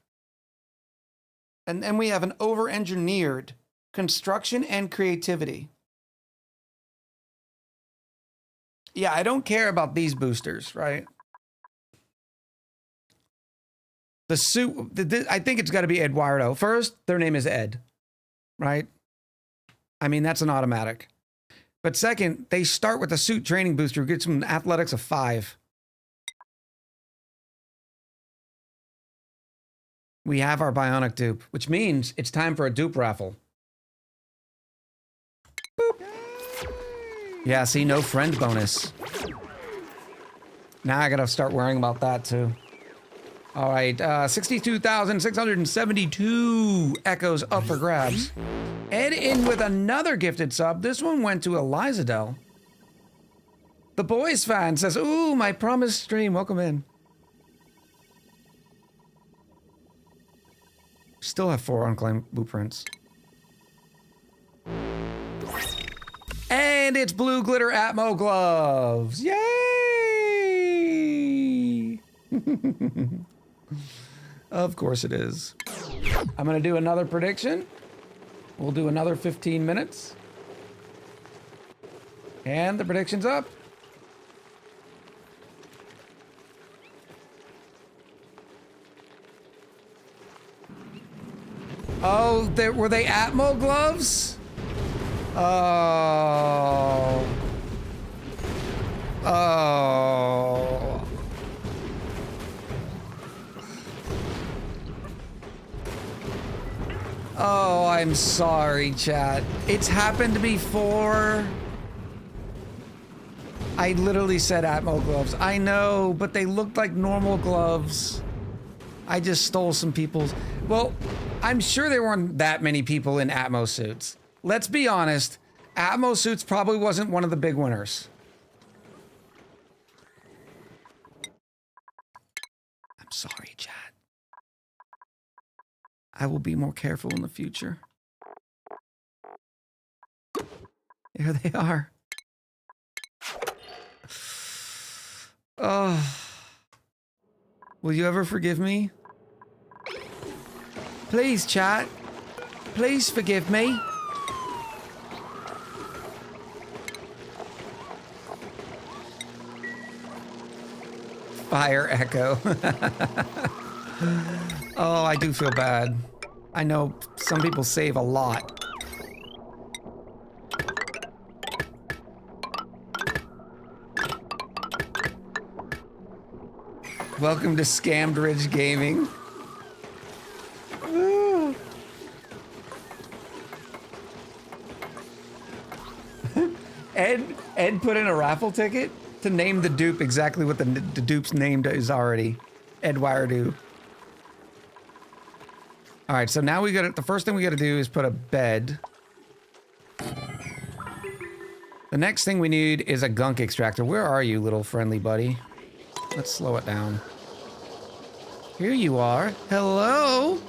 And then we have an over-engineered construction and creativity. Yeah, I don't care about these boosters, right? The suit, I think it's got to be Eduardo. First, their name is Ed, right? I mean, that's an automatic. But second, they start with a suit training booster who gets them athletics of 5. We have our Bionic dupe, which means it's time for a dupe raffle. Boop. Yeah, see, no friend bonus. Now I gotta start worrying about that too. All right, 62,672 echoes up for grabs. Ed in with another gifted sub. This one went to Elizadel. The Boys fan says, ooh, my promised stream. Welcome in. Still have 4 unclaimed blueprints. And it's blue glitter Atmo gloves. Yay! Of course it is. I'm gonna do another prediction. We'll do another 15 minutes. And the prediction's up. Oh, were they Atmo gloves? Oh. Oh. Oh, I'm sorry, chat. It's happened before. I literally said Atmo gloves. I know, but they looked like normal gloves. I just stole some people's. Well, I'm sure there weren't that many people in Atmo suits. Let's be honest, Atmo suits probably wasn't one of the big winners. I'm sorry, chat. I will be more careful in the future. There they are. Oh. Will you ever forgive me? Please, chat. Please forgive me. Fire Echo. Oh, I do feel bad. I know some people save a lot. Welcome to Scammed Ridge Gaming. Ed put in a raffle ticket to name the dupe exactly what the dupe's named is already. Ed Wiredo. All right, so now we got the first thing we got to do is put a bed. The next thing we need is a gunk extractor. Where are you, little friendly buddy? Let's slow it down. Here you are. Hello?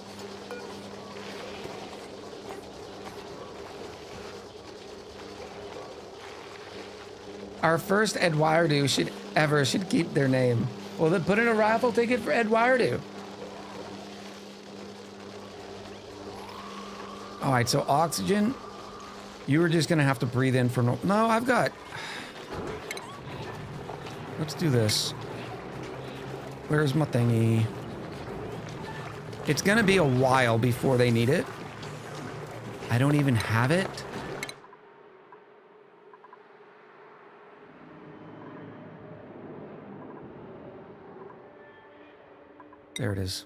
Our first Ed Wiredo should keep their name. Well, then put in a raffle ticket for Ed Wiredo. All right, so oxygen. You were just gonna have to breathe in for no. I've got. Let's do this. Where's my thingy? It's gonna be a while before they need it. I don't even have it. There it is.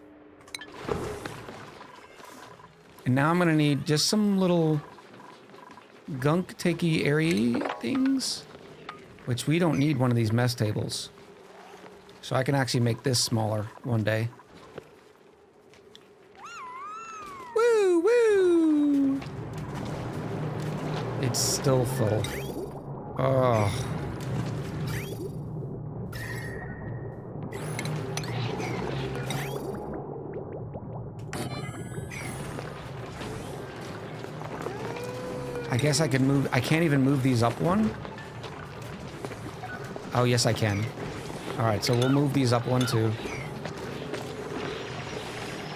And now I'm gonna need just some little gunk takey airy things, which we don't need one of these mess tables. So I can actually make this smaller one day. Woo, woo! It's still full. Oh. I guess I could move. I can't even move these up one. Oh, yes, I can. All right, so we'll move these up one, too.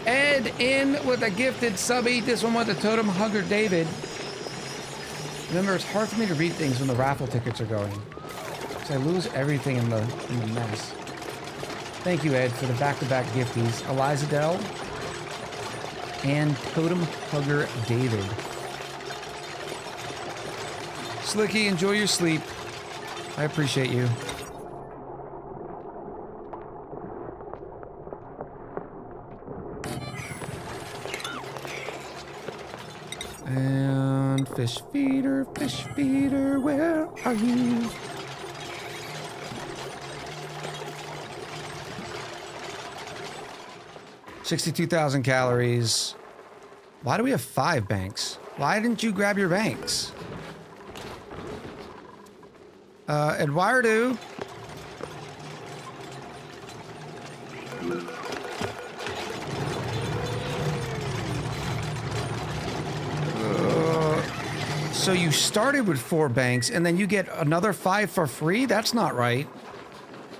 Ed in with a gifted subby. This one with a totem hugger, David. Remember, it's hard for me to read things when the raffle tickets are going, because I lose everything in the mess. Thank you, Ed, for the back-to-back gifties. Eliza Dell and totem hugger, David. Slicky, enjoy your sleep. I appreciate you. And fish feeder, where are you? $62,000 calories. Why do we have 5 banks? Why didn't you grab your banks? Eduardo. So you started with 4 banks and then you get another 5 for free? That's not right.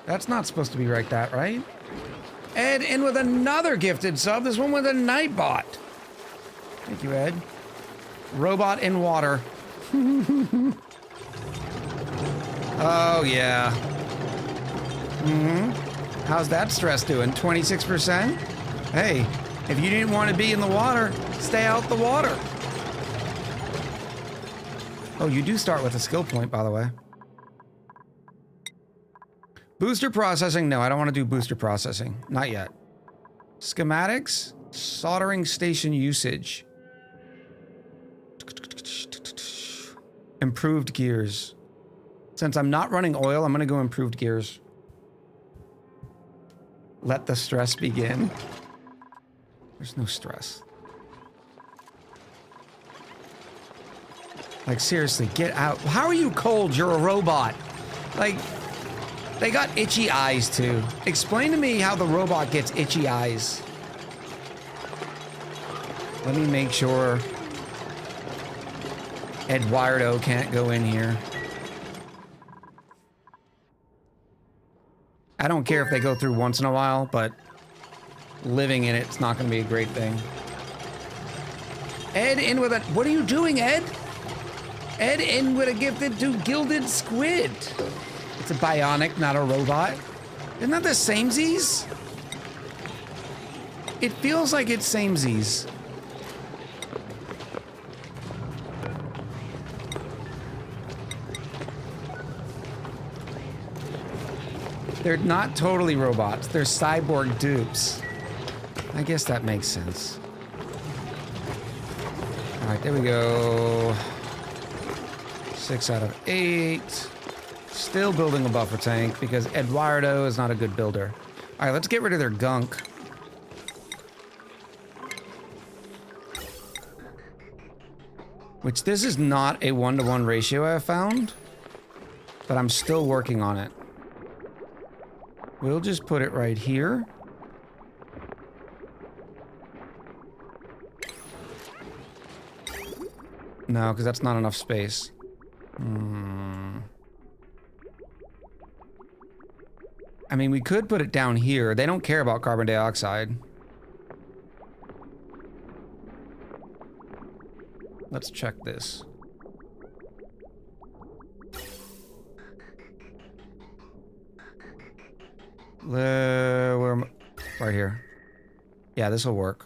That's not supposed to be like that, right? Ed in with another gifted sub. This one with a Nightbot. Thank you, Ed. Robot in water. Oh, yeah. How's that stress doing? 26%? Hey, if you didn't want to be in the water, stay out the water. Oh, you do start with a skill point, by the way. Booster processing? No, I don't want to do booster processing. Not yet. Schematics? Soldering station usage. Improved gears. Since I'm not running oil, I'm going to go improved gears. Let the stress begin. There's no stress. Like, seriously, get out. How are you cold? You're a robot. Like, they got itchy eyes, too. Explain to me how the robot gets itchy eyes. Let me make sure Eduardo can't go in here. I don't care if they go through once in a while, but living in it's not going to be a great thing. Ed in with a... What are you doing, Ed? Ed in with a gifted to gilded squid. It's a bionic, not a robot. Isn't that the samesies? It feels like it's samesies. They're not totally robots. They're cyborg dupes. I guess that makes sense. All right, there we go. 6 out of 8. Still building a buffer tank because Eduardo is not a good builder. All right, let's get rid of their gunk. Which this is not a 1-to-1 ratio I have found, but I'm still working on it. We'll just put it right here. No, because that's not enough space. I mean, we could put it down here. They don't care about carbon dioxide. Let's check this. Where am I? Right here. Yeah, this will work.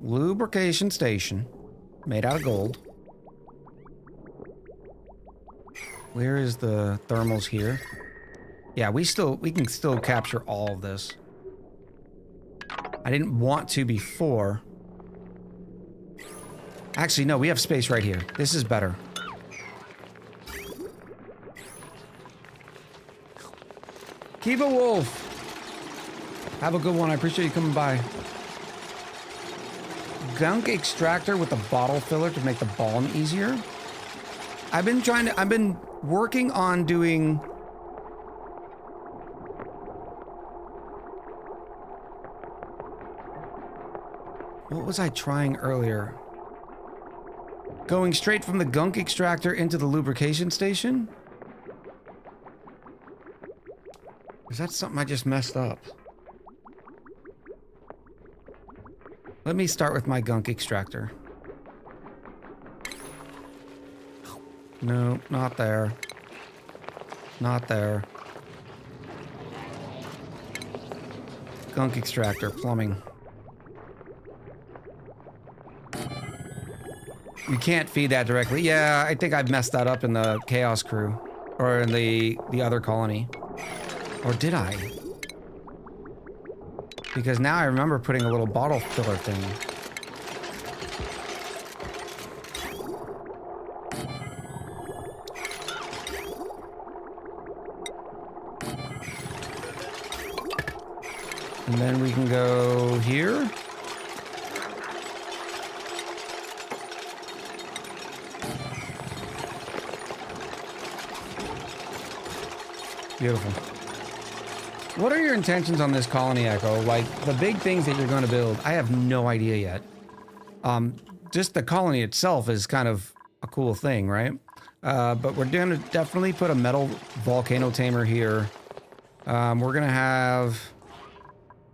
Lubrication station. Made out of gold. Where is the thermals here? Yeah, we can still capture all of this. I didn't want to before. Actually, no, we have space right here. This is better. Keep a wolf. Have a good one. I appreciate you coming by. Gunk extractor with a bottle filler to make the balm easier. I've been working on doing... What was I trying earlier? Going straight from the gunk extractor into the lubrication station? Is that something I just messed up? Let me start with my gunk extractor. No, not there. Not there. Gunk extractor, plumbing. You can't feed that directly. Yeah, I think I've messed that up in the Chaos Crew. Or in the other colony. Or did I? Because now I remember putting a little bottle filler thing. And then we can go here. Beautiful. What are your intentions on this colony, Echo? Like, the big things that you're going to build, I have no idea yet. Just the colony itself is kind of a cool thing, right? But we're gonna definitely put a metal volcano tamer here. We're gonna have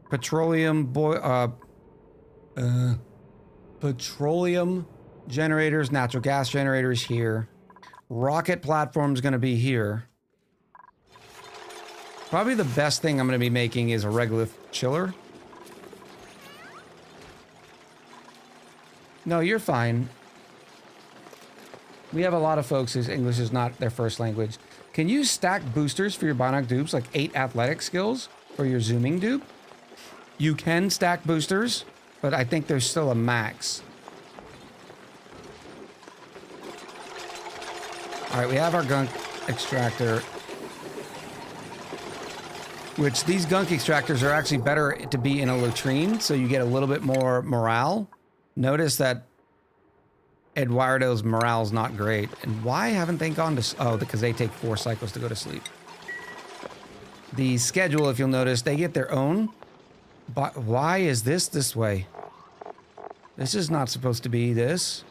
petroleum petroleum generators, natural gas generators here. Rocket platform's gonna be here. Probably the best thing I'm gonna be making is a regolith chiller. No, you're fine. We have a lot of folks whose English is not their first language. Can you stack boosters for your Bionic dupes, like 8 athletic skills for your zooming dupe? You can stack boosters, but I think there's still a max. All right, we have our gunk extractor, which these gunk extractors are actually better to be in a latrine, so you get a little bit more morale. Notice that Eduardo's morale's not great. And why haven't they gone to... Oh, because they take 4 cycles to go to sleep. The schedule, if you'll notice, they get their own. But why is this way? This is not supposed to be this.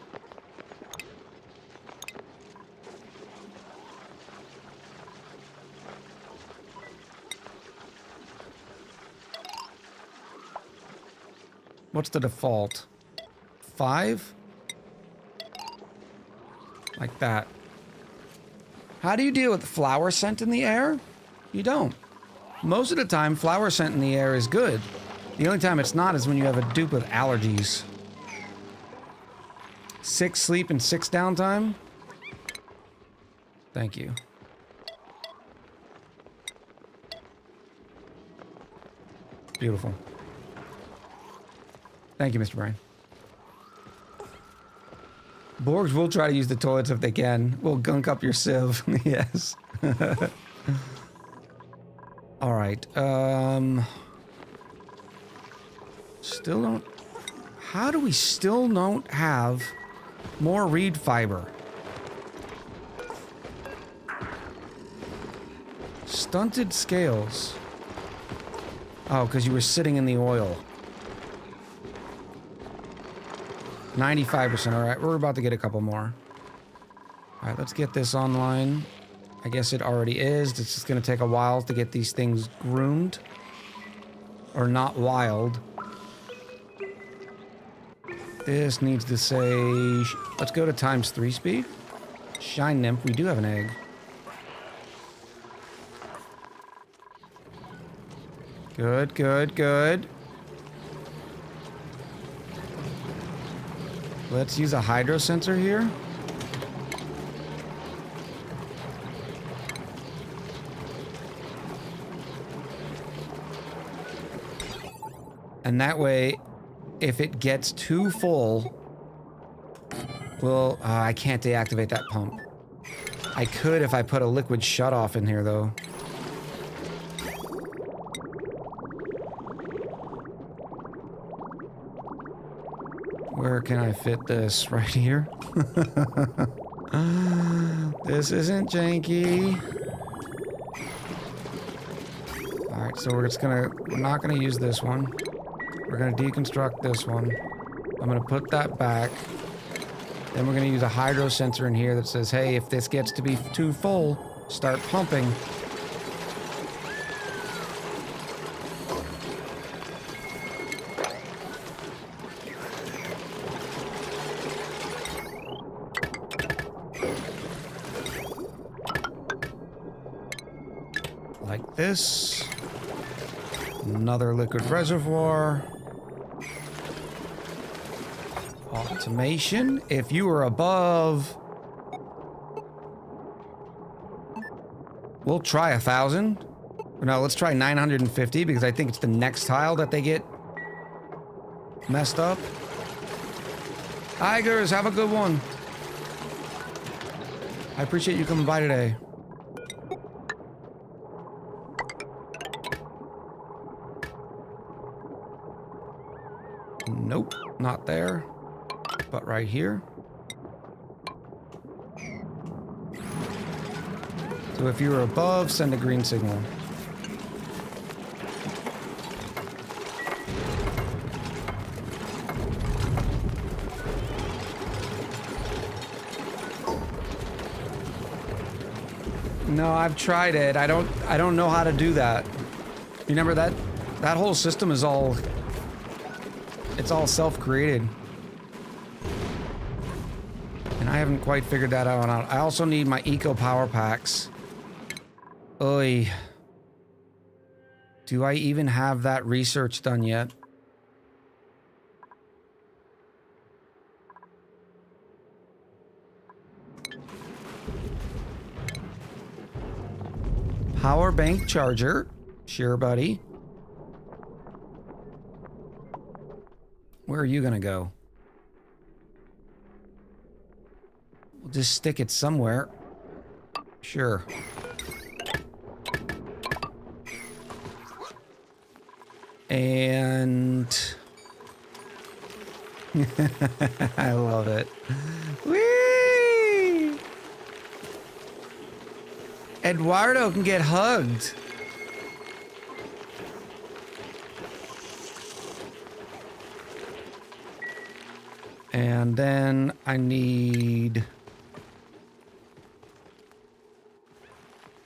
What's the default? 5? Like that. How do you deal with flower scent in the air? You don't. Most of the time, flower scent in the air is good. The only time it's not is when you have a dupe with allergies. 6 sleep and 6 downtime? Thank you. Beautiful. Thank you, Mr. Brian. Borgs will try to use the toilets if they can. We'll gunk up your sieve. Yes. All right. Still don't... How do we still don't have more reed fiber? Stunted scales. Oh, because you were sitting in the oil. 95%. All right, we're about to get a couple more. All right, let's get this online. I guess it already is. It's just going to take a while to get these things groomed. Or not wild. This needs to say... Let's go to ×3 speed. Shine nymph. We do have an egg. Good, good, good. Let's use a hydro sensor here. And that way, if it gets too full, well, I can't deactivate that pump. I could if I put a liquid shutoff in here, though. Where can I fit this? Right here? This isn't janky. Alright, so we're not gonna use this one. We're gonna deconstruct this one. I'm gonna put that back. Then we're gonna use a hydro sensor in here that says, hey, if this gets to be too full, start pumping. Like this. Another liquid reservoir. Automation. If you were above... We'll try 1,000. No, let's try 950 because I think it's the next tile that they get messed up. Tigers, have a good one. I appreciate you coming by today. Nope, not there, but right here. So if you're above, send a green signal. No, I've tried it. I don't know how to do that. Remember that whole system is all, it's all self-created. And I haven't quite figured that out. I also need my eco power packs. Oy. Do I even have that research done yet? Power bank charger. Sure, buddy. Where are you gonna go? We'll just stick it somewhere. Sure. And... I love it. Whee! Eduardo can get hugged. And then I need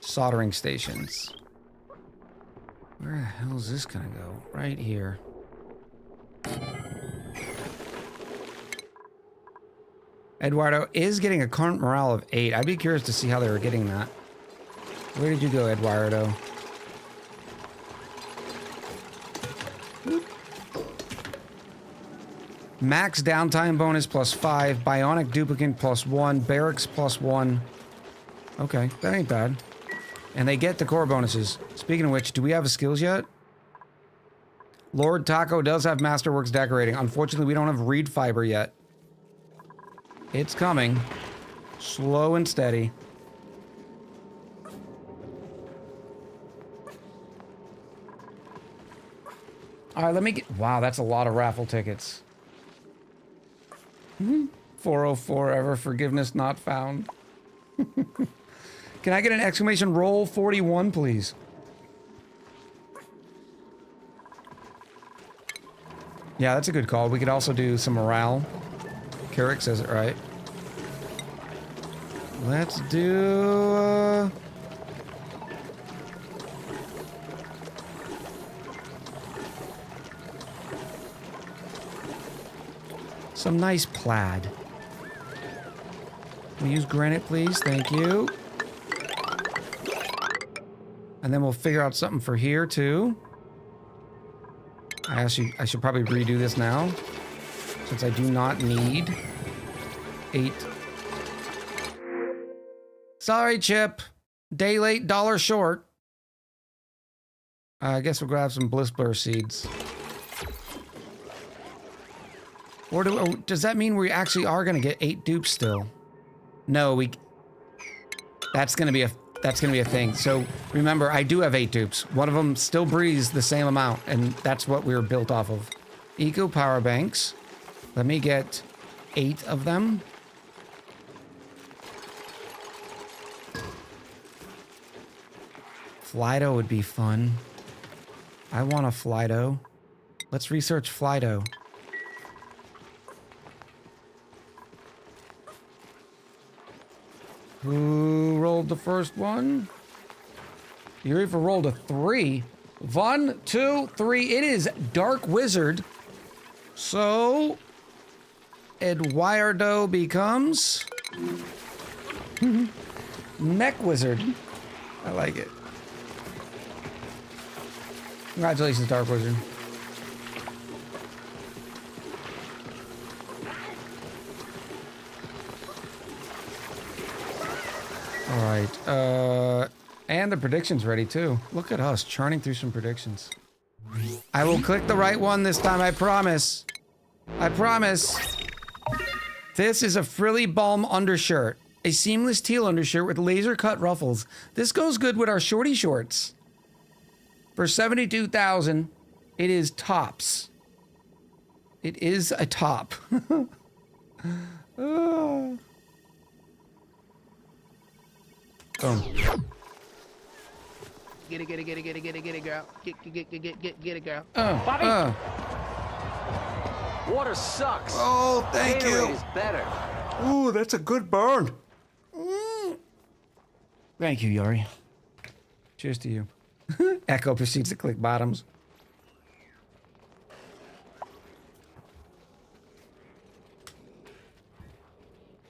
soldering stations. Where the hell is this gonna go? Right here. Eduardo is getting a current morale of 8. I'd be curious to see how they were getting that. Where did you go, Eduardo? Max downtime bonus +5, bionic duplicate +1, barracks +1. Okay, that ain't bad. And they get the core bonuses. Speaking of which, do we have skills yet? Lord Taco does have Masterworks decorating. Unfortunately, we don't have reed fiber yet. It's coming. Slow and steady. Alright, let me get... Wow, that's a lot of raffle tickets. 404 ever forgiveness not found. Can I get an exclamation roll 41, please? Yeah, that's a good call. We could also do some morale. Carrick says it right. Let's do... some nice plaid. Can we use granite, please? Thank you. And then we'll figure out something for here, too. I should probably redo this now, since I do not need 8. Sorry, Chip. Day late, dollar short. I guess we'll grab some Bliss Blur seeds. Or does that mean we actually are going to get 8 dupes still? No, that's going to be a thing. So remember, I do have 8 dupes. One of them still breathes the same amount, and that's what we were built off of. Eco power banks. Let me get 8 of them. Flido would be fun. I want a Flido. Let's research Flido. Who rolled the first one? Urifa rolled a 3. 1, 2, 3. It is Dark Wizard. So Eduardo becomes Mech Wizard. I like it. Congratulations, Dark Wizard. All right, and the prediction's ready too. Look at us, churning through some predictions. I will click the right one this time, I promise. I promise. This is a frilly balm undershirt. A seamless teal undershirt with laser cut ruffles. This goes good with our shorty shorts. For 72,000, it is tops. It is a top. Oh. Boom. Get it, girl. Get it, girl. Bobby! Water sucks. Oh, thank Gatorade you. is better. Ooh, that's a good burn. Thank you, Yori. Cheers to you. Echo proceeds to click bottoms.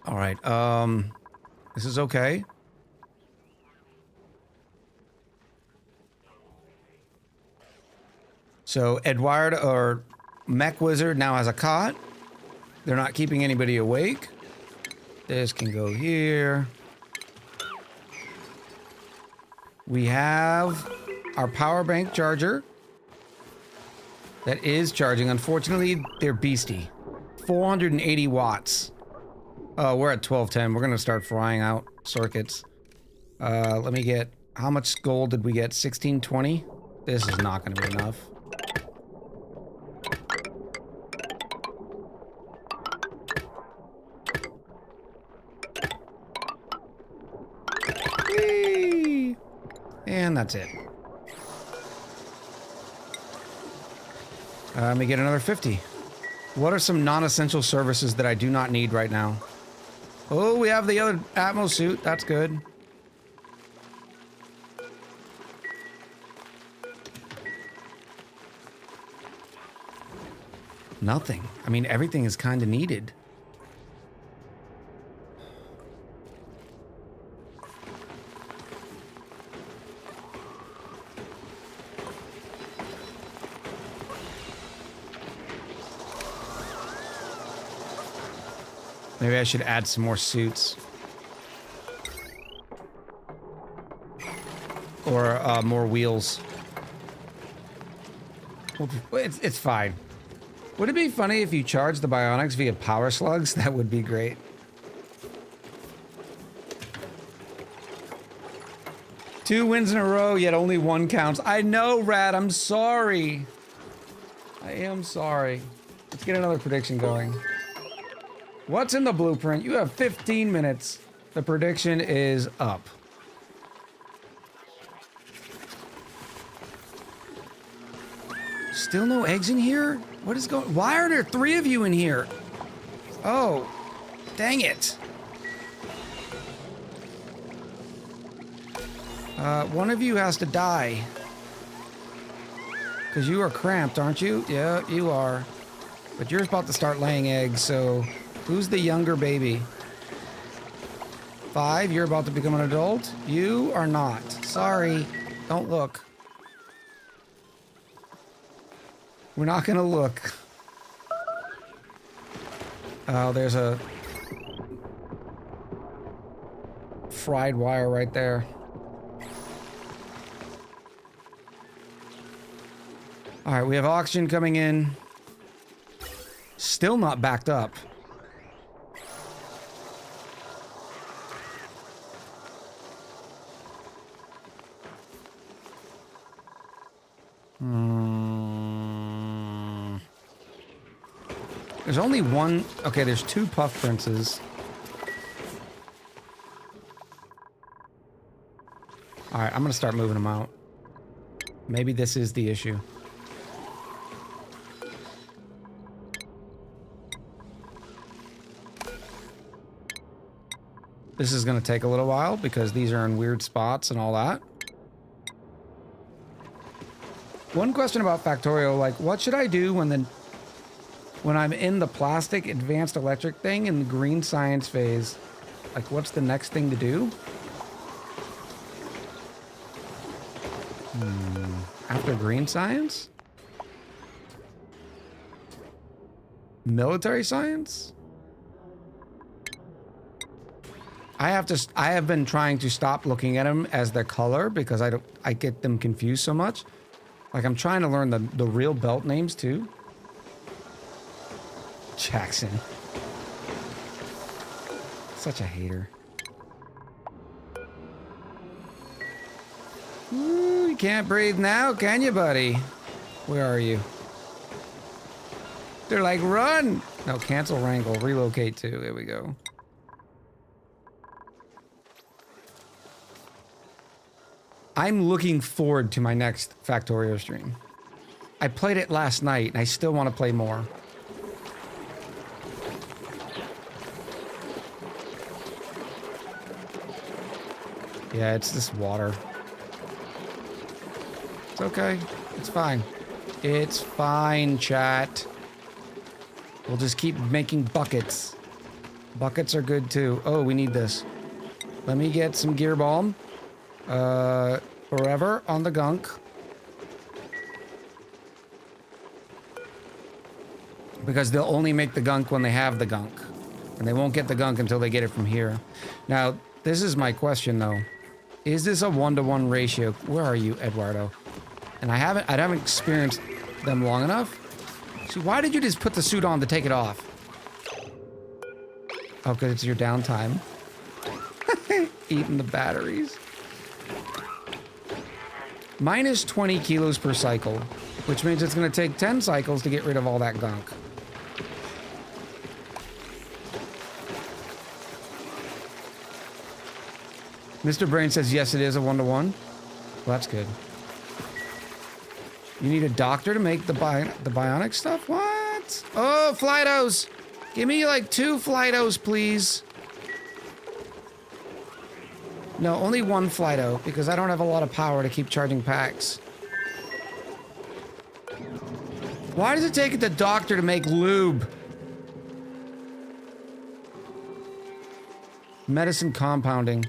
All right. This is okay. So Edward, or Mech Wizard, now has a cot. They're not keeping anybody awake. This can go here. We have our power bank charger that is charging. Unfortunately, they're beastie. 480 watts. We're at 1210. We're gonna start frying out circuits. Let me get, how much gold did we get? 1620? This is not gonna be enough. Whee! And that's it. Let me get another 50. What are some non-essential services that I do not need right now? Oh, we have the other Atmo suit. That's good. Nothing. I mean, everything is kind of needed. Maybe I should add some more suits. Or more wheels. It's fine. Would it be funny if you charged the Bionics via power slugs? That would be great. Two wins in a row, yet only one counts. I know, Rad. I'm sorry. I am sorry. Let's get another prediction going. What's in the blueprint? You have 15 minutes. The prediction is up. Still no eggs in here? What is going? Why are there 3 of you in here? Oh, dang it. One of you has to die. Because you are cramped, aren't you? Yeah, you are. But you're about to start laying eggs, so who's the younger baby? 5, you're about to become an adult? You are not. Sorry. Don't look. We're not gonna look. Oh, there's a fried wire right there. All right, we have oxygen coming in. Still not backed up. There's only one. Okay, there's 2 puff princes. All right, I'm gonna start moving them out. Maybe this is the issue. This is gonna take a little while because these are in weird spots and all that. One question about Factorio, like, what should I do when I'm in the plastic advanced electric thing in the green science phase? Like, what's the next thing to do? After green science? Military science? I have been trying to stop looking at them as their color because I get them confused so much. Like, I'm trying to learn the real belt names too. Jackson. Such a hater. Ooh, you can't breathe now, can you, buddy? Where are you? They're like, run! No, cancel wrangle, relocate to. There we go. I'm looking forward to my next Factorio stream. I played it last night, and I still want to play more. Yeah, it's this water. It's okay. It's fine. It's fine, chat. We'll just keep making buckets. Buckets are good too. Oh, we need this. Let me get some gear balm. Forever on the gunk. Because they'll only make the gunk when they have the gunk. And they won't get the gunk until they get it from here. Now, this is my question though. Is this a 1-to-1 ratio? Where are you, Eduardo? And I haven't experienced them long enough. So why did you just put the suit on to take it off? Oh, because it's your downtime. Eating the batteries. Minus 20 kilos per cycle, which means it's going to take 10 cycles to get rid of all that gunk. Mr. Brain says, yes, it is a 1-to-1. Well, that's good. You need a doctor to make the bionic stuff? What? Oh, Flytos! Give me like 2 Flytos, please. No, only 1 Flyto, because I don't have a lot of power to keep charging packs. Why does it take the doctor to make lube? Medicine compounding.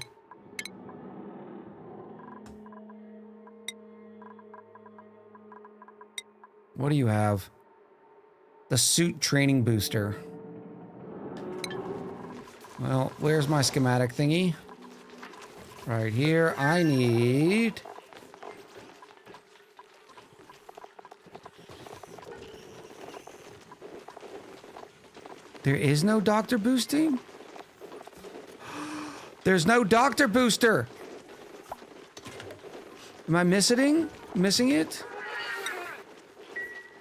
What do you have? The suit training booster. Well, where's my schematic thingy? Right here. I need... There is no doctor boosting? There's no doctor booster! Am I missing it?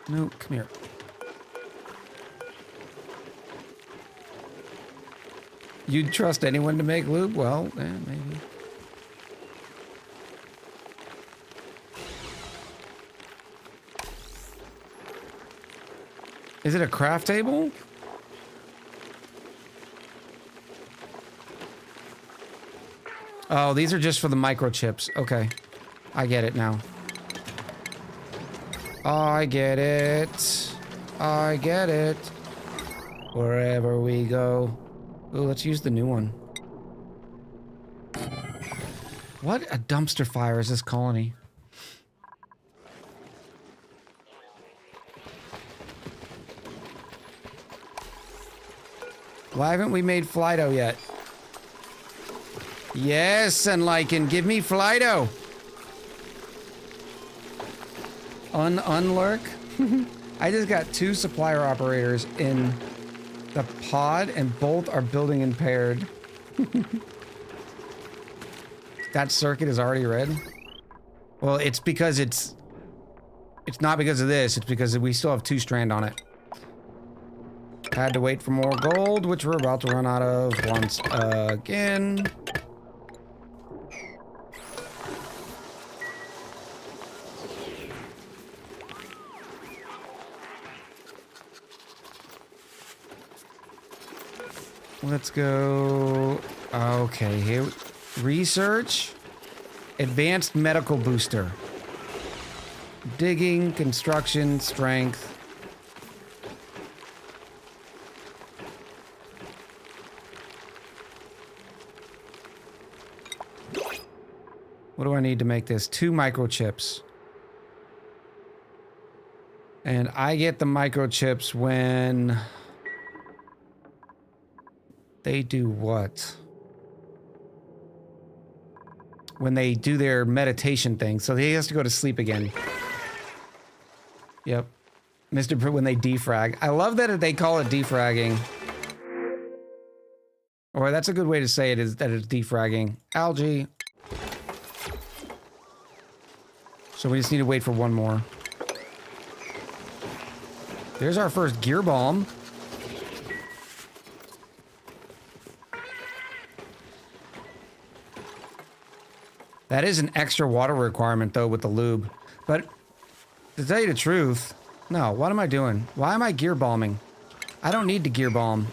No, come here. You'd trust anyone to make lube? Well, maybe. Is it a craft table? Oh, these are just for the microchips. Okay. I get it now. I get it. I get it. Wherever we go. Oh, let's use the new one. What a dumpster fire is this colony? Why haven't we made Flyto yet? Yes, and Lycan, give me Flyto. Unlurk. I just got 2 supplier operators in the pod, and both are building impaired. That circuit is already red. Well, it's because it's not because of this. It's because we still have 2 strand on it. Had to wait for more gold, which we're about to run out of once again. Let's go. Okay, here. Research. Advanced medical booster. Digging, construction, strength. What do I need to make this? 2 microchips. And I get the microchips when... They do what? When they do their meditation thing. So he has to go to sleep again. Yep. When they defrag. I love that they call it defragging. Or that's a good way to say it, is that it's defragging. Algae. So we just need to wait for 1 more. There's our first gear bomb. That is an extra water requirement, though, with the lube. But, to tell you the truth, no, what am I doing? Why am I gear bombing? I don't need to gear bomb.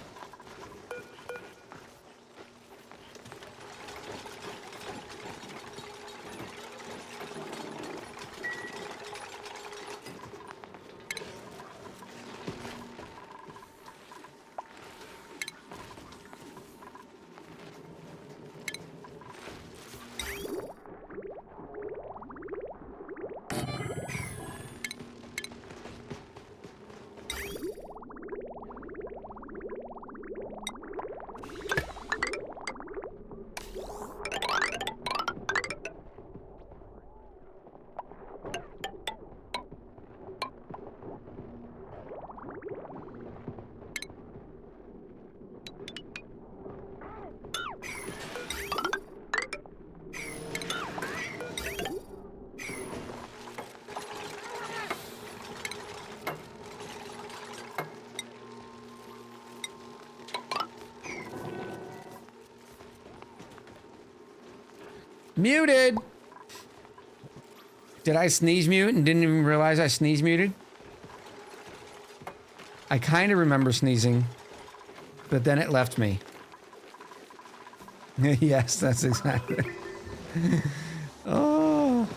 Muted! Did I sneeze mute and didn't even realize I sneeze muted? I kind of remember sneezing, but then it left me. Yes, that's exactly. Oh.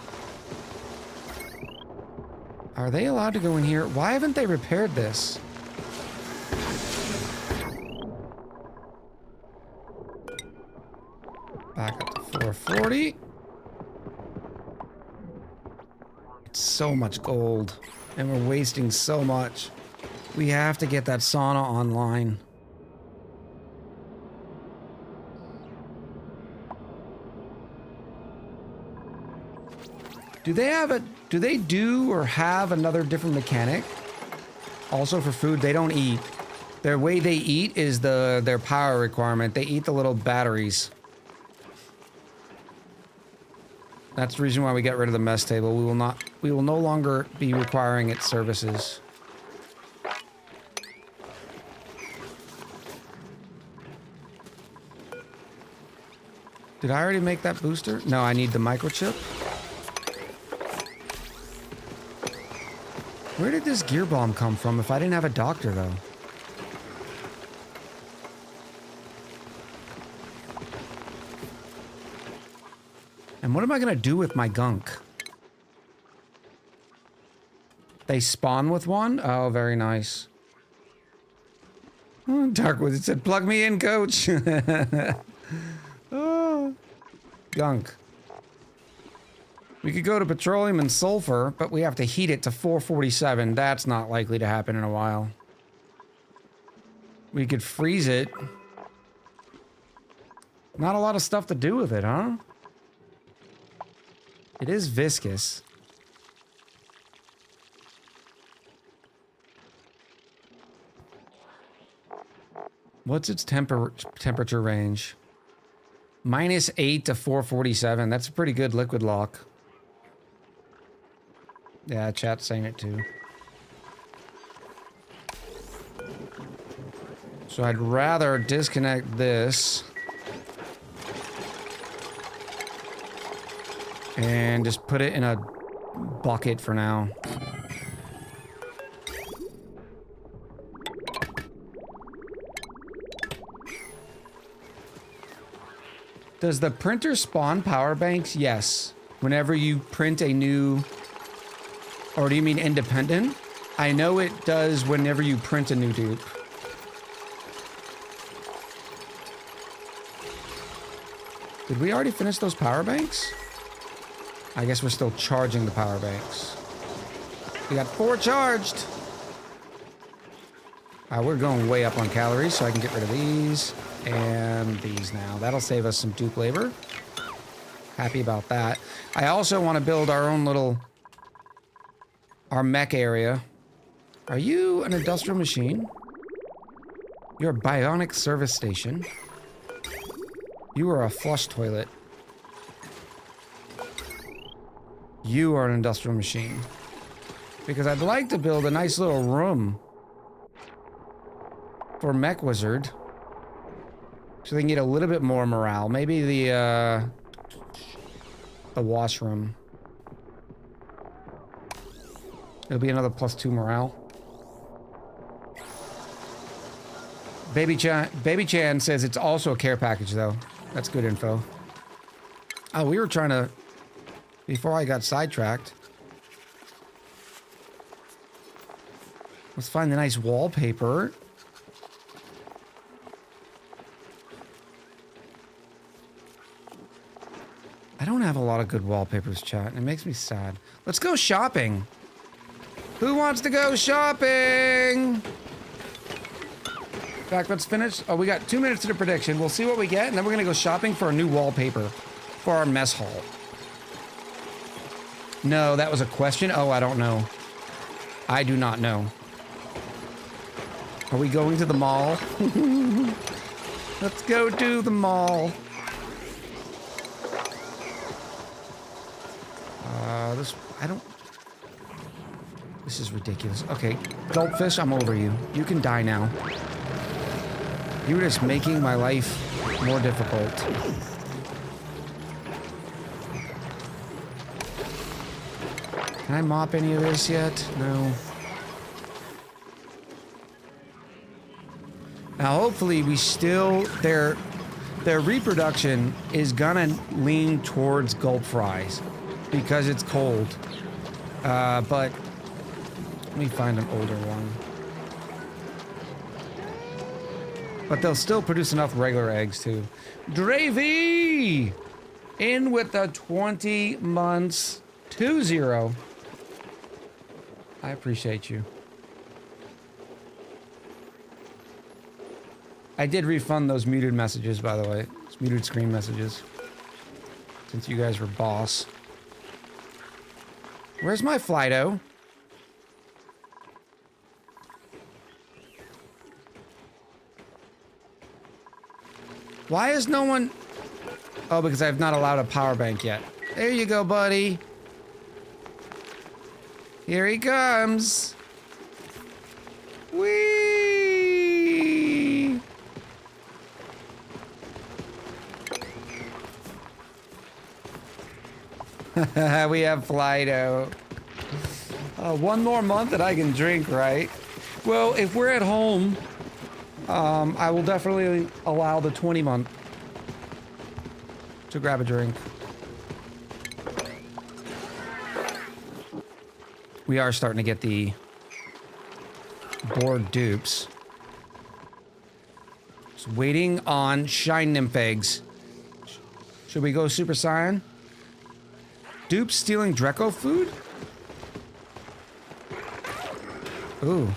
Are they allowed to go in here? Why haven't they repaired this? Back up to 440. It's so much gold, and we're wasting so much. We have to get that sauna online. Do they do or have another different mechanic? Also for food, they don't eat. Their way they eat is their power requirement. They eat the little batteries. That's the reason why we get rid of the mess table. We will no longer be requiring its services. Did I already make that booster? No, I need the microchip. Where did this gear bomb come from if I didn't have a doctor, though? And what am I gonna do with my gunk? They spawn with one? Oh, very nice. Oh, Darkwood, it said, plug me in, coach. Oh, gunk. We could go to petroleum and sulfur, but we have to heat it to 447. That's not likely to happen in a while. We could freeze it. Not a lot of stuff to do with it, huh? It is viscous. What's its temperature range? -8 to 447. That's a pretty good liquid lock. Yeah, chat's saying it too. So I'd rather disconnect this and just put it in a bucket for now. Does the printer spawn power banks? Yes. Whenever you print a new... Or do you mean independent? I know it does whenever you print a new dupe. Did we already finish those power banks? I guess we're still charging the power banks. We got 4 charged. We're going way up on calories, so I can get rid of these and these now. That'll save us some dupe labor. Happy about that. I also want to build our own little... Our mech area. Are you an industrial machine? You're a bionic service station. You are a flush toilet. You are an industrial machine. Because I'd like to build a nice little room for Mech Wizard. So they can get a little bit more morale. Maybe the washroom. It'll be another +2 morale. Baby Chan says it's also a care package, though. That's good info. Oh, we were trying to... Before I got sidetracked. Let's find the nice wallpaper. I don't have a lot of good wallpapers, chat. It makes me sad. Let's go shopping. Who wants to go shopping? In fact, let's finish. Oh, we got 2 minutes to the prediction. We'll see what we get, and then we're gonna go shopping for a new wallpaper for our mess hall. No, that was a question? Oh, I don't know. I do not know. Are we going to the mall? Let's go to the mall. This is ridiculous. Okay, Gulpfish, I'm over you. You can die now. You're just making my life more difficult. Can I mop any of this yet? No. Now, hopefully, we still their reproduction is gonna lean towards gulp fries because it's cold. But let me find an older one. But they'll still produce enough regular eggs too. Dravy! In with the 20 months 2-0. I appreciate you. I did refund those muted messages, by the way. It's muted screen messages. Since you guys were boss. Where's my Flido? Why is no one... Oh, because I've not allowed a power bank yet. There you go, buddy. Here he comes. Whee! We have Flido. One more month that I can drink, right? Well, if we're at home, I will definitely allow the 20 month to grab a drink. We are starting to get the bored dupes. Just waiting on Shine Nymph eggs. Should we go Super Saiyan? Dupe stealing Dreco food? Ooh.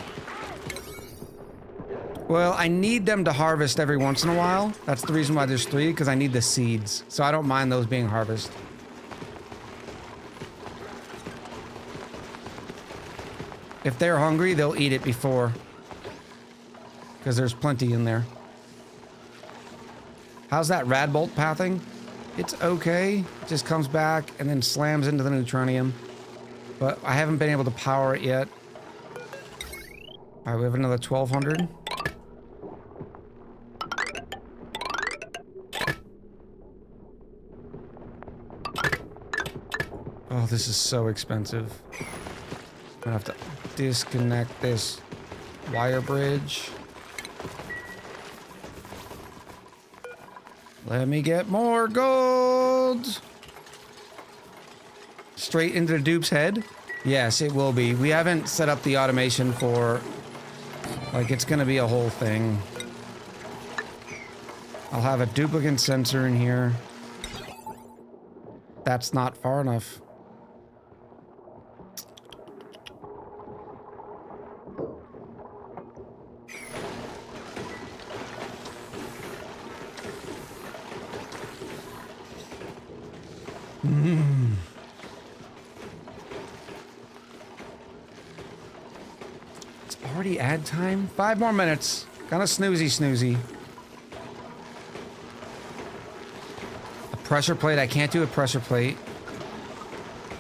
Well, I need them to harvest every once in a while. That's the reason why there's 3, because I need the seeds. So I don't mind those being harvested. If they're hungry, they'll eat it before. Because there's plenty in there. How's that Radbolt pathing? It's okay. It just comes back and then slams into the neutronium. But I haven't been able to power it yet. Alright, we have another 1200. Oh, this is so expensive. I'm gonna have to disconnect this wire bridge. Let me get more gold. Straight into the dupe's head? Yes, it will be. We haven't set up the automation for... Like, it's gonna be a whole thing. I'll have a duplicate sensor in here. That's not far enough. It's already ad time? 5 more minutes. Kind of snoozy. A pressure plate. I can't do a pressure plate.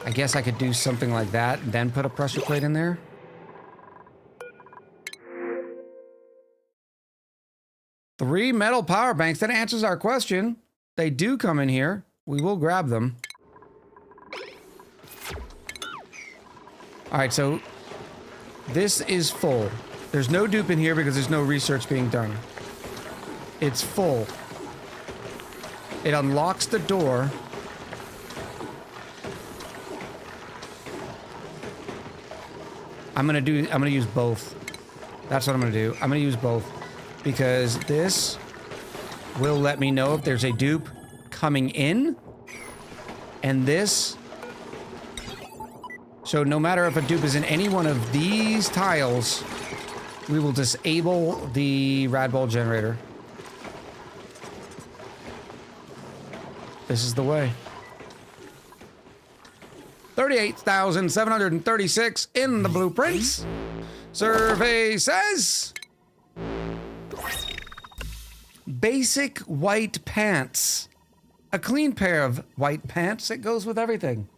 I guess I could do something like that and then put a pressure plate in there. Three metal power banks. That answers our question. They do come in here. We will grab them. Alright, so this is full. There's no dupe in here because there's no research being done. It's full. It unlocks the door. I'm gonna use both. That's what I'm gonna do. I'm gonna use both. Because this will let me know if there's a dupe coming in. And this... So no matter if a dupe is in any one of these tiles, we will disable the Radbolt generator. This is the way. 38,736 in the blueprints. Survey says... Basic white pants. A clean pair of white pants. It goes with everything.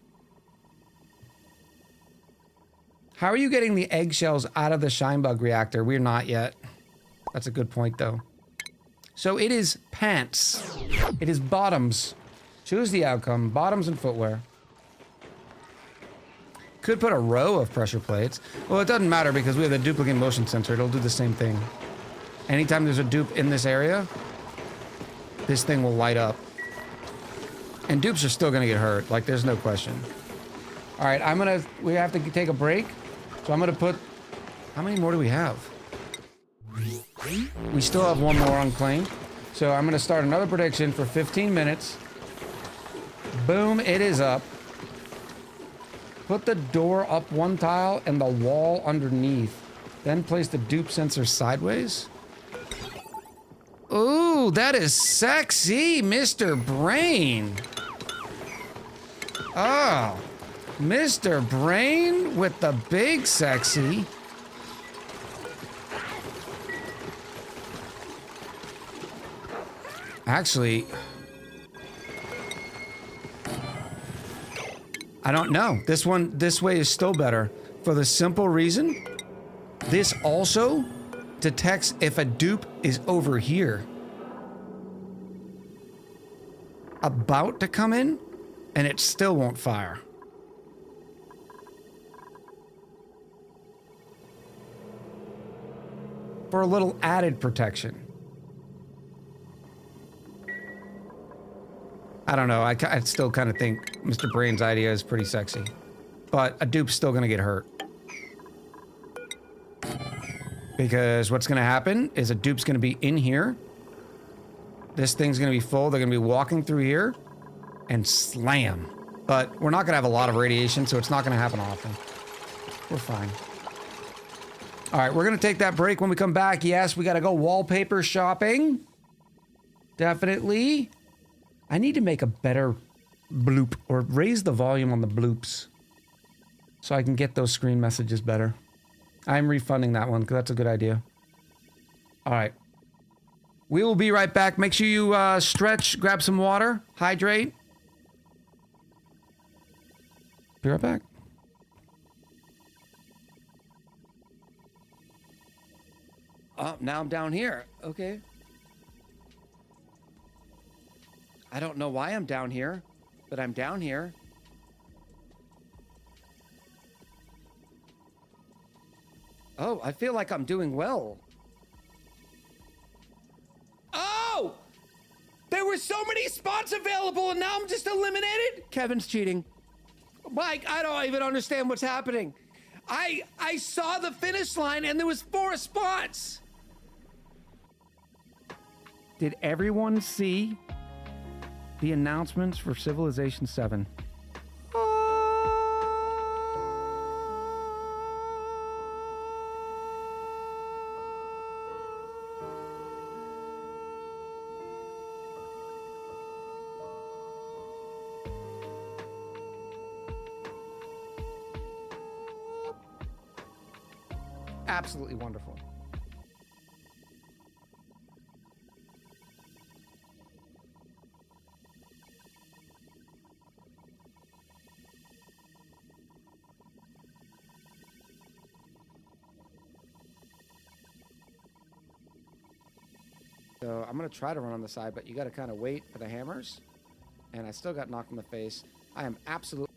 How are you getting the eggshells out of the Shinebug reactor? We're not yet. That's a good point, though. So it is pants. It is bottoms. Choose the outcome. Bottoms and footwear. Could put a row of pressure plates. Well, it doesn't matter because we have the duplicate motion sensor. It'll do the same thing. Anytime there's a dupe in this area, this thing will light up. And dupes are still gonna get hurt. Like, there's no question. All right, we have to take a break. So I'm gonna put, how many more do we have? We still have one more unclaimed. So I'm gonna start another prediction for 15 minutes. Boom, it is up. Put the door up one tile and the wall underneath. Then place the dupe sensor sideways. Ooh, that is sexy, Mr. Brain. Oh, Mr. Brain with the big sexy. Actually, I don't know. This way is still better for the simple reason this also detects if a dupe is over here. About to come in, and it still won't fire. For a little added protection. I don't know, I still kind of think Mr. Brain's idea is pretty sexy. But a dupe's still gonna get hurt. Because what's gonna happen is a dupe's gonna be in here. This thing's gonna be full, they're gonna be walking through here, and slam. But we're not gonna have a lot of radiation, so it's not gonna happen often. We're fine. All right, we're gonna take that break. When we come back, yes, we gotta go wallpaper shopping. Definitely. I need to make a better bloop, or raise the volume on the bloops so I can get those screen messages better. I'm refunding that one because that's a good idea. All right. We will be right back. Make sure you stretch, grab some water, hydrate. Be right back. Oh, now I'm down here. Okay. I don't know why I'm down here, but I'm down here. Oh, I feel like I'm doing well. Oh! There were so many spots available and now I'm just eliminated? Kevin's cheating. Mike, I don't even understand what's happening. I saw the finish line and there was 4 spots. Did everyone see the announcements for Civilization 7? Absolutely wonderful. So I'm gonna try to run on the side, but you gotta kind of wait for the hammers. And I still got knocked in the face. I am absolutely...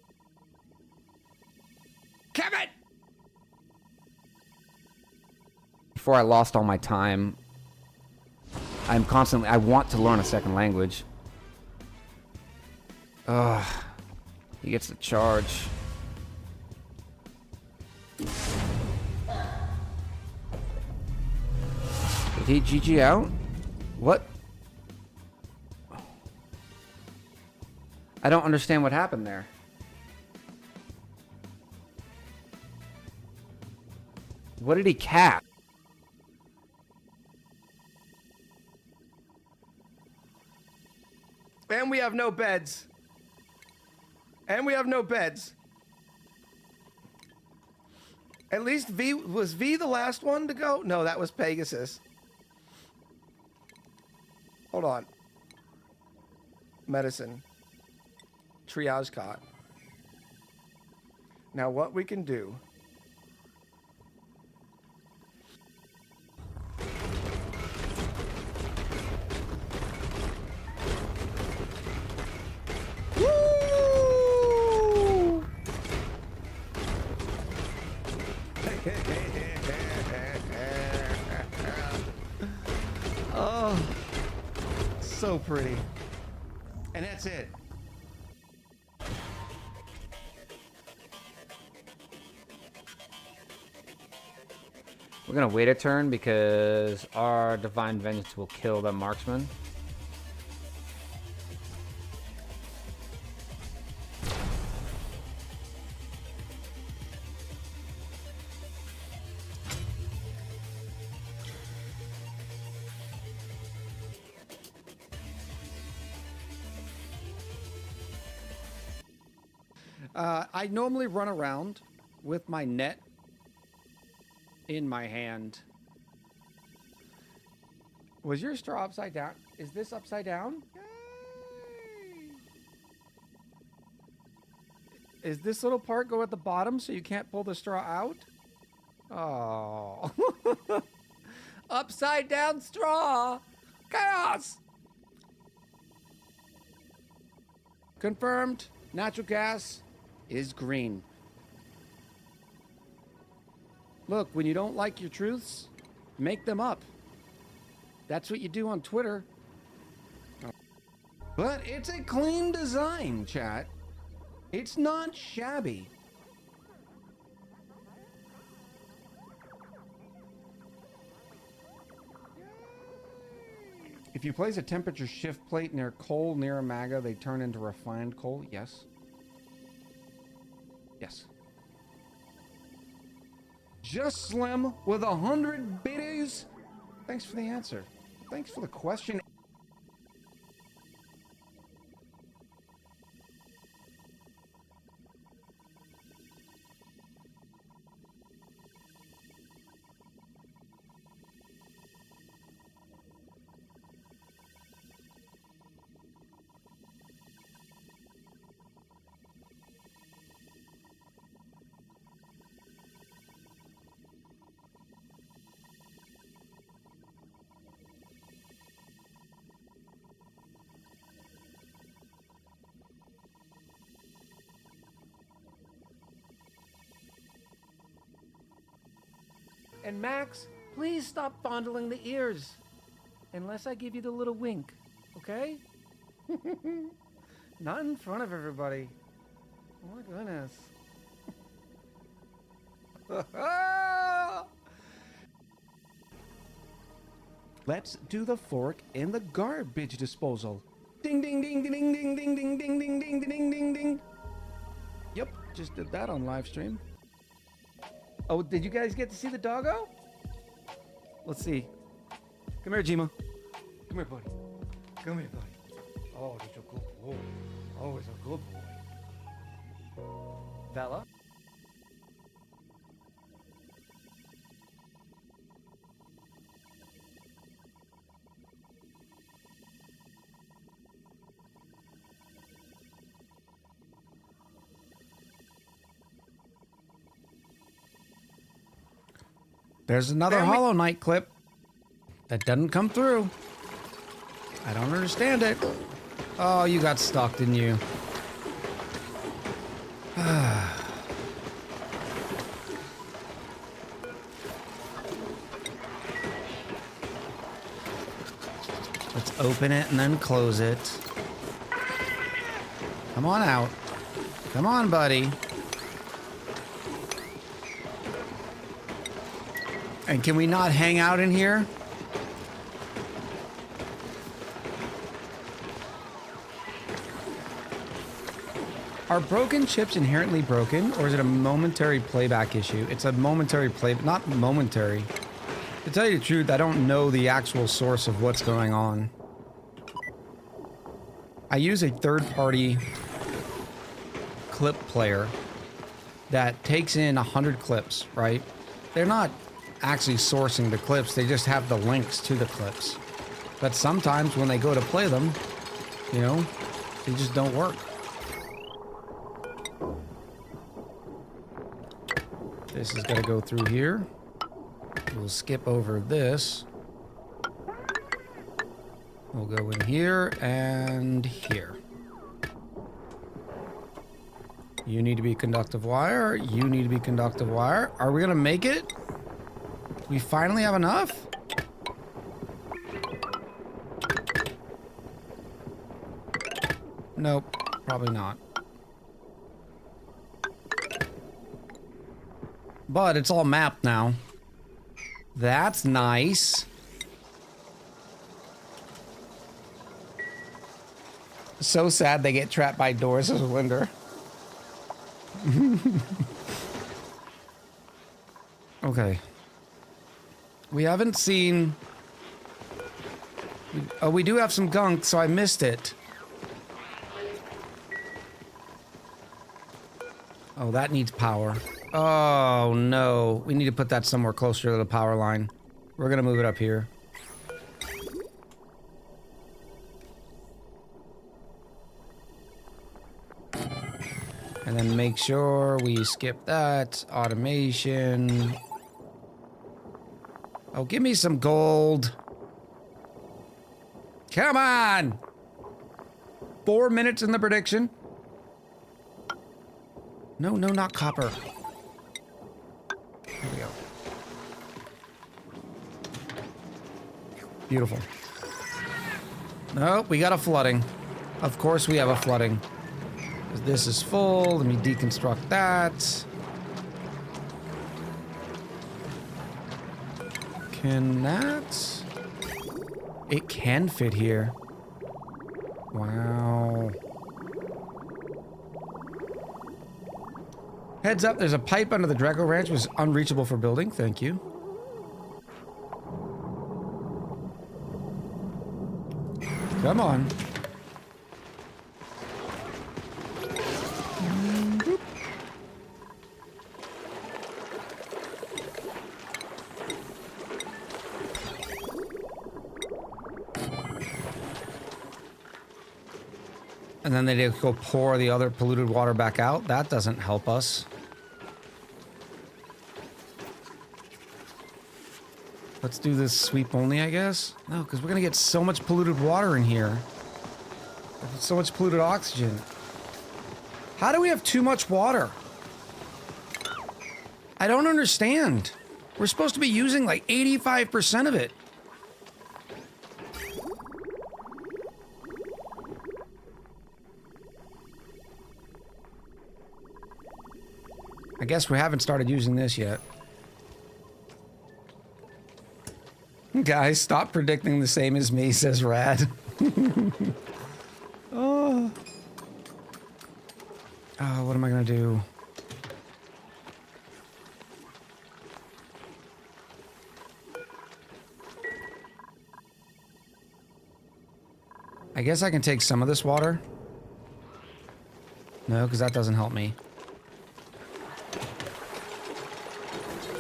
Kevin! Before I lost all my time, I want to learn a second language. Ugh. He gets the charge. Did he GG out? What? I don't understand what happened there. What did he cap? And we have no beds. And we have no beds. At least was V the last one to go? No, that was Pegasus. Hold on. Medicine. Triage cot. Now what we can do... Woo! Oh, so pretty. And that's it. We're gonna wait a turn because our Divine Vengeance will kill the marksman. I normally run around with my net in my hand. Was your straw upside down? Is this upside down? Yay! Is this little part go at the bottom so you can't pull the straw out? Oh. Upside down straw! Chaos! Confirmed. Natural gas is green. Look, when you don't like your truths, make them up. That's what you do on Twitter. But it's a clean design, chat. It's not shabby. If you place a temperature shift plate near coal near a maga, they turn into refined coal. Yes. Yes. Just Slim with 100 biddies. Thanks for the answer. Thanks for the question. And Max, please stop fondling the ears. Unless I give you the little wink, okay? Not in front of everybody. Oh my goodness. Let's do the fork in the garbage disposal. Ding ding ding ding ding ding ding ding ding ding ding ding ding ding. Yep, just did that on live stream. Oh, did you guys get to see the doggo? Let's see. Come here, Jima. Come here, buddy. Come here, buddy. Oh, he's a good boy. Oh, he's a good boy. Bella? There's another Hollow Knight clip that doesn't come through. I don't understand it. Oh, you got stuck, didn't you? Let's open it and then close it. Come on out. Come on, buddy. And can we not hang out in here? Are broken chips inherently broken, or is it a momentary playback issue? It's a momentary not momentary. To tell you the truth, I don't know the actual source of what's going on. I use a third-party clip player that takes in 100 clips, right? They're not actually sourcing the clips, they just have the links to the clips. But sometimes when they go to play them, you know, they just don't work. This is gonna go through here. We'll skip over this. We'll go in here and here. You need to be conductive wire. You need to be conductive wire. Are we gonna make it? We finally have enough? Nope, probably not. But it's all mapped now. That's nice. So sad they get trapped by doors as a Linder. Okay. We haven't seen... Oh, we do have some gunk, so I missed it. Oh, that needs power. Oh, no. We need to put that somewhere closer to the power line. We're gonna move it up here. And then make sure we skip that. Automation. Oh, give me some gold. Come on! 4 minutes in the prediction. No, no, not copper. Here we go. Beautiful. Nope, we got a flooding. Of course we have a flooding. This is full. Let me deconstruct that. Can that... It can fit here. Wow. Heads up, there's a pipe under the Draco Ranch, which is unreachable for building. Thank you. Come on. And then they go pour the other polluted water back out. That doesn't help us. Let's do this sweep only, I guess. No, because we're going to get so much polluted water in here. So much polluted oxygen. How do we have too much water? I don't understand. We're supposed to be using like 85% of it. I guess we haven't started using this yet. Guys, stop predicting the same as me, says Rad. Oh. Oh, what am I gonna do? I guess I can take some of this water. No, because that doesn't help me.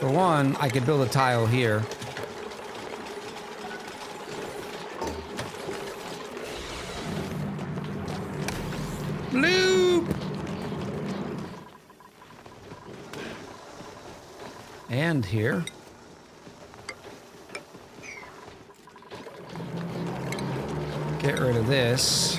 For one, I could build a tile here. Loop! And here. Get rid of this.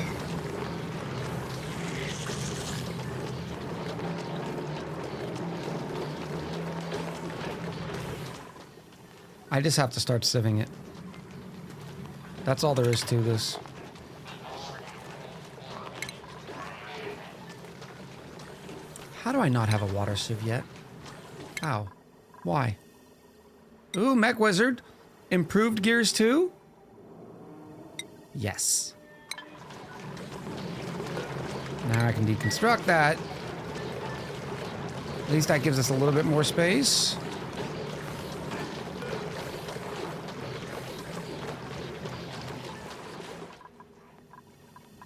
I just have to start sieving it. That's all there is to this. How do I not have a water sieve yet? How? Why? Ooh, Mech Wizard. Improved gears too? Yes. Now I can deconstruct that. At least that gives us a little bit more space.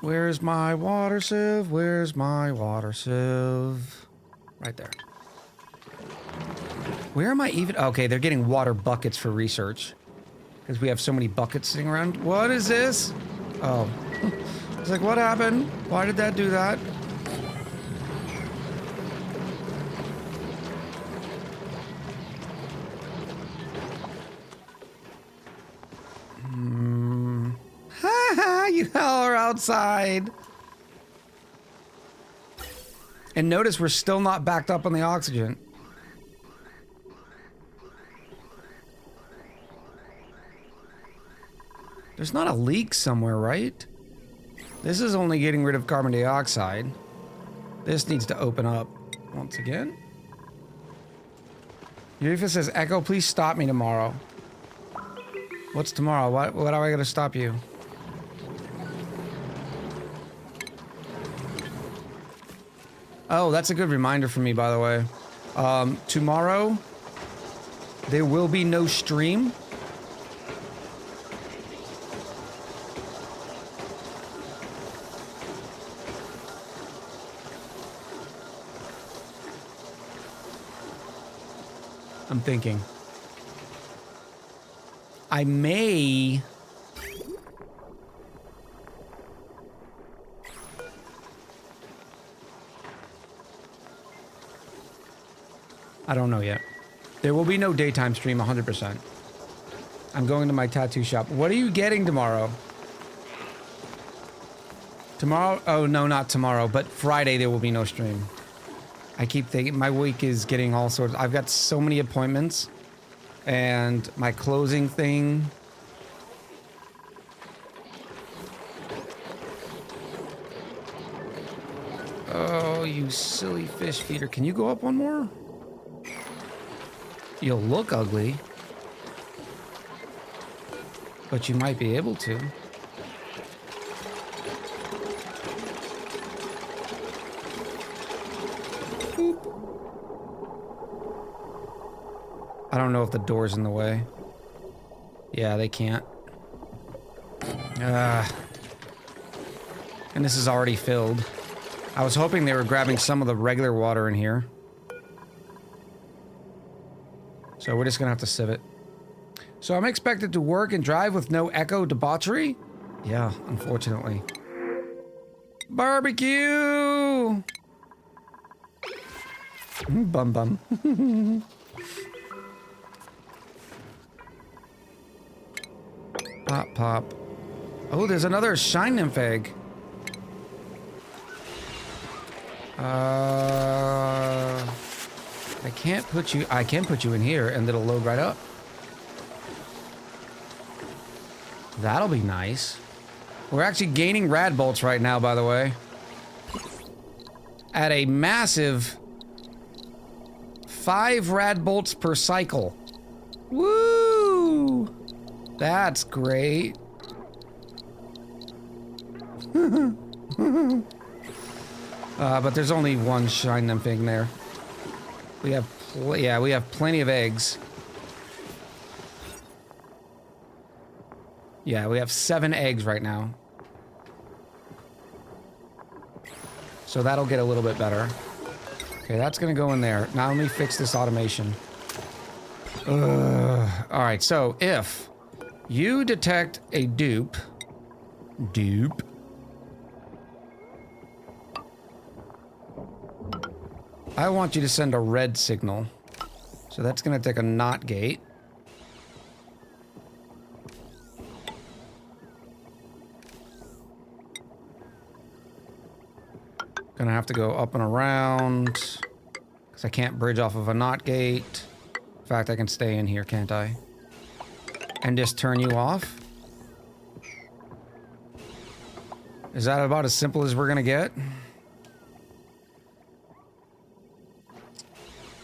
Where's my water sieve? Where's my water sieve? Right there. Where am I even? Okay, they're getting water buckets for research. Because we have so many buckets sitting around. What is this? Oh. It's like, what happened? Why did that do that? You all are outside. And notice we're still not backed up on the oxygen. There's not a leak somewhere, right? This is only getting rid of carbon dioxide. This needs to open up once again. Eurifa says, Echo, please stop me tomorrow. What's tomorrow? What do I gotta stop you? Oh, that's a good reminder for me, by the way. Tomorrow, there will be no stream. I'm thinking. I may... I don't know yet. There will be no daytime stream, 100%. I'm going to my tattoo shop. What are you getting tomorrow? Tomorrow? Oh, no, not tomorrow, but Friday there will be no stream. I keep thinking my week is getting all sorts. I've got so many appointments and my closing thing. Oh, you silly fish feeder. Can you go up one more? You'll look ugly, but you might be able to. I don't know if the door's in the way. Yeah, they can't. And this is already filled. I was hoping they were grabbing some of the regular water in here. So we're just gonna have to sieve it. So I'm expected to work and drive with no echo debauchery? Yeah, unfortunately. Barbecue! Bum bum. Pop, pop. Oh, there's another shine nymph egg. I can put you in here and it'll load right up. That'll be nice. We're actually gaining rad bolts right now, by the way. At a massive 5 rad bolts per cycle. Woo! That's great. But there's only one shine nymph thing there. We have, we have plenty of eggs. Yeah, we have 7 eggs right now. So that'll get a little bit better. Okay, that's gonna go in there. Now let me fix this automation. Alright, so if you detect a dupe, I want you to send a red signal. So that's gonna take a NOT gate. Gonna have to go up and around because I can't bridge off of a NOT gate. In fact, I can stay in here, can't I? And just turn you off. Is that about as simple as we're gonna get?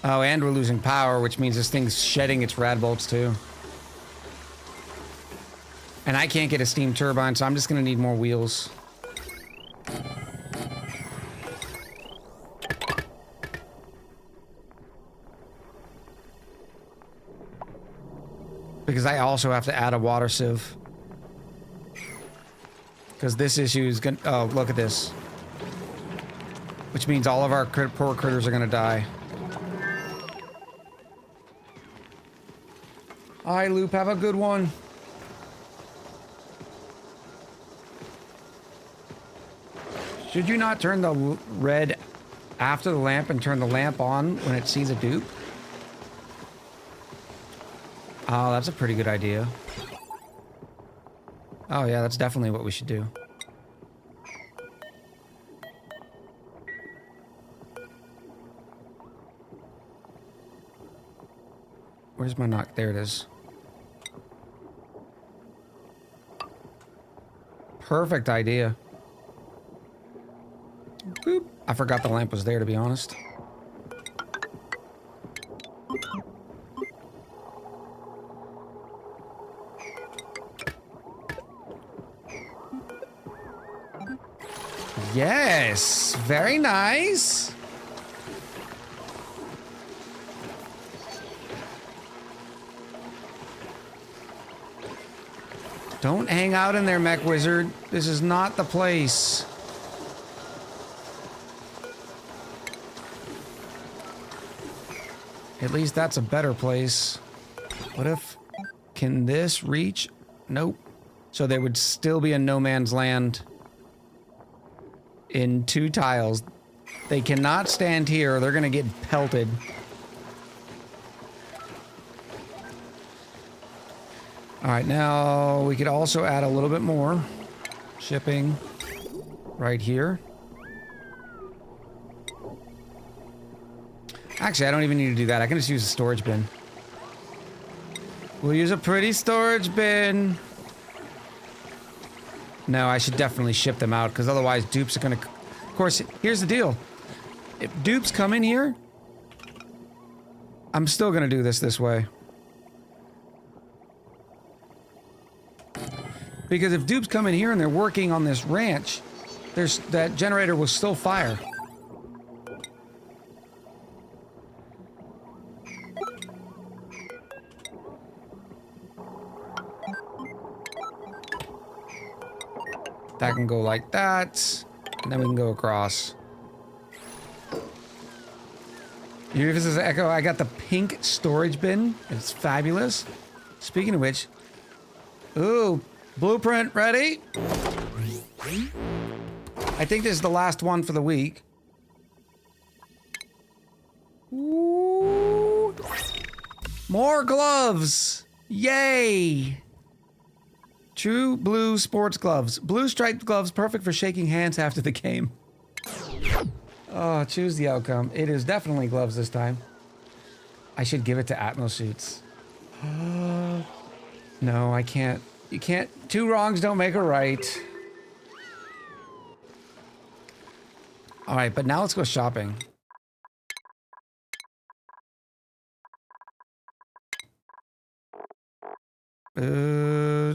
Oh, and we're losing power, which means this thing's shedding its rad bolts too. And I can't get a steam turbine, so I'm just gonna need more wheels. Because I also have to add a water sieve. Because this issue is gonna... Oh, look at this. Which means all of our poor critters are gonna die. Alright, Loop, have a good one. Should you not turn the red after the lamp and turn the lamp on when it sees a dupe? Oh, that's a pretty good idea. Oh yeah, that's definitely what we should do. Where's my knock? There it is. Perfect idea. Boop. I forgot the lamp was there, to be honest. Yes, very nice. Don't hang out in there, Mech Wizard. This is not the place. At least that's a better place. What if... Can this reach? Nope. So there would still be a no man's land in 2 tiles. They cannot stand here. They're gonna get pelted. Alright, now we could also add a little bit more shipping right here. Actually, I don't even need to do that. I can just use a storage bin. We'll use a pretty storage bin. No, I should definitely ship them out, because otherwise dupes are gonna... Of course, here's the deal. If dupes come in here, I'm still gonna do this way. Because if dupes come in here and they're working on this ranch, that generator will still fire. That can go like that, and then we can go across. Here, this is Echo. I got the pink storage bin. It's fabulous. Speaking of which, ooh, blueprint ready. I think this is the last one for the week. Ooh. More gloves! Yay! True blue sports gloves. Blue striped gloves, perfect for shaking hands after the game. Oh, choose the outcome. It is definitely gloves this time. I should give it to Atmos suits. No, I can't. You can't. 2 wrongs don't make a right. Alright, but now let's go shopping.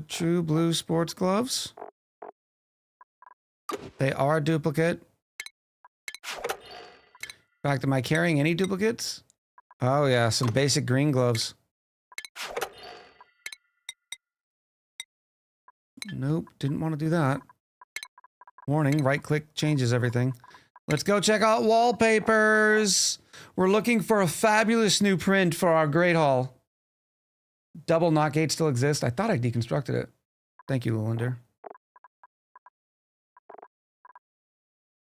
True blue sports gloves. They are a duplicate. In fact, am I carrying any duplicates? Oh yeah, some basic green gloves. Nope, didn't want to do that. Warning, right click changes everything. Let's go check out wallpapers. We're looking for a fabulous new print for our Great Hall. Double knock gate still exists. I thought I deconstructed it. Thank you, Lulander.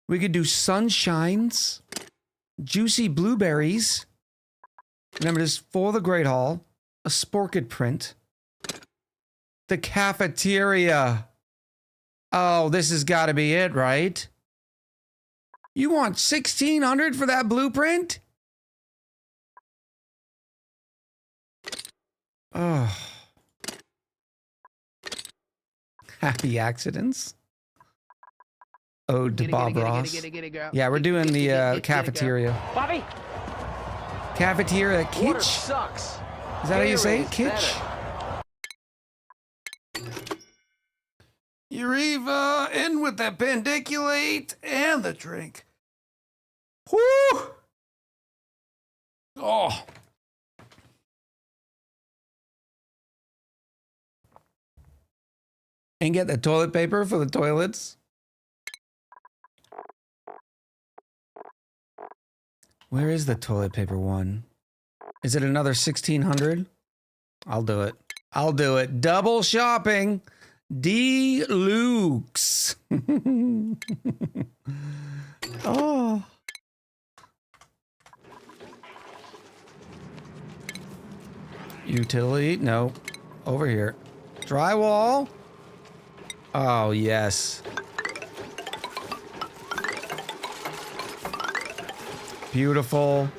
We could do sunshines, juicy blueberries. Remember, this for the Great Hall. A sporked print. The cafeteria. Oh, this has got to be it, right? You want 1,600 for that blueprint? Oh. Happy accidents. Ode to Bob Ross. Yeah, we're doing the cafeteria. Bobby? Cafeteria Water kitsch? sucks. Is that how you say it? Gatorade's Kitsch? better. Eureka! In with the pendiculate and the drink. Whoo! Oh. And get the toilet paper for the toilets. Where is the toilet paper one? Is it another 1,600? I'll do it. I'll do it. Double shopping. Deluxe. Oh. Utility? No. Over here. Drywall? Oh, yes. Beautiful.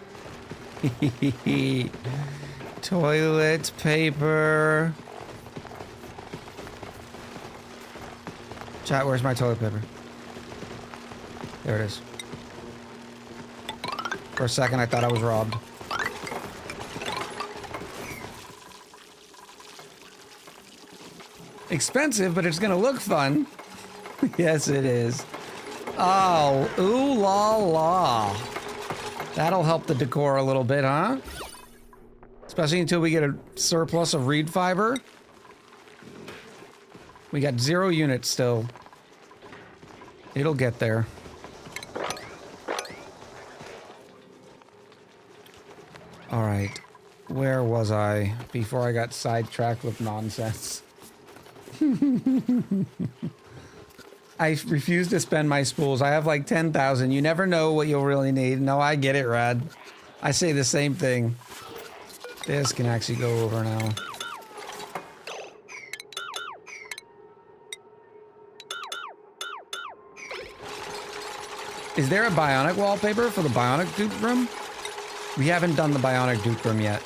Toilet paper. Chat, where's my toilet paper? There it is. For a second, I thought I was robbed. Expensive, but it's gonna look fun. Yes, it is. Oh, ooh la la. That'll help the decor a little bit, huh? Especially until we get a surplus of reed fiber. We got 0 units still. It'll get there. All right. Where was I before I got sidetracked with nonsense? I refuse to spend my spools. I have like 10,000. You never know what you'll really need. No, I get it, Rad. I say the same thing. This can actually go over now. Is there a Bionic wallpaper for the Bionic dupe room? We haven't done the Bionic dupe room yet.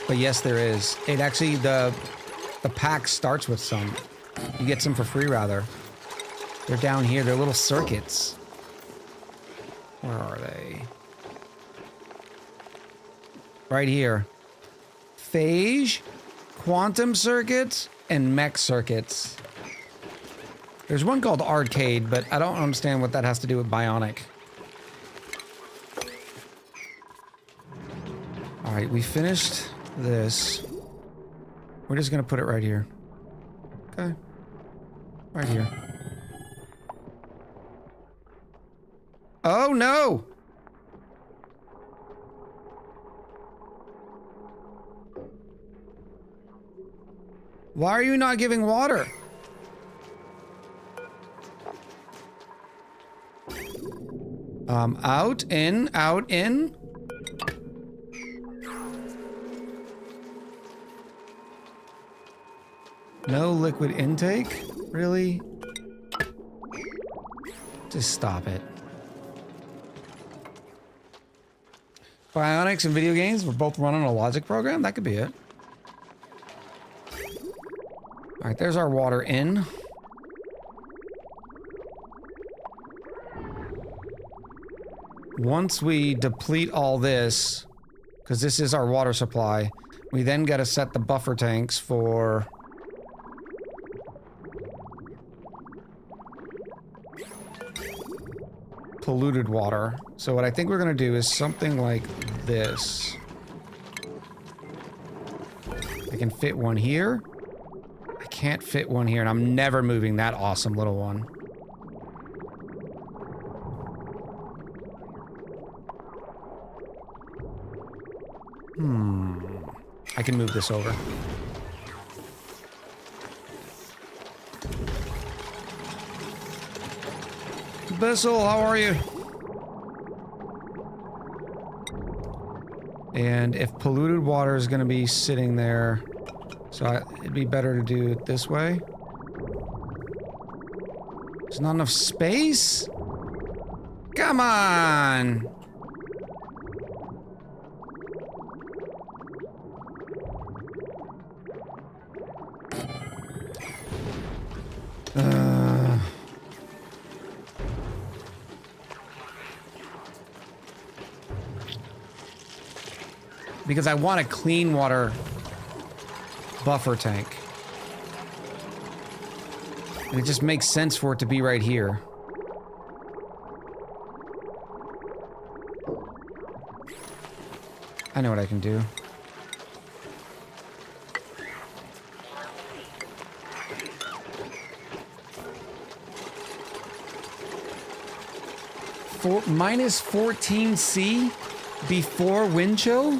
But yes, there is. It actually, the pack starts with some. You get some for free, rather. They're down here. They're little circuits. Where are they? Right here. Phage, quantum circuits, and mech circuits. There's one called Arcade, but I don't understand what that has to do with Bionic. Alright, we finished this. We're just gonna put it right here. Okay. Right here. Oh no! Why are you not giving water? Out, in, out, in. No liquid intake? Really? Just stop it. Bionics and video games, we're both running a logic program? That could be it. Alright, there's our water in. Once we deplete all this, because this is our water supply, we then got to set the buffer tanks for... polluted water. So what I think we're going to do is something like this. I can fit one here. I can't fit one here, and I'm never moving that awesome little one. I can move this over. Bissell, how are you? And if polluted water is going to be sitting there, so it'd be better to do it this way. There's not enough space? Come on! Because I want a clean water buffer tank. And it just makes sense for it to be right here. I know what I can do. Minus 14C before wind chill?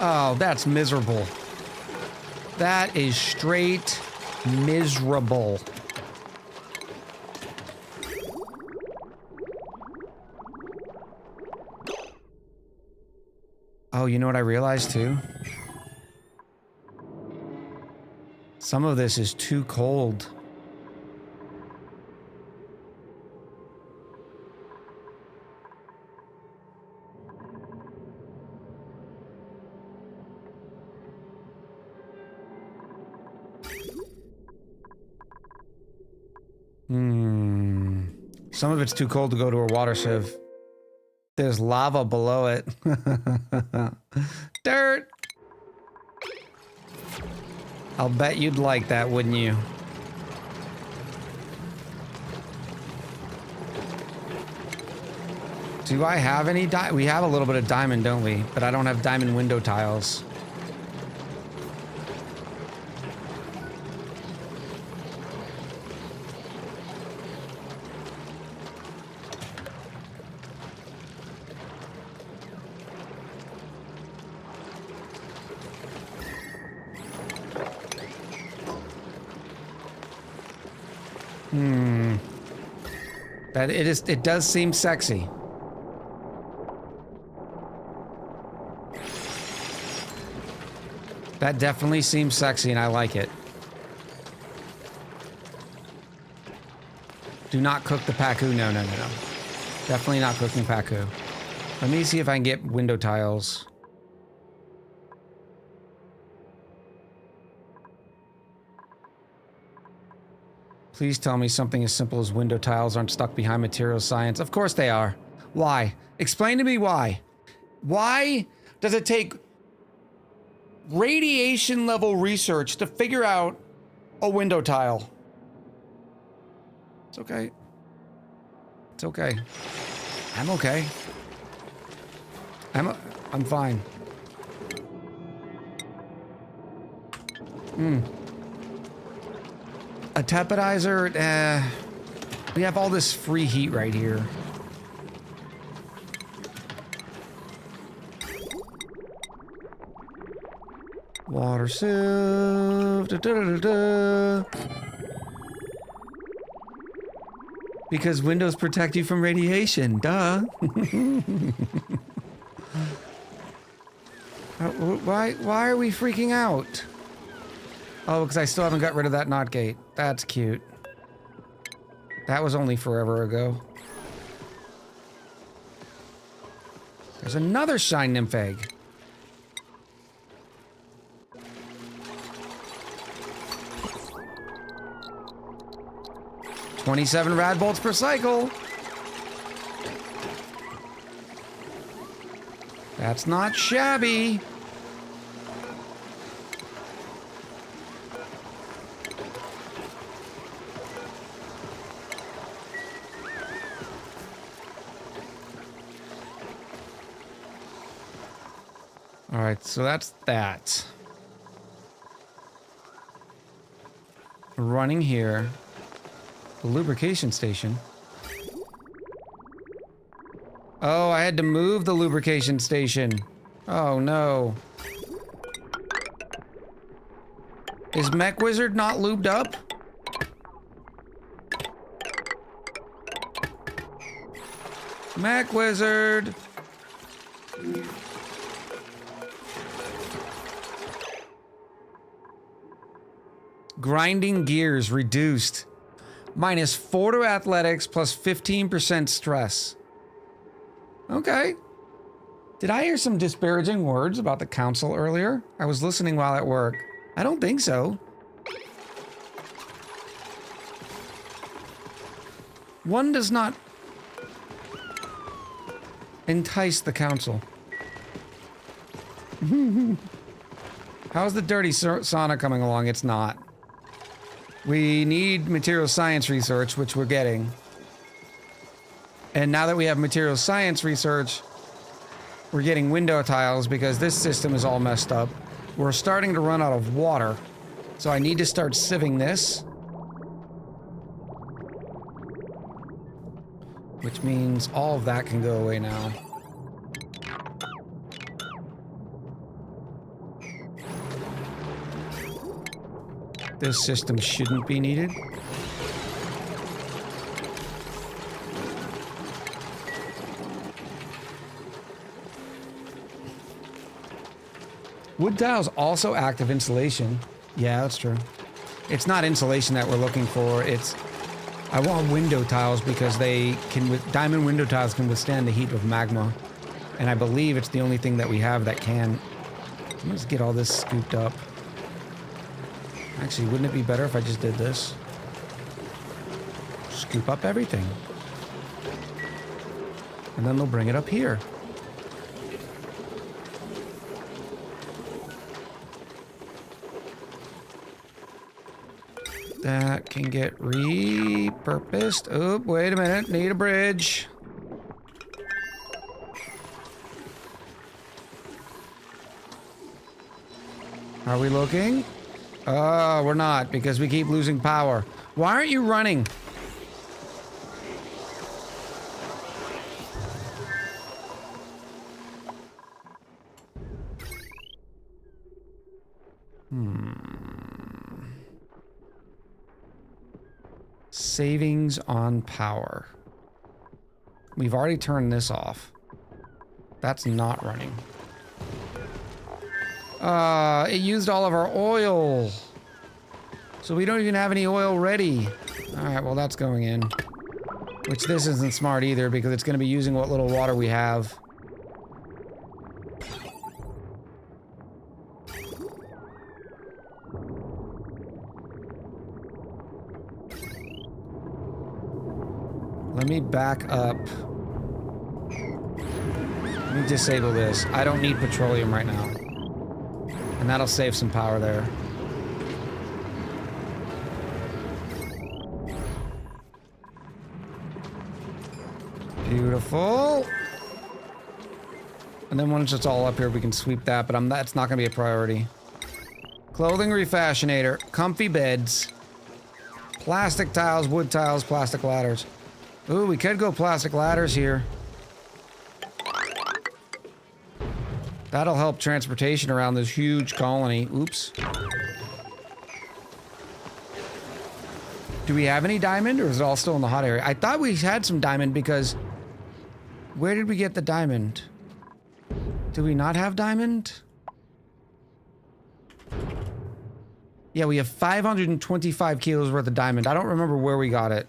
Oh, that's miserable. That is straight miserable. Oh, you know what I realized too? Some of this is too cold. Some of it's too cold to go to a water sieve. There's lava below it. Dirt! I'll bet you'd like that, wouldn't you? Do I have any we have a little bit of diamond, don't we? But I don't have diamond window tiles. It does seem sexy. That definitely seems sexy and I like it. Do not cook the paku. No. Definitely not cooking paku. Let me see if I can get window tiles. Please tell me something as simple as window tiles aren't stuck behind material science. Of course they are. Why? Explain to me why. Why does it take radiation level research to figure out a window tile? It's okay. It's okay. I'm okay. I'm fine. A teppidizer, we have all this free heat right here. Water sieve. Because windows protect you from radiation, duh. Why are we freaking out? Oh, because I still haven't got rid of that knot gate. That's cute. That was only forever ago. There's another shine nymph egg. $27 rad bolts per cycle. That's not shabby. All right, so that's that. Running here. The lubrication station. Oh, I had to move the lubrication station. Oh no. Is Mech Wizard not lubed up? Mech Wizard! Grinding gears reduced. -4 to athletics plus 15% stress. Okay. Did I hear some disparaging words about the council earlier? I was listening while at work. I don't think so. One does not entice the council. How's the dirty sauna coming along? It's not. We need material science research, which we're getting. And now that we have material science research, we're getting window tiles because this system is all messed up. We're starting to run out of water. So I need to start sieving this. Which means all of that can go away now. This system shouldn't be needed. Wood tiles also active insulation. Yeah, that's true. It's not insulation that we're looking for. It's I want window tiles because they can diamond window tiles can withstand the heat of magma. And I believe it's the only thing that we have that can. Let's get all this scooped up. Actually, wouldn't it be better if I just did this? Scoop up everything. And then they'll bring it up here. That can get repurposed. Oh, wait a minute. Need a bridge. Are we looking? Oh, we're not because we keep losing power. Why aren't you running? Savings on power. We've already turned this off. That's not running. It used all of our oil. So we don't even have any oil ready. Alright, well that's going in. Which this isn't smart either because it's going to be using what little water we have. Let me back up. Let me disable this. I don't need petroleum right now. And that'll save some power there. Beautiful. And then once it's all up here, we can sweep that, but that's not going to be a priority. Clothing refashionator, comfy beds, plastic tiles, wood tiles, plastic ladders. Ooh, we could go plastic ladders here. That'll help transportation around this huge colony. Oops. Do we have any diamond, or is it all still in the hot area? I thought we had some diamond because... Where did we get the diamond? Do we not have diamond? Yeah, we have 525 kilos worth of diamond. I don't remember where we got it.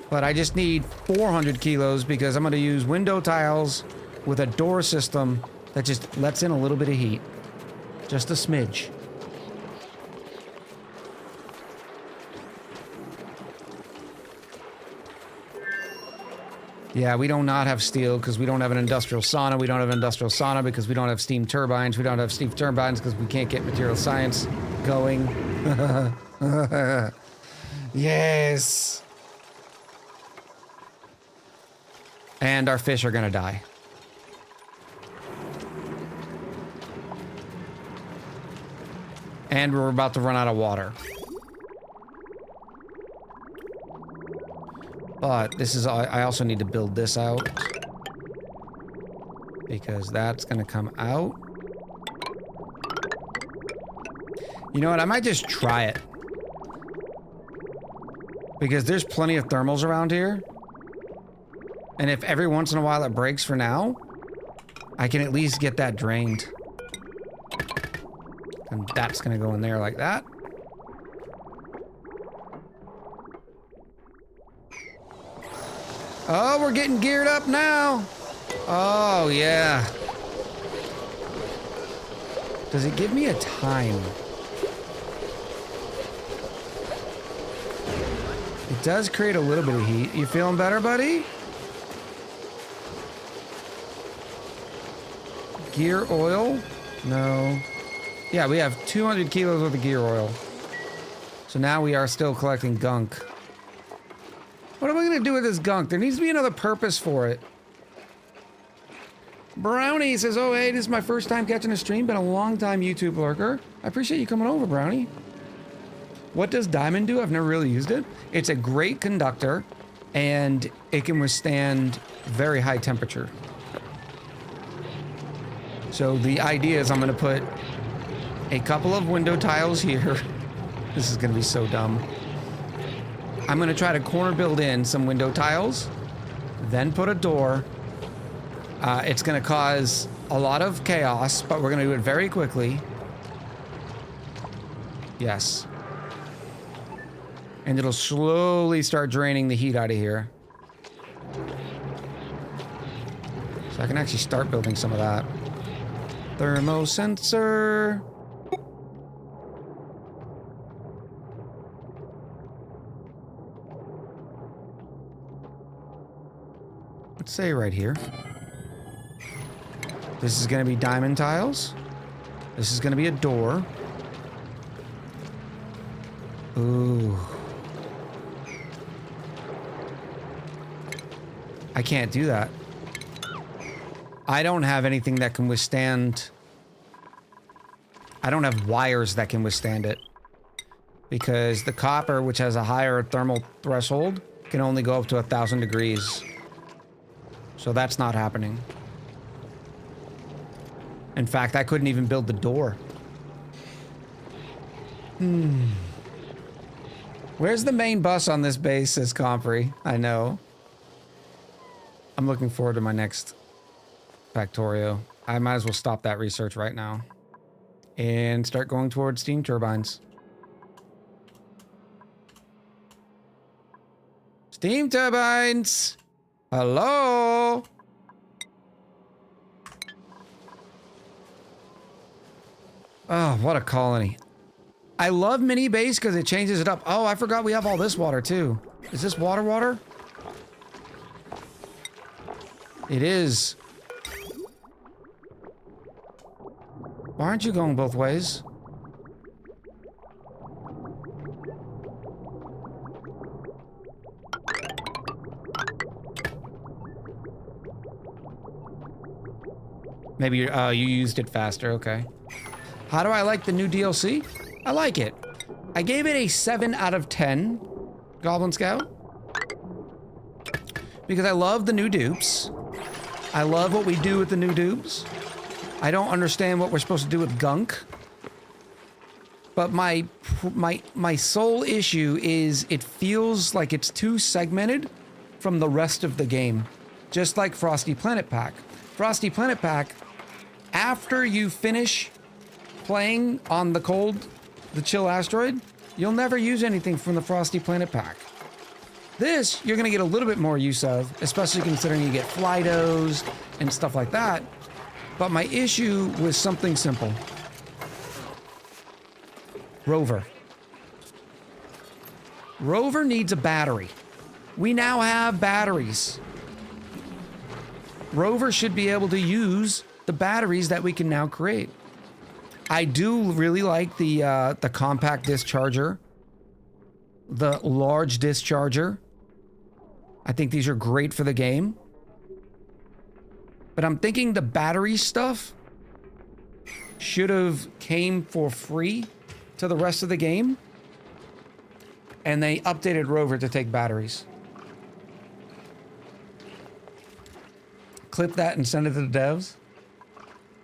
But I just need 400 kilos because I'm going to use window tiles with a door system that just lets in a little bit of heat. Just a smidge. Yeah, we do not have steel because we don't have an industrial sauna. We don't have an industrial sauna because we don't have steam turbines. We don't have steam turbines because we can't get material science going. Yes. And our fish are gonna die. And we're about to run out of water. But this is, I also need to build this out. Because that's gonna come out. You know what, I might just try it. Because there's plenty of thermals around here. And if every once in a while it breaks for now, I can at least get that drained. And that's gonna go in there like that. Oh, we're getting geared up now. Oh, yeah. Does it give me a time? It does create a little bit of heat. You feeling better, buddy? Gear oil? No. Yeah, we have 200 kilos worth of gear oil. So now we are still collecting gunk. What am I going to do with this gunk? There needs to be another purpose for it. Brownie says, oh, hey, this is my first time catching a stream. Been a long time YouTube lurker. I appreciate you coming over, Brownie. What does diamond do? I've never really used it. It's a great conductor, and it can withstand very high temperature. So the idea is I'm going to put a couple of window tiles here. This is going to be so dumb. I'm going to try to corner build in some window tiles, then put a door. It's going to cause a lot of chaos, but we're going to do it very quickly. Yes. And it'll slowly start draining the heat out of here. So I can actually start building some of that. Thermosensor. Let's say right here. This is going to be diamond tiles. This is going to be a door. Ooh. I can't do that. I don't have anything that can withstand... I don't have wires that can withstand it. Because the copper, which has a higher thermal threshold, can only go up to 1,000 degrees. So that's not happening. In fact, I couldn't even build the door. Where's the main bus on this base, says Compre. I know. I'm looking forward to my next Factorio. I might as well stop that research right now. And start going towards steam turbines. Steam turbines! Hello? Oh, what a colony. I love mini base because it changes it up. Oh, I forgot we have all this water too. Is this water? It is. Why aren't you going both ways? Maybe you used it faster, okay. How do I like the new DLC? I like it. I gave it a 7 out of 10, Goblin Scout. Because I love the new dupes. I love what we do with the new dupes. I don't understand what we're supposed to do with gunk. But my sole issue is it feels like it's too segmented from the rest of the game. Just like Frosty Planet Pack. Frosty Planet Pack, after you finish playing on the chill asteroid, you'll never use anything from the Frosty Planet Pack. This, you're gonna get a little bit more use of, especially considering you get Flydos and stuff like that. But my issue was something simple. Rover. Rover needs a battery. We now have batteries. Rover should be able to use the batteries that we can now create. I do really like the compact discharger, the large discharger. I think these are great for the game. But I'm thinking the battery stuff should have came for free to the rest of the game. And they updated Rover to take batteries. Clip that and send it to the devs.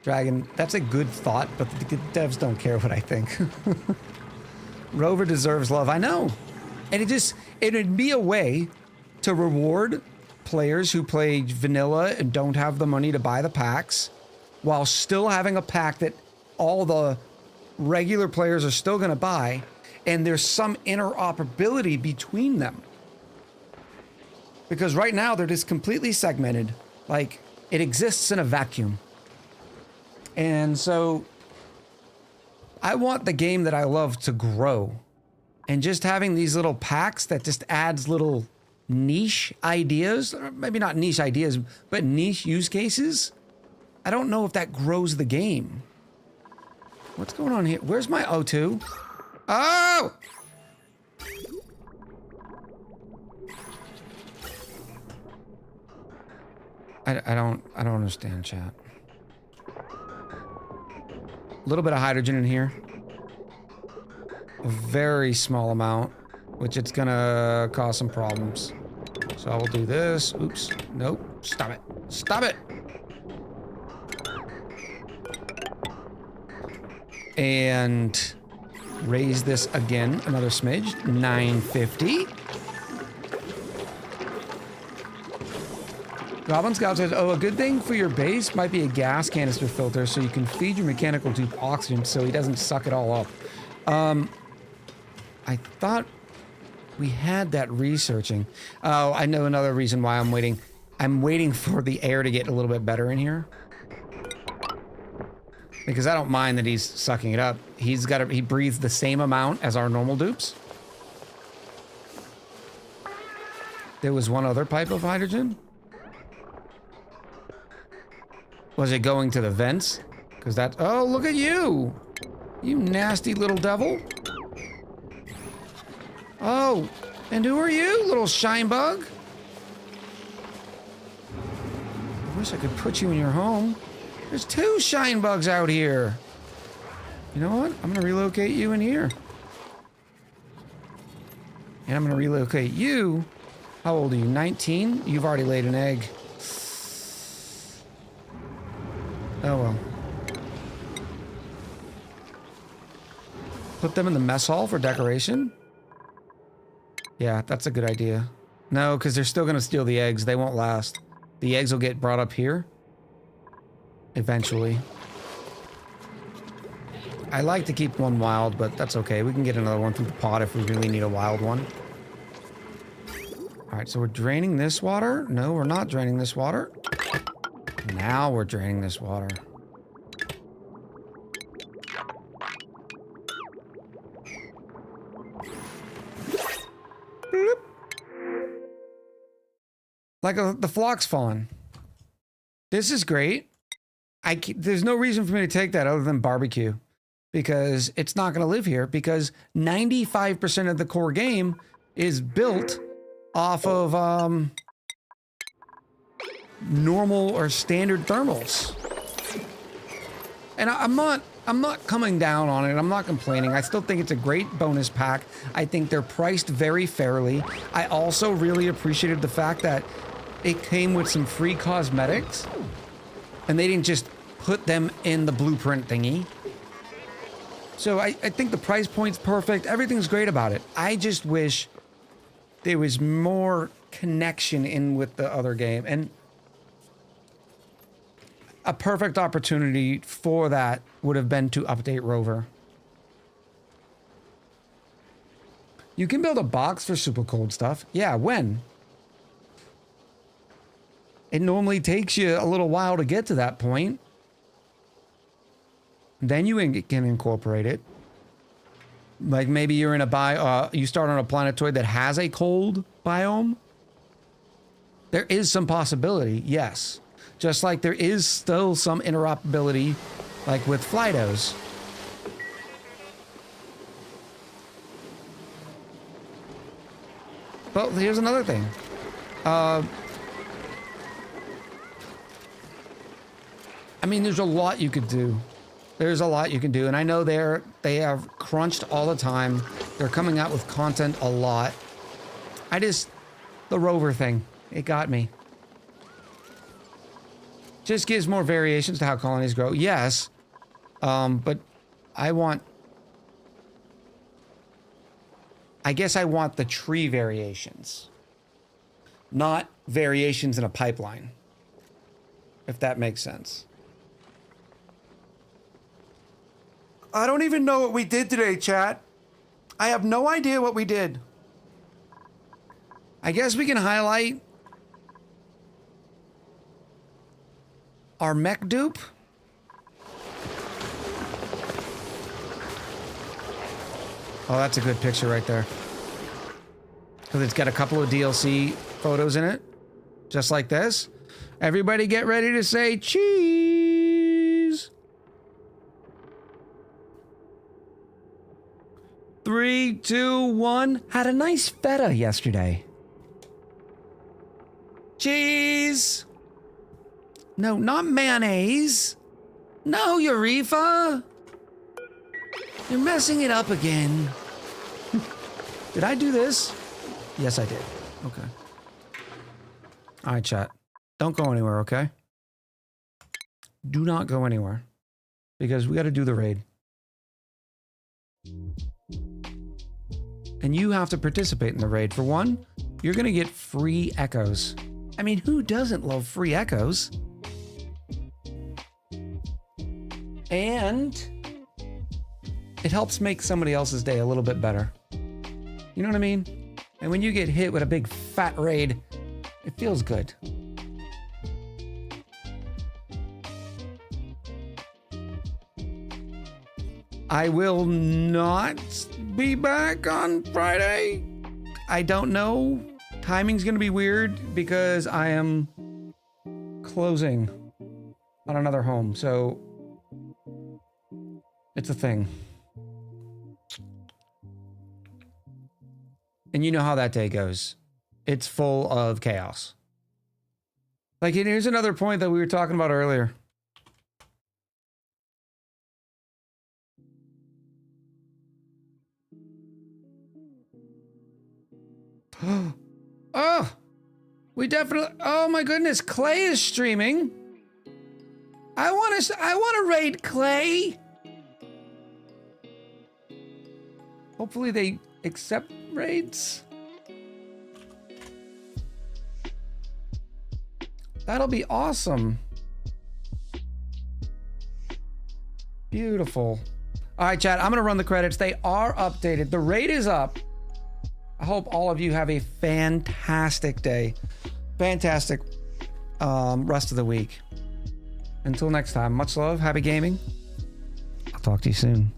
Dragon, that's a good thought, but the devs don't care what I think. Rover deserves love, I know. And it'd be a way to reward players who play vanilla and don't have the money to buy the packs, while still having a pack that all the regular players are still going to buy, and there's some interoperability between them. Because right now they're just completely segmented, like it exists in a vacuum. And so I want the game that I love to grow, and just having these little packs that just adds little niche ideas, or maybe not niche ideas, but niche use cases. I don't know if that grows the game. What's going on here? Where's my O2? Oh! I don't understand, chat. A little bit of hydrogen in here. A very small amount, which it's gonna cause some problems. So I will do this. Oops. Nope. Stop it. Stop it! And raise this again another smidge. 950. Goblin Scout says, oh, a good thing for your base might be a gas canister filter so you can feed your mechanical dupe oxygen so he doesn't suck it all up. I thought we had that researching. Oh, I know another reason why I'm waiting. I'm waiting for the air to get a little bit better in here. Because I don't mind that he's sucking it up. He breathes the same amount as our normal dupes. There was one other pipe of hydrogen. Was it going to the vents? Because that... Oh, look at you! You nasty little devil. Oh, and who are you, little shine bug? I wish I could put you in your home. There's 2 shine bugs out here. You know what? I'm gonna relocate you in here. And I'm gonna relocate you. How old are you? 19? You've already laid an egg. Oh well. Put them in the mess hall for decoration? Yeah, that's a good idea. No, because they're still gonna steal the eggs. They won't last. The eggs will get brought up here. Eventually. I like to keep one wild, but that's okay. We can get another one through the pot if we really need a wild one. Alright, so we're draining this water. No, we're not draining this water. Now we're draining this water. Bloop. Like the flock's fallen. This is great. There's no reason for me to take that other than barbecue. Because it's not going to live here. Because 95% of the core game is built off of normal or standard thermals. And I'm not coming down on it. I'm not complaining. I still think it's a great bonus pack. I think they're priced very fairly. I also really appreciated the fact that it came with some free cosmetics. And they didn't just put them in the blueprint thingy. So I think the price point's perfect. Everything's great about it. I just wish there was more connection in with the other game. And a perfect opportunity for that would have been to update Rover. You can build a box for super cold stuff. Yeah, when? It normally takes you a little while to get to that point. Then you can incorporate it. Like maybe you're in a you start on a planetoid that has a cold biome. There is some possibility, yes. Just like there is still some interoperability, like with Flytos. But here's another thing. I mean, there's a lot you could do. There's a lot you can do, and I know they have crunched all the time. They're coming out with content a lot. The Rover thing, it got me. Just gives more variations to how colonies grow. Yes, but I guess I want the tree variations, not variations in a pipeline, if that makes sense. I don't even know what we did today, chat. I have no idea what we did. I guess we can highlight our mech dupe. Oh, that's a good picture right there. Because it's got a couple of DLC photos in it. Just like this. Everybody get ready to say cheese. 3, 2, 1. Had a nice feta yesterday. Cheese. No, not mayonnaise. No, Eureka. You're messing it up again. Did I do this? Yes, I did. Okay. All right, chat. Don't go anywhere, okay? Do not go anywhere. Because we got to do the raid. And you have to participate in the raid. For one, you're going to get free echoes. I mean, who doesn't love free echoes? And it helps make somebody else's day a little bit better. You know what I mean? And when you get hit with a big fat raid, it feels good. I will not be back on Friday. I don't know. Timing's gonna be weird because I am closing on another home. So it's a thing. And you know how that day goes. It's full of chaos. Like, and here's another point that we were talking about earlier. Oh, we definitely, oh my goodness, Clay is streaming. I want to raid Clay. Hopefully they accept raids. That'll be awesome. Beautiful. All right, chat, I'm going to run the credits. They are updated. The raid is up. I hope all of you have a fantastic day. Fantastic rest of the week. Until next time, much love. Happy gaming. I'll talk to you soon.